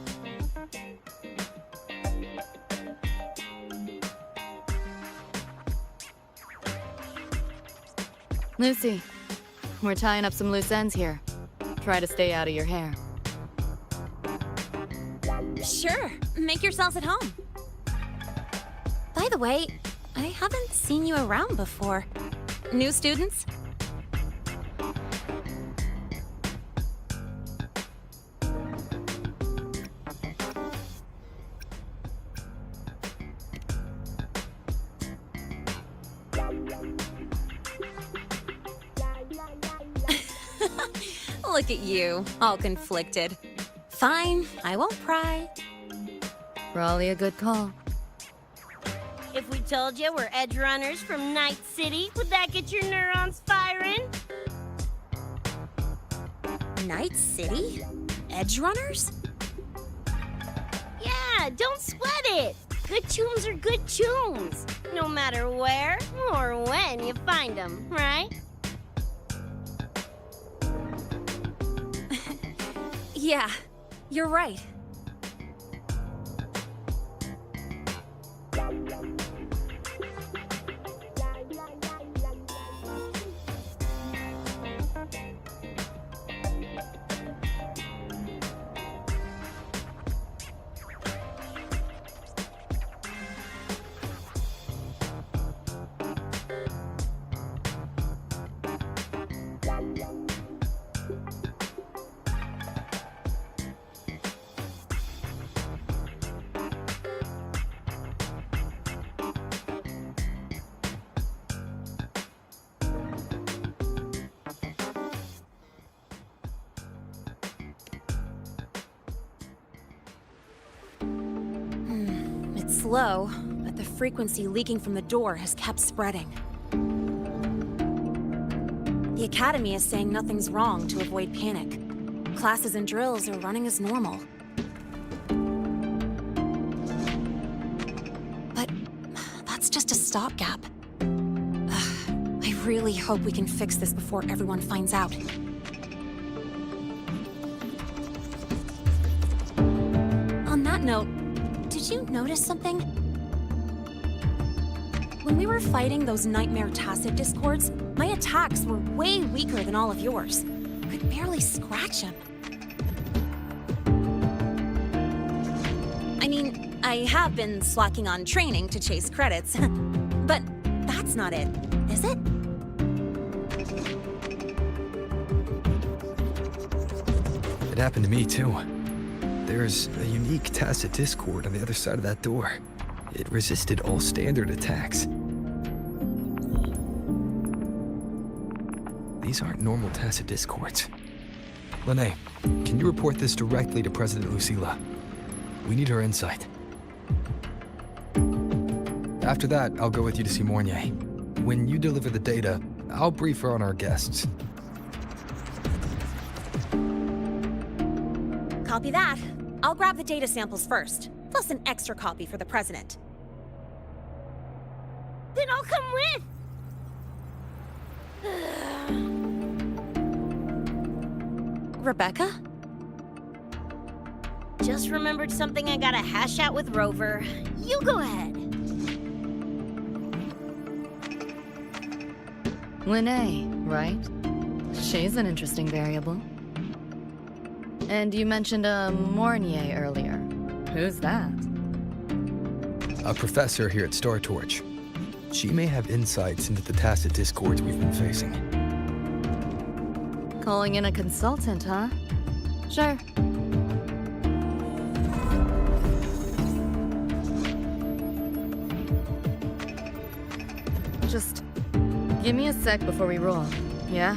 Lucy, we're tying up some loose ends here. Try to stay out of your hair. Sure. Make yourselves at home. By the way, I haven't seen you around before. New students? Look at you, all conflicted. Fine, I won't pry. Probably a good call. If we told you we're edge runners from Night City, would that get your neurons firing? Night City? Edge runners? Yeah, don't sweat it. Good tunes are good tunes, no matter where or when you find them, right? Yeah, you're right. It's slow, but the frequency leaking from the door has kept spreading. The Academy is saying nothing's wrong to avoid panic. Classes and drills are running as normal. But that's just a stopgap. I really hope we can fix this before everyone finds out. On that note, did did you notice something? When we were fighting those nightmare tacit discords, my attacks were way weaker than all of yours. Could barely scratch him. I mean, I have been slacking on training to chase credits, but that's not it, is it? It happened to me, too. There's a unique tacit discord on the other side of that door. It resisted all standard attacks. These aren't normal tacit discords. Lene, can you report this directly to President Lucilla? We need her insight. After that, I'll go with you to see Mornier. When you deliver the data, I'll brief her on our guests. Copy that. I'll grab the data samples first, plus an extra copy for the president. Then I'll come with! Rebecca? Just remembered something I gotta hash out with Rover. You go ahead. Lene, right? She's an interesting variable. And you mentioned a Mornier earlier. Who's that? A professor here at Star Torch. She may have insights into the tacit discords we've been facing. Calling in a consultant, huh? Sure. Just give me a sec before we roll, yeah?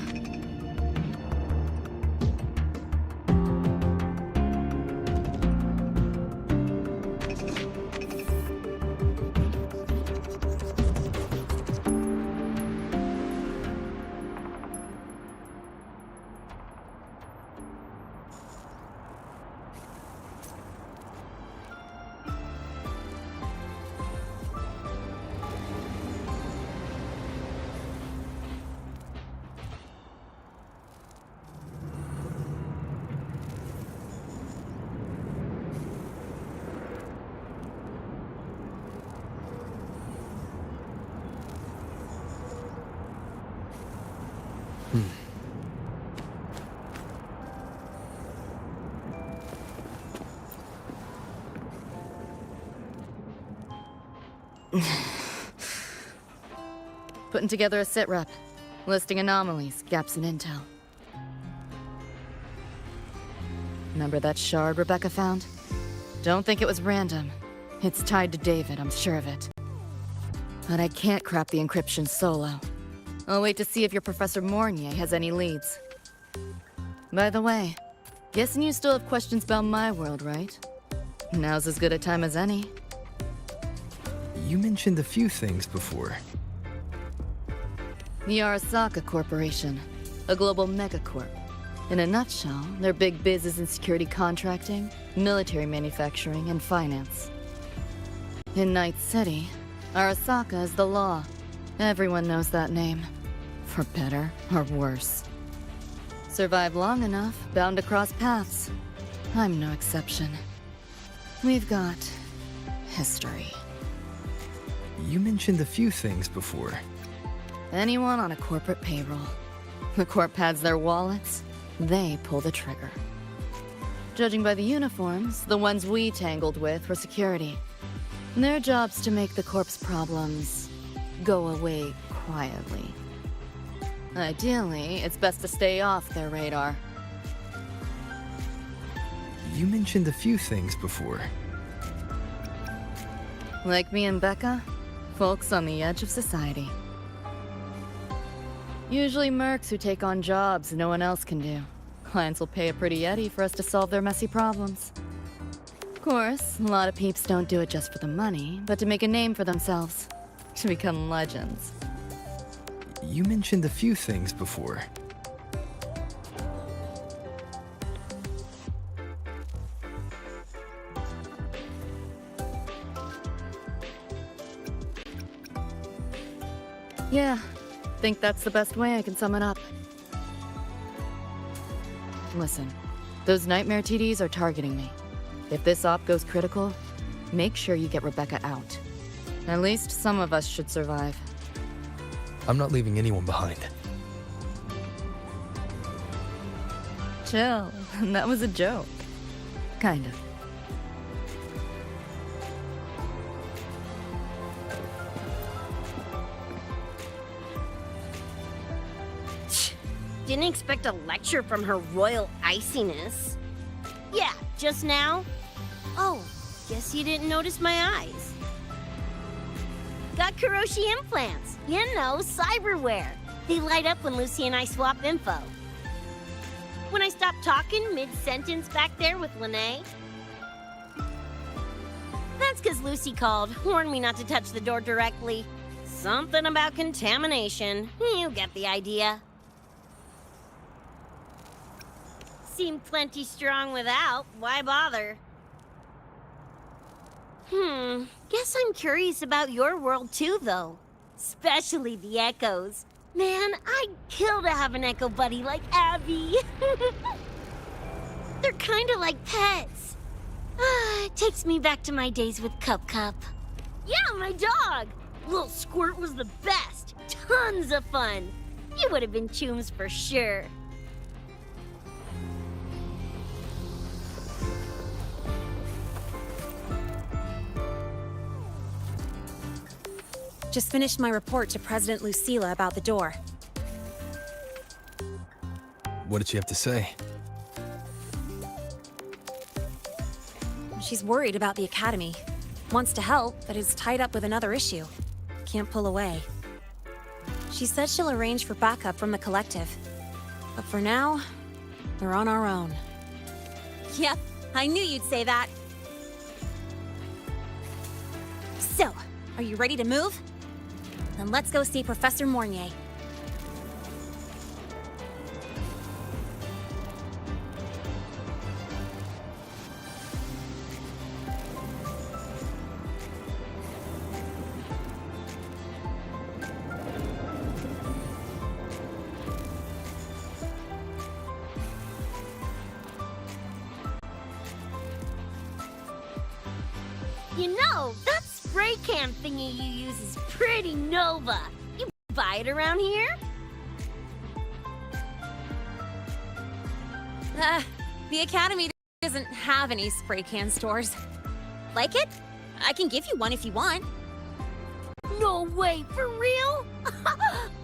Putting together a sit rep, listing anomalies, gaps in intel. Remember that shard Rebecca found? Don't think it was random. It's tied to David, I'm sure of it. But I can't crack the encryption solo. I'll wait to see if your Professor Mornier has any leads. By the way, guessing you still have questions about my world, right? Now's as good a time as any. You mentioned a few things before. The Arasaka Corporation, a global megacorp. In a nutshell, their big biz is in security contracting, military manufacturing, and finance. In Night City, Arasaka is the law. Everyone knows that name. For better or worse. Survive long enough, bound to cross paths. I'm no exception. We've got history. You mentioned a few things before. Anyone on a corporate payroll. The corp pads their wallets, they pull the trigger. Judging by the uniforms, the ones we tangled with were security. Their job's to make the corp's problems go away quietly. Ideally, it's best to stay off their radar. You mentioned a few things before. Like me and Becca, folks on the edge of society. Usually mercs who take on jobs no one else can do. Clients will pay a pretty eddy for us to solve their messy problems. Of course, a lot of peeps don't do it just for the money, but to make a name for themselves. To become legends. You mentioned a few things before. Yeah, think that's the best way I can sum it up. Listen, those nightmare TDs are targeting me. If this op goes critical, Make sure you get Rebecca out. At least some of us should survive. I'm not leaving anyone behind. Chill. That was a joke. Kind of. Didn't expect a lecture from her royal iciness. Yeah, just now? Oh, guess you didn't notice my eyes. Got Kuroshi implants. You know, cyberware. They light up when Lucy and I swap info. When I stop talking mid-sentence back there with Lene. That's because Lucy called, warned me not to touch the door directly. Something about contamination. You get the idea. Seemed plenty strong without. Why bother? Guess I'm curious about your world too, though. Especially the echoes. Man, I'd kill to have an echo buddy like Abby. They're kinda like pets. It takes me back to my days with Cup Cup. Yeah, my dog! Little Squirt was the best. Tons of fun. You would have been chooms for sure. Just finished my report to President Lucilla about the door. What did she have to say? She's worried about the Academy. Wants to help, but is tied up with another issue. Can't pull away. She said she'll arrange for backup from the collective. But for now, we're on our own. Yep, I knew you'd say that. So, are you ready to move? Then let's go see Professor Mornier. You know, that spray can thingy you use is pretty Nova. You buy it around here? The Academy doesn't have any spray can stores. Like it? I can give you one if you want. No way, for real?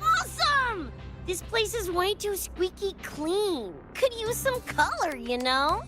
Awesome! This place is way too squeaky clean. Could use some color, you know?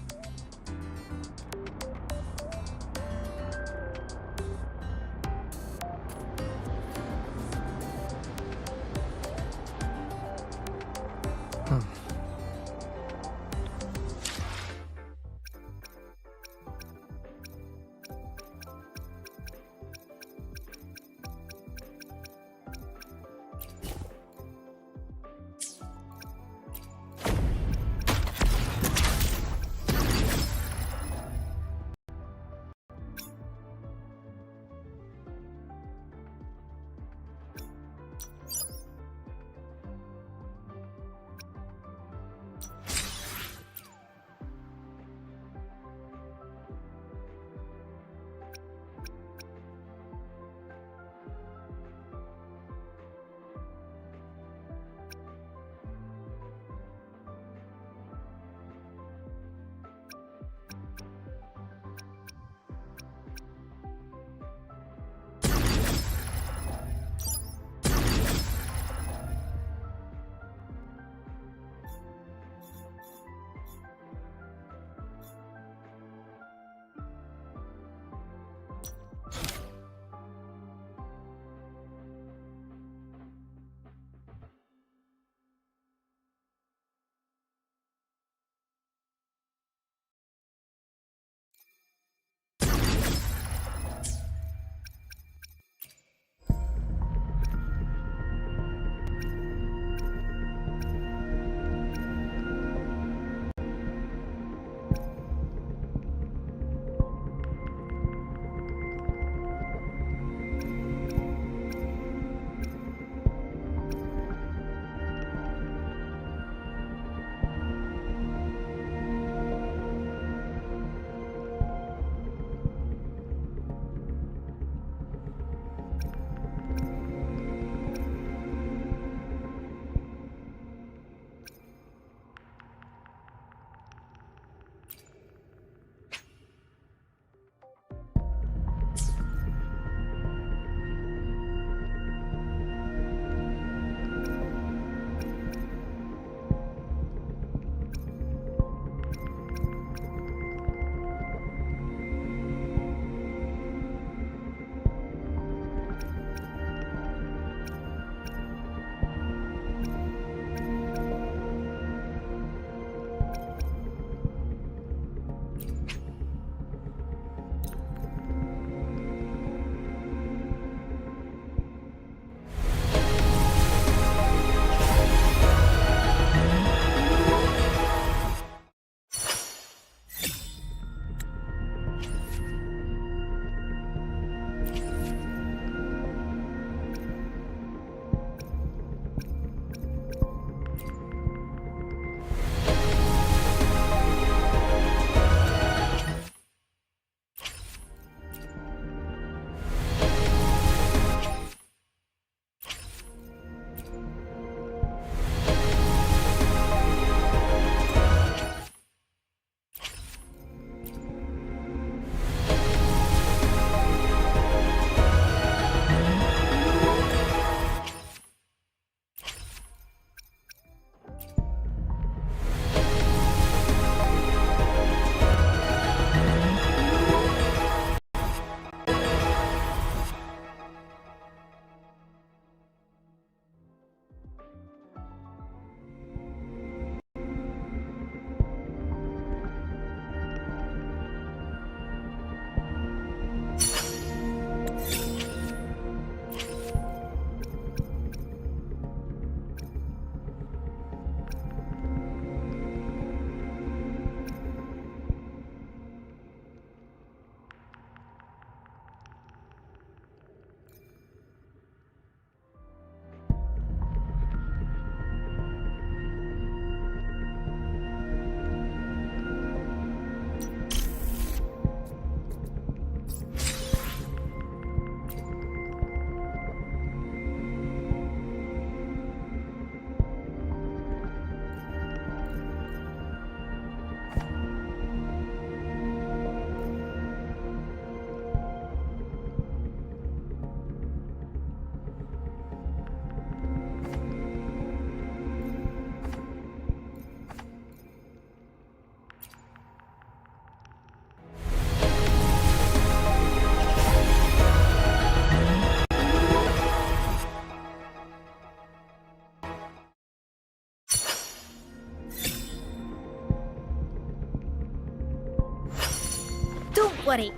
worry.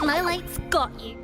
My light's got you.